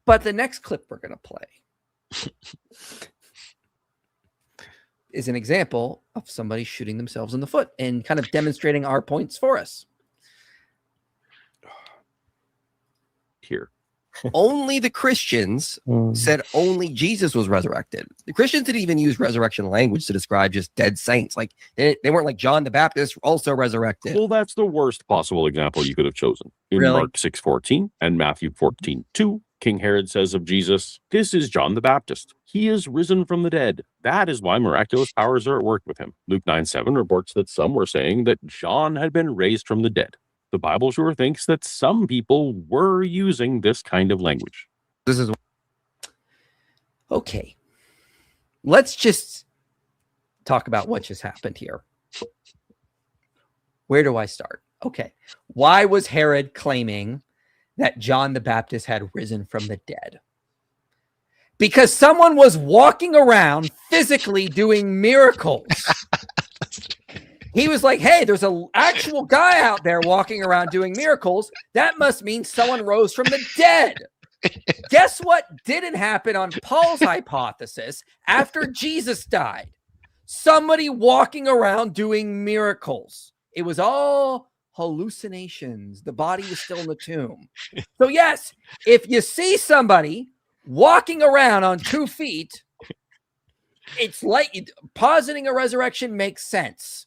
But the next clip we're going to play is an example of somebody shooting themselves in the foot and kind of demonstrating our points for us. Here. Only the Christians said only Jesus was resurrected. The Christians didn't even use resurrection language to describe just dead saints. Like they weren't like John the Baptist also resurrected. Well, that's the worst possible example you could have chosen. In Really? Mark 6:14 and Matthew 14:2, King Herod says of Jesus, "This is John the Baptist. He is risen from the dead. That is why miraculous powers are at work with him." Luke 9:7 reports that some were saying that John had been raised from the dead. The Bible sure thinks that some people were using this kind of language. This is Okay. Let's just talk about what just happened here. Where do I start? Okay. Why was Herod claiming that John the Baptist had risen from the dead? Because someone was walking around physically doing miracles. He was like, hey, there's an actual guy out there walking around doing miracles. That must mean someone rose from the dead. Guess what didn't happen on Paul's hypothesis after Jesus died? Somebody walking around doing miracles. It was all hallucinations. The body was still in the tomb. So yes, if you see somebody walking around on 2 feet, it's like positing a resurrection makes sense.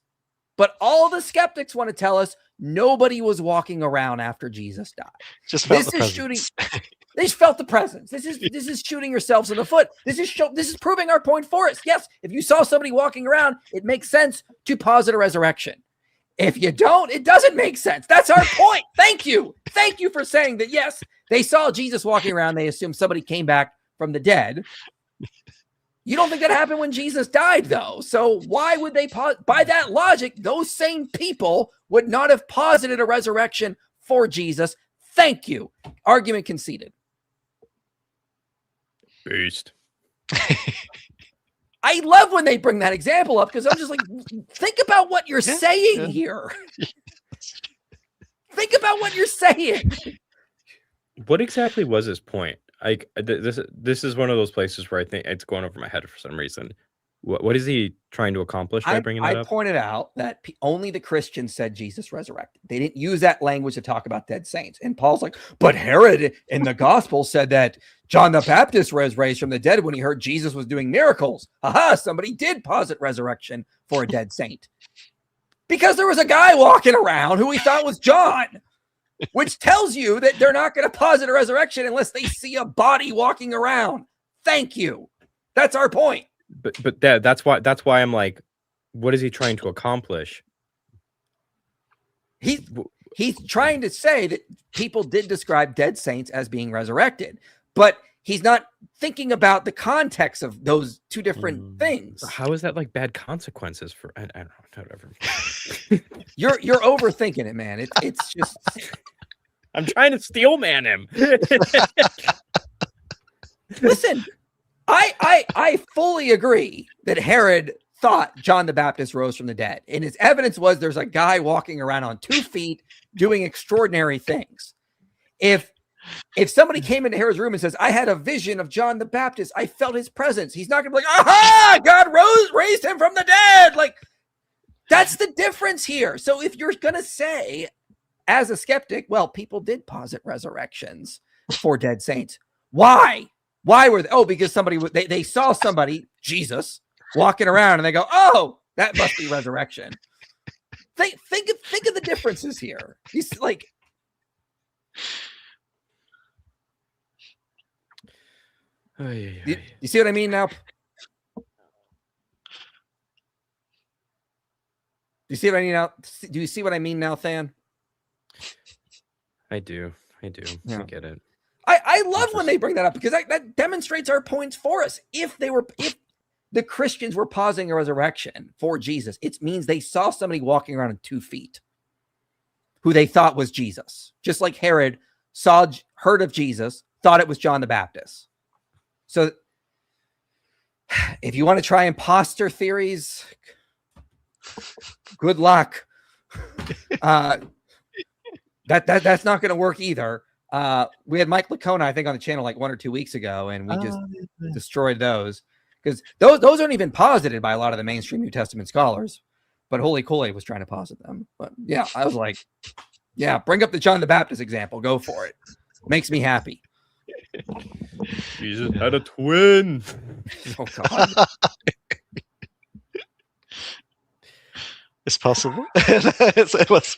But all the skeptics want to tell us nobody was walking around after Jesus died. Just felt This the is presence. They just felt the presence. This is shooting yourselves in the foot. This is proving our point for us. Yes, if you saw somebody walking around, it makes sense to posit a resurrection. If you don't, it doesn't make sense. That's our point. Thank you. Thank you for saying that. Yes, they saw Jesus walking around. They assumed somebody came back from the dead. You don't think that happened when Jesus died, though. So why would they, by that logic, those same people would not have posited a resurrection for Jesus Thank you. Argument conceded. Beast. I love when they bring that example up because I'm just like, think about what you're saying here. Think about what you're saying. What exactly was his point? Like this is one of those places where I think it's going over my head for some reason. What is he trying to accomplish by bringing that up? I pointed out that only the Christians said Jesus resurrected. They didn't use that language to talk about dead saints. And Paul's like, but Herod in the gospel said that John the Baptist was raised from the dead when he heard Jesus was doing miracles. Aha, somebody did posit resurrection for a dead saint. Because there was a guy walking around who we thought was John, which tells you that they're not going to posit a resurrection unless they see a body walking around. Thank you. That's our point. But that's why I'm like, what is he trying to accomplish? He's trying to say that people did describe dead saints as being resurrected, but he's not thinking about the context of those two different things. How is that like bad consequences for? I don't know. Whatever. You're overthinking it, man. It's just. I'm trying to steel man him. Listen. I fully agree that Herod thought John the Baptist rose from the dead. And his evidence was there's a guy walking around on 2 feet doing extraordinary things. If somebody came into Herod's room and says, I had a vision of John the Baptist, I felt his presence, he's not going to be like, aha, God raised him from the dead. Like, that's the difference here. So if you're going to say, as a skeptic, well, people did posit resurrections for dead saints. Why? Why were they? Oh, because they saw somebody, Jesus, walking around and they go, oh, that must be resurrection. Think of the differences here. He's like, you see what I mean now? Do you see what I mean now? Do you see what I mean now, Than? I do. Yeah. I get it. I love when they bring that up because that demonstrates our points for us. If the Christians were positing a resurrection for Jesus, it means they saw somebody walking around on 2 feet who they thought was Jesus. Just like Herod heard of Jesus, thought it was John the Baptist. So if you want to try imposter theories, good luck. That's not going to work either. We had Mike Lacona, I think, on the channel like 1 or 2 weeks ago, and we just destroyed those because those aren't even posited by a lot of the mainstream New Testament scholars. But Holy Kool-Aid was trying to posit them. But yeah, I was like, yeah, bring up the John the Baptist example. Go for it. Makes me happy. Jesus had a twin. Oh God. It's possible. It was.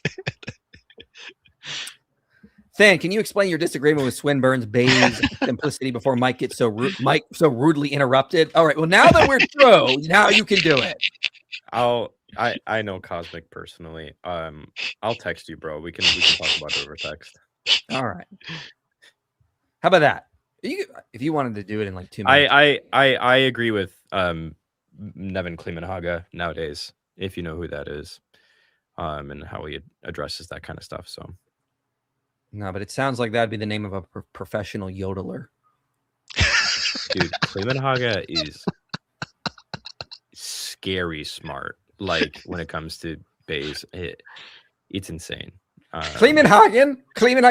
Than, can you explain your disagreement with Swinburne's Bayes simplicity before Mike gets so rudely interrupted? All right. Well, now that we're through, now you can do it. I know Cosmic personally. I'll text you, bro. We can talk about it over text. All right. How about that? If you wanted to do it in like 2 minutes. I agree with Nevin Klemenhaga nowadays, if you know who that is, and how he addresses that kind of stuff. So. No, but it sounds like that'd be the name of a professional yodeler. Dude, Klemenhaga is scary smart. Like when it comes to Bayes, it's insane. Klemenhagen,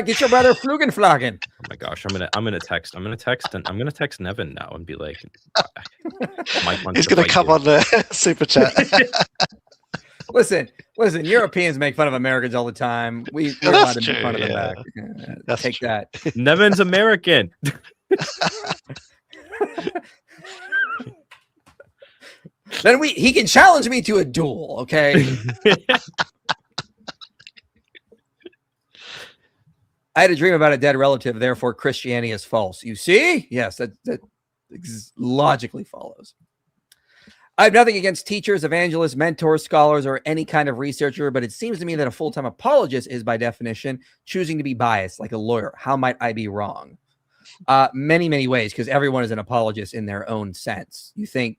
get your brother Flugenflagen. Oh my gosh, I'm gonna text Nevin now and be like, Mike wants He's to gonna come you. on the super chat. Listen, Europeans make fun of Americans all the time. We're allowed to make fun of them back. Take true. that. Nevin's American. Then he can challenge me to a duel, okay? I had a dream about a dead relative, therefore Christianity is false. You see? Yes, that logically follows. I have nothing against teachers, evangelists, mentors, scholars, or any kind of researcher, but it seems to me that a full-time apologist is, by definition, choosing to be biased, like a lawyer. How might I be wrong? Many, many ways, because everyone is an apologist in their own sense. You think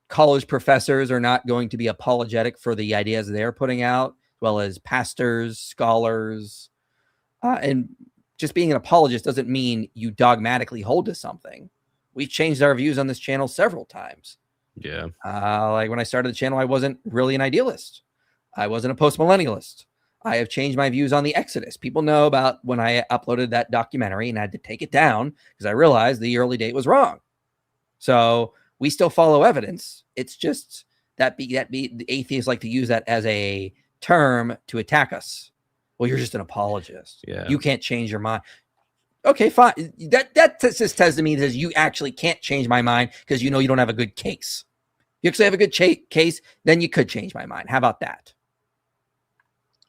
college professors are not going to be apologetic for the ideas they're putting out, as well as pastors, scholars, And just being an apologist doesn't mean you dogmatically hold to something. We've changed our views on this channel several times. Yeah. Like when I started the channel, I wasn't really an idealist. I wasn't a post-millennialist. I have changed my views on the Exodus. People know about when I uploaded that documentary and I had to take it down because I realized the early date was wrong. So we still follow evidence. It's just the atheists like to use that as a term to attack us. Well, you're just an apologist. Yeah. You can't change your mind. Okay, fine. That just tells me that you actually can't change my mind because you know you don't have a good case. If you actually have a good case, then you could change my mind. How about that?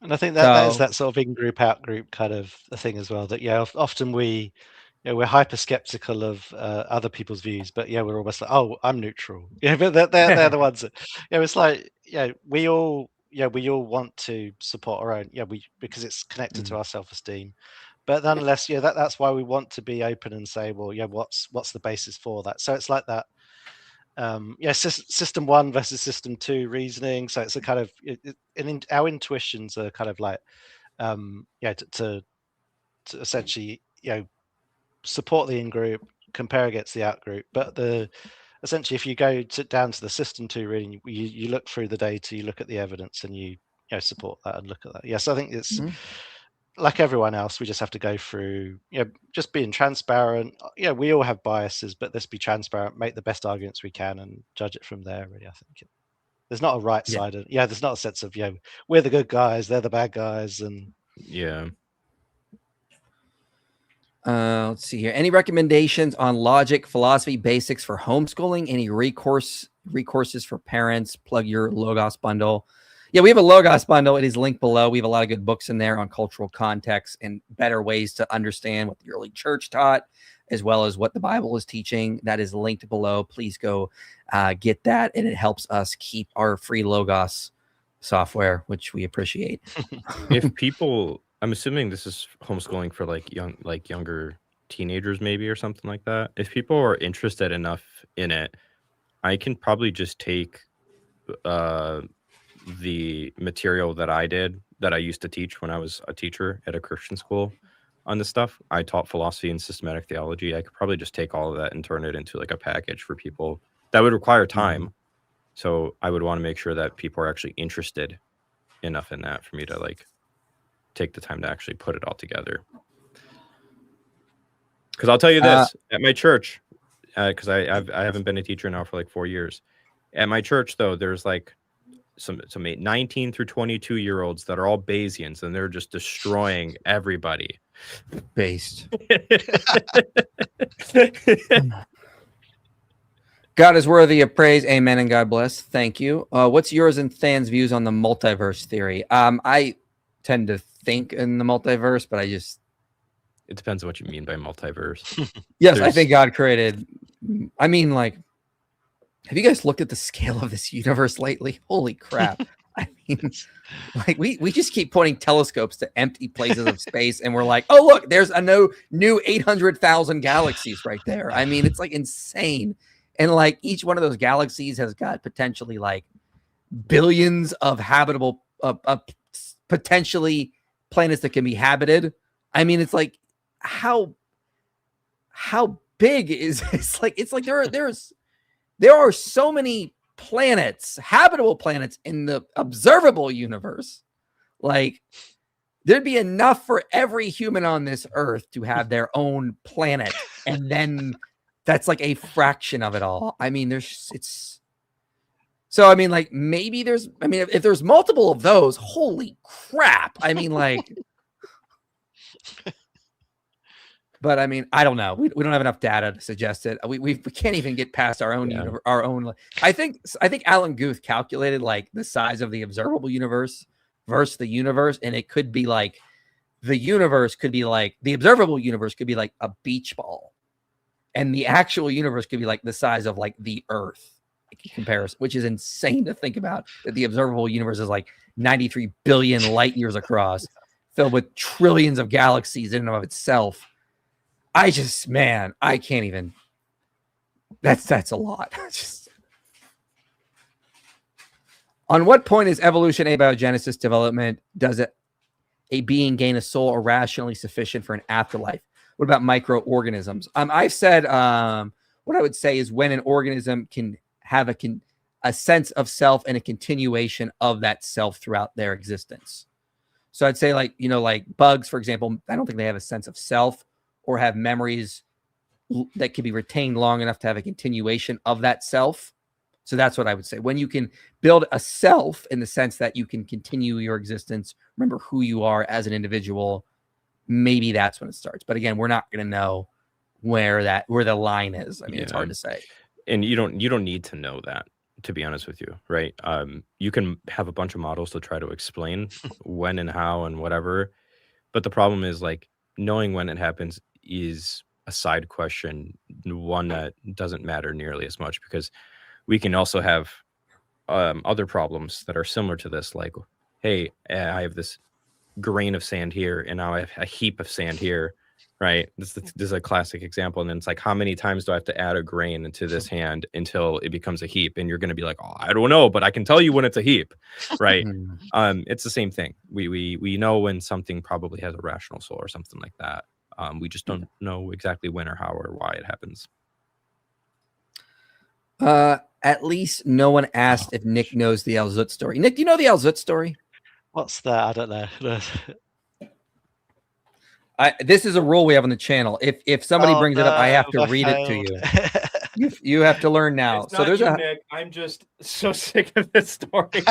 And I think that is that sort of in-group, out-group kind of a thing as well. That often we're hyper skeptical of other people's views, but we're almost like, oh, I'm neutral. But they're the ones that it's like we all want to support our own because it's connected to our self-esteem. But nonetheless, that's why we want to be open and say, well, what's the basis for that? So it's like that. System 1 versus system 2 reasoning. So it's a kind of our intuitions are kind of like to essentially support the in-group, compare against the out-group. But essentially if you go down to the system 2 reading, you look through the data, you look at the evidence, and you support that and look at that. Yes, I think it's like everyone else, we just have to go through, just being transparent. We all have biases, but let's be transparent, make the best arguments we can, and judge it from there. Really, I think there's not a right side. There's not a sense of we're the good guys, they're the bad guys, and let's see here. Any recommendations on logic, philosophy, basics for homeschooling? Any recourses for parents? Plug your Logos bundle. Yeah, we have a Logos bundle. It is linked below. We have a lot of good books in there on cultural context and better ways to understand what the early church taught, as well as what the Bible is teaching. That is linked below. Please go get that. And it helps us keep our free Logos software, which we appreciate. If people, I'm assuming this is homeschooling for younger teenagers, maybe, or something like that. If people are interested enough in it, I can probably just take the material that I used to teach when I was a teacher at a Christian school on this stuff. I taught philosophy and systematic theology. I could probably just take all of that and turn it into like a package for people. That would require time. So I would want to make sure that people are actually interested enough in that for me to take the time to actually put it all together. Because I'll tell you this, at my church, because I haven't been a teacher now for 4 years. At my church, though, there's some 19 through 22-year-olds that are all Bayesians, and they're just destroying everybody. Based. God is worthy of praise. Amen, and God bless. Thank you. What's yours and Than's views on the multiverse theory? I tend to think in the multiverse, but it depends on what you mean by multiverse. Yes, I think God created. I mean, have you guys looked at the scale of this universe lately? Holy crap. I mean, we just keep pointing telescopes to empty places of space, and we're like, oh, look, there's a new 800,000 galaxies right there. I mean, it's insane. And each one of those galaxies has got potentially billions of habitable, potentially planets that can be habited. I mean, it's how big is there are so many planets, habitable planets in the observable universe. There'd be enough for every human on this earth to have their own planet. And then that's a fraction of it all. I mean, maybe if there's multiple of those, holy crap. I mean, but I mean, I don't know. We don't have enough data to suggest it. We can't even get past our own our own. I think Alan Guth calculated the size of the observable universe versus the universe, and it could be the universe could be the observable universe could be a beach ball, and the actual universe could be the size of the Earth comparison, which is insane to think about. That the observable universe is 93 billion light years across, filled with trillions of galaxies in and of itself. I can't even. That's a lot. On what point is evolution abiogenesis development? Does it a being gain a soul irrationally sufficient for an afterlife? What about microorganisms? I've said what I would say is when an organism can have a sense of self and a continuation of that self throughout their existence. So I'd say like bugs, for example, I don't think they have a sense of self or have memories that can be retained long enough to have a continuation of that self. So that's what I would say. When you can build a self in the sense that you can continue your existence, remember who you are as an individual, maybe that's when it starts. But again, we're not going to know where the line is. I mean, it's hard to say. And you don't need to know that, to be honest with you, right? You can have a bunch of models to try to explain when and how and whatever. But the problem is like knowing when it happens is a side question, one that doesn't matter nearly as much, because we can also have other problems that are similar to this. Like, hey, I have this grain of sand here, and now I have a heap of sand here, right? This is a classic example. And then it's like, how many times do I have to add a grain into this hand until it becomes a heap? And you're going to be like, oh, I don't know, but I can tell you when it's a heap, right? It's the same thing. We know when something probably has a rational soul or something like that. We just don't know exactly when or how or why it happens. At least no one asked if Nick knows the Al Zut story. Nick, do you know the Al Zut story? What's that? I don't know. This is a rule we have on the channel. If somebody brings it up, I have to read it to you. You have to learn now. It's not you, Nick. I'm just so sick of this story.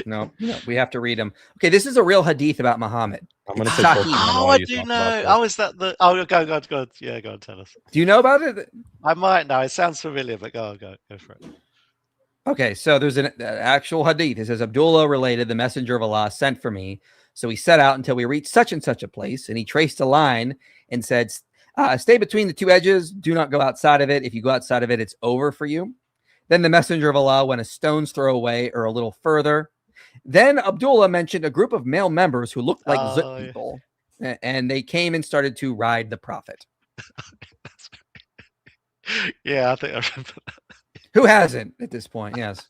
No, we have to read them. Okay, this is a real hadith about Muhammad. I'm going to say I do know. Oh, is that the? Oh, go on. Yeah, go on, tell us. Do you know about it? I might know. It sounds familiar, but go for it. Okay, so there's an actual hadith. It says, Abdullah related, the messenger of Allah sent for me. So he set out until we reached such and such a place, and he traced a line and said, stay between the two edges. Do not go outside of it. If you go outside of it, it's over for you. Then the messenger of Allah went a stone's throw away or a little further. Then Abdullah mentioned a group of male members who looked like Zut people, and they came and started to ride the Prophet. Yeah, I think I remember that. Who hasn't at this point? Yes.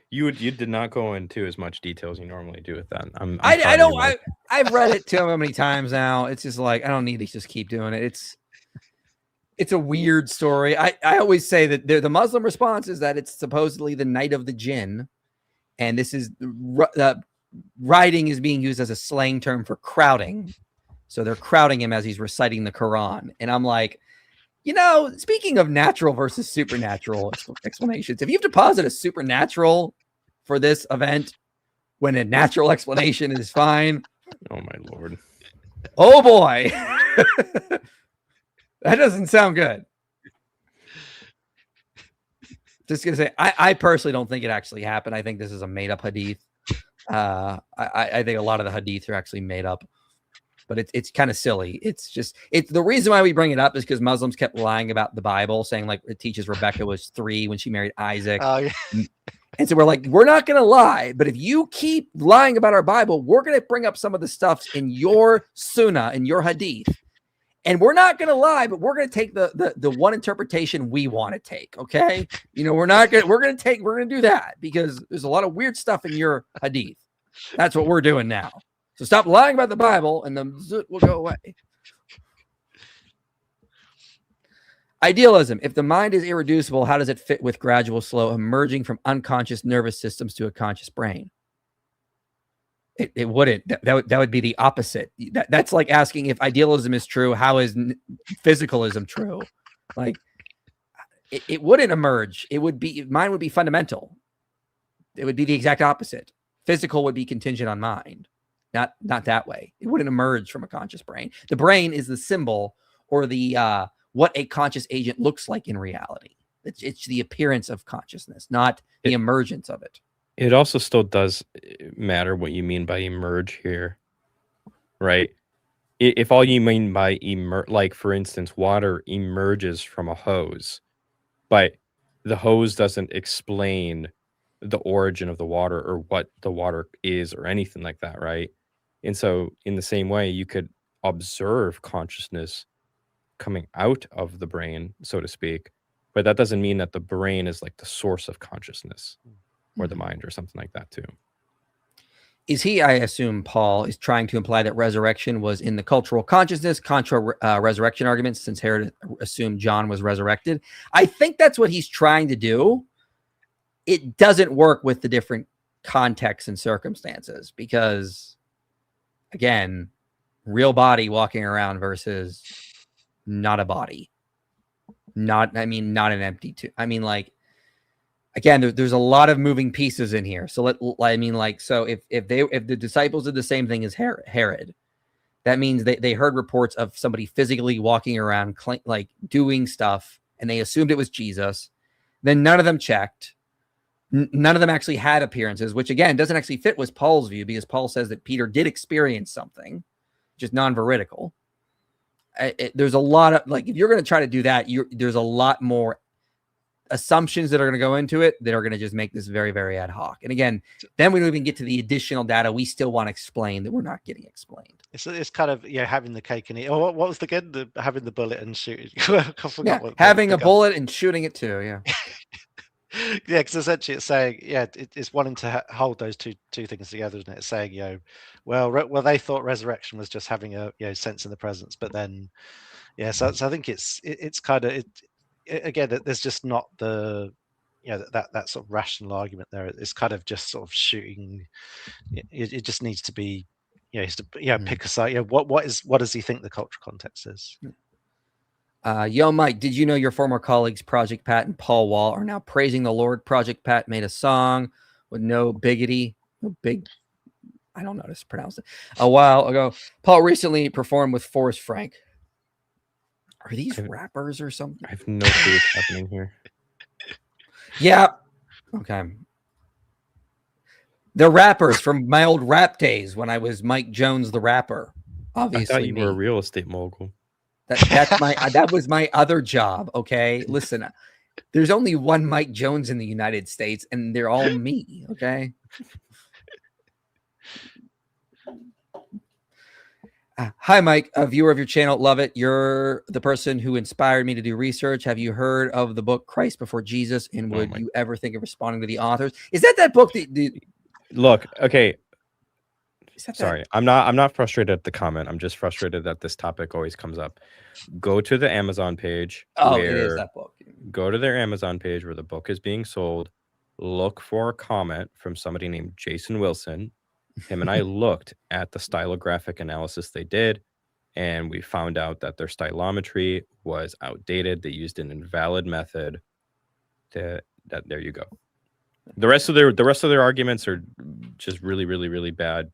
You did not go into as much detail as you normally do with that. I've read it too many times now. It's just like I don't need to just keep doing it. It's a weird story. I always say that the Muslim response is that it's supposedly the night of the jinn, and this is riding is being used as a slang term for crowding. So they're crowding him as he's reciting the Quran, and I'm like, speaking of natural versus supernatural explanations, if you have to posit a supernatural for this event when a natural explanation is fine, oh my Lord, oh boy. That doesn't sound good. Just gonna say, I personally don't think it actually happened. I think this is a made-up hadith. I think a lot of the hadith are actually made up, but it's kind of silly. It's the reason why we bring it up is because Muslims kept lying about the Bible, saying like it teaches Rebecca was 3 when she married Isaac. Oh, yeah. And so we're like, we're not going to lie, but if you keep lying about our Bible, we're going to bring up some of the stuff in your sunnah, in your hadith. And we're not going to lie, but we're going to take the one interpretation we want to take. Okay. We're going to do that because there's a lot of weird stuff in your hadith. That's what we're doing now. So stop lying about the Bible and the zut will go away. Idealism. If the mind is irreducible, how does it fit with gradual, slow emerging from unconscious nervous systems to a conscious brain? It wouldn't. That would be the opposite. That's like asking if idealism is true, how is physicalism true? Like it wouldn't emerge. Mind would be fundamental. It would be the exact opposite. Physical would be contingent on mind. Not that way. It wouldn't emerge from a conscious brain. The brain is the symbol or the what a conscious agent looks like in reality. It's the appearance of consciousness, not the emergence of it. It also still does matter what you mean by emerge here, right? If all you mean by emerge, like for instance, water emerges from a hose, but the hose doesn't explain the origin of the water or what the water is or anything like that, right? And so in the same way, you could observe consciousness coming out of the brain, so to speak, but that doesn't mean that the brain is like the source of consciousness. or the mind or something like that too. Is he, I assume Paul is trying to imply that resurrection was in the cultural consciousness, contra resurrection arguments, since Herod assumed John was resurrected? I think that's what he's trying to do. It doesn't work with the different contexts and circumstances because, again, real body walking around versus not a body. Not an empty like, again, there's a lot of moving pieces in here. So so if the disciples did the same thing as Herod, that means they heard reports of somebody physically walking around like doing stuff, and they assumed it was Jesus. Then none of them checked. None of them actually had appearances, which again doesn't actually fit with Paul's view because Paul says that Peter did experience something, just non-veridical. There's a lot of if you're going to try to do that, there's a lot more assumptions that are going to go into it that are going to just make this very, very ad hoc. And again, then we don't even get to the additional data we still want to explain that we're not getting explained. It's kind of having the cake and eat. Oh, what was again? Having the bullet and shooting. Having a bullet and shooting it too. Yeah. Yeah, because essentially it's saying, it's wanting to hold those two things together, isn't it? It's saying, well, they thought resurrection was just having a sense in the presence, but then, so I think it's kind of again, there's just not the that sort of rational argument there. It's kind of just sort of shooting. It just needs to be, pick a side. What does he think the cultural context is? Yo, Mike, did you know your former colleagues, Project Pat and Paul Wall, are now praising the Lord? Project Pat made a song with I don't know how to pronounce it, a while ago. Paul recently performed with Forrest Frank. Are these rappers or something? I have no clue what's happening here. Yeah. Okay. They're rappers from my old rap days when I was Mike Jones the rapper. Obviously, I thought you were a real estate mogul. That was my other job. Okay, listen, there's only one Mike Jones in the United States, and they're all me. Okay. Hi, Mike, a viewer of your channel. Love it. You're the person who inspired me to do research. Have you heard of the book Christ Before Jesus? And would you ever think of responding to the authors? Is that book? Look, okay. Sorry, I'm not frustrated at the comment. I'm just frustrated that this topic always comes up. Go to the Amazon page. Oh, it is that book. Go to their Amazon page where the book is being sold. Look for a comment from somebody named Jason Wilson. Him and I looked at the stylographic analysis they did, and we found out that their stylometry was outdated. They used an invalid method. There you go. The rest of their arguments are just really, really, really bad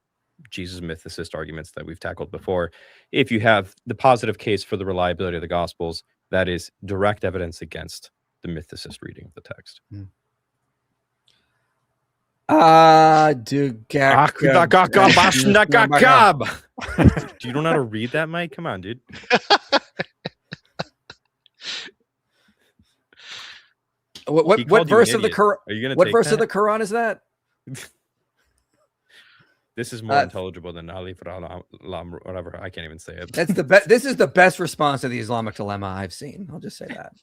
Jesus mythicist arguments that we've tackled before. If you have the positive case for the reliability of the Gospels, that is direct evidence against the mythicist reading of the text. Do you don't know how to read that, Mike? Come on, dude. What verse of the Quran? What verse of the Quran is that? This is more intelligible than Alif whatever. I can't even say it. That's the best. This is the best response to the Islamic dilemma I've seen. I'll just say that.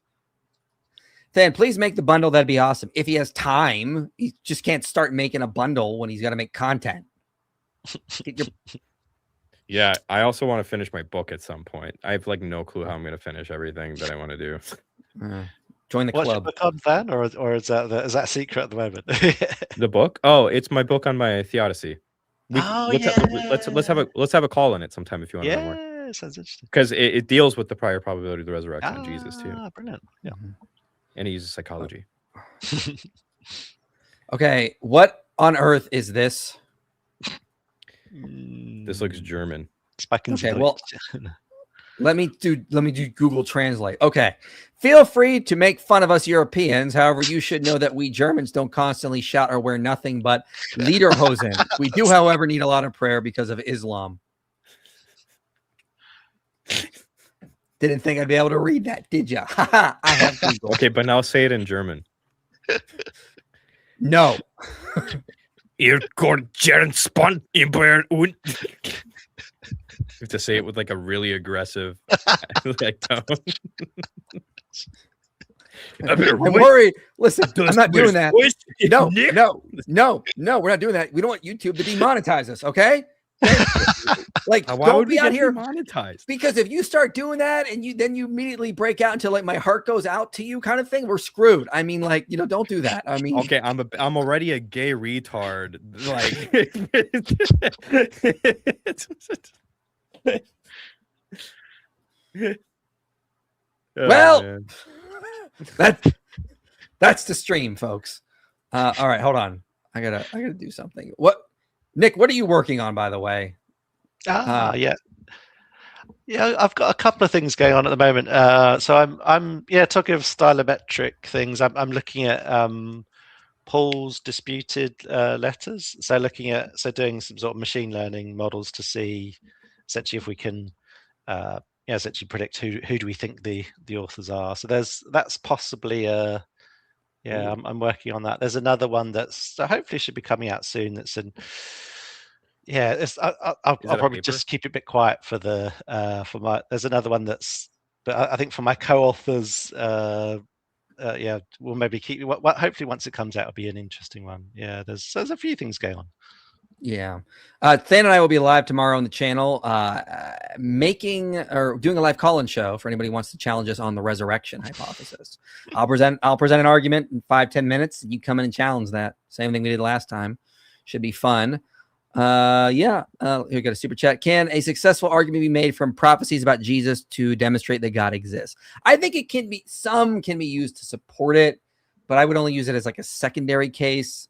Then please make the bundle. That'd be awesome. If he has time, he just can't start making a bundle when he's got to make content. Yeah, I also want to finish my book at some point. I have no clue how I'm going to finish everything that I want to do. Join the club. What's your book on then, or is that secret at the moment? The book? Oh, it's my book on my theodicy. Let's have a call on it sometime if you want to know more. Yeah, sounds interesting. Because it deals with the prior probability of the resurrection of Jesus too. Brilliant. Yeah. And he uses psychology. Okay, what on earth is this? This looks German. Okay, well, let me do Google Translate. Okay, feel free to make fun of us Europeans. However, you should know that we Germans don't constantly shout or wear nothing but lederhosen. We do, however, need a lot of prayer because of Islam. Didn't think I'd be able to read that, did ya? I have Google. Okay, but now say it in German. No. Ihr Gern spont über und. You have to say it with a really aggressive tone. I'm worried. Listen, I'm not doing that. No, we're not doing that. We don't want YouTube to demonetize us, okay? Like, Why don't would we be out get here monetized? because if you start doing that and you immediately break out into like my heart goes out to you kind of thing, we're screwed. I mean, like, don't do that. I mean, Okay, I'm already a gay retard. Like, Oh, well, man. that's the stream, folks. All right, hold on. I gotta do something. What, Nick? What are you working on, by the way? Yeah, I've got a couple of things going on at the moment. So I'm talking of stylometric things. I'm looking at Paul's disputed letters. So doing some sort of machine learning models to see essentially if we can essentially predict who do we think the authors are. So that's possibly I'm working on that. There's another one that's hopefully should be coming out soon. That's an I'll probably just keep it a bit quiet for the for my. There's another one but I think for my co-authors, we'll maybe keep. Hopefully, once it comes out, it'll be an interesting one. Yeah, there's a few things going on. Yeah, Than and I will be live tomorrow on the channel, making or doing a live call-in show for anybody who wants to challenge us on the resurrection hypothesis. I'll present an argument in 5-10 minutes. You come in and challenge that. Same thing we did last time. Should be fun. We got a super chat. Can a successful argument be made from prophecies about Jesus to demonstrate that God exists? I think it can be. Some can be used to support it, but I would only use it as like a secondary case.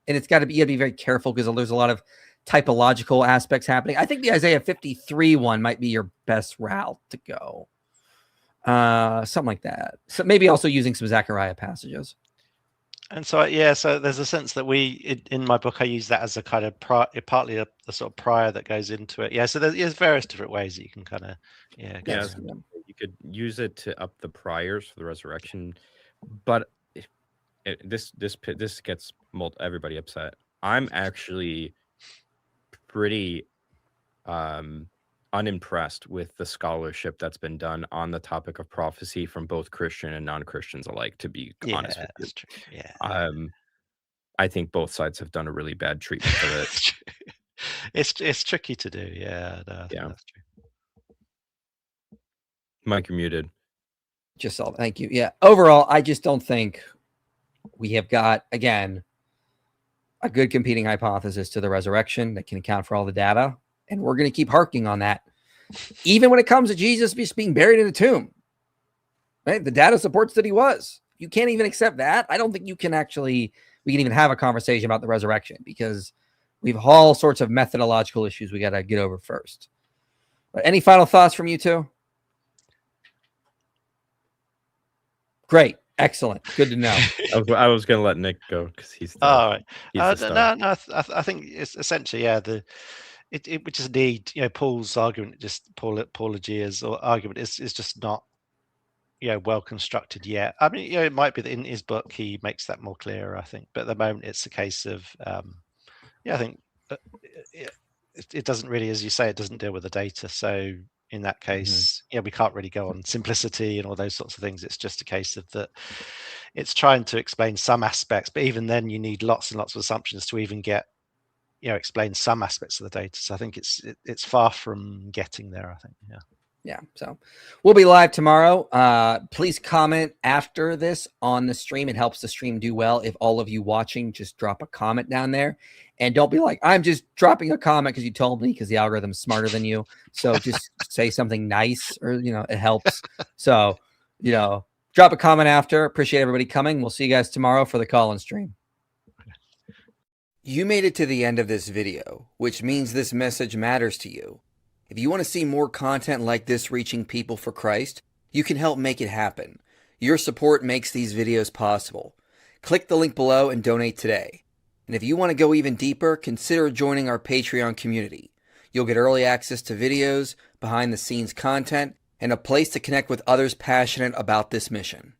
And it's got to be, you got to be very careful because there's a lot of typological aspects happening. I think the Isaiah 53 one might be your best route to go. Something like that. So maybe also using some Zechariah passages. And so, so there's a sense that in my book, I use that as a kind of partly a sort of prior that goes into it. Yeah. So there's various different ways that you can kind of, you could use it to up the priors for the resurrection, but this gets everybody upset. I'm actually pretty unimpressed with the scholarship that's been done on the topic of prophecy from both Christian and non-Christians alike, to be honest with you. True. Yeah. I think both sides have done a really bad treatment of it. It's tricky to do. Yeah. That's true. Mike, you're muted. Thank you. Yeah. Overall, I just don't think we have got, again, a good competing hypothesis to the resurrection that can account for all the data. And we're going to keep harking on that. Even when it comes to Jesus just being buried in a tomb, right? The data supports that he was. You can't even accept that. I don't think we can even have a conversation about the resurrection because we have all sorts of methodological issues we got to get over first. But any final thoughts from you two? Great. Excellent. Good to know. I was going to let Nick go because he's all right. No. I think it's essentially we just need Paul's argument, just Paulogia's argument is just not well constructed yet. I mean it might be that in his book he makes that more clear. I think, but at the moment it's a case of I think it doesn't really, as you say, it doesn't deal with the data. So in that case, we can't really go on simplicity and all those sorts of things. It's just a case of that it's trying to explain some aspects, but even then you need lots and lots of assumptions to even get, explain some aspects of the data. So I think it's far from getting there, I think. Yeah. So we'll be live tomorrow. Please comment after this on the stream. It helps the stream do well. If all of you watching, just drop a comment down there. And don't be like, I'm just dropping a comment because you told me, because the algorithm's smarter than you. So just say something nice or, it helps. So, drop a comment after. Appreciate everybody coming. We'll see you guys tomorrow for the call-in stream. You made it to the end of this video, which means this message matters to you. If you want to see more content like this reaching people for Christ, you can help make it happen. Your support makes these videos possible. Click the link below and donate today. And if you want to go even deeper, consider joining our Patreon community. You'll get early access to videos, behind-the-scenes content, and a place to connect with others passionate about this mission.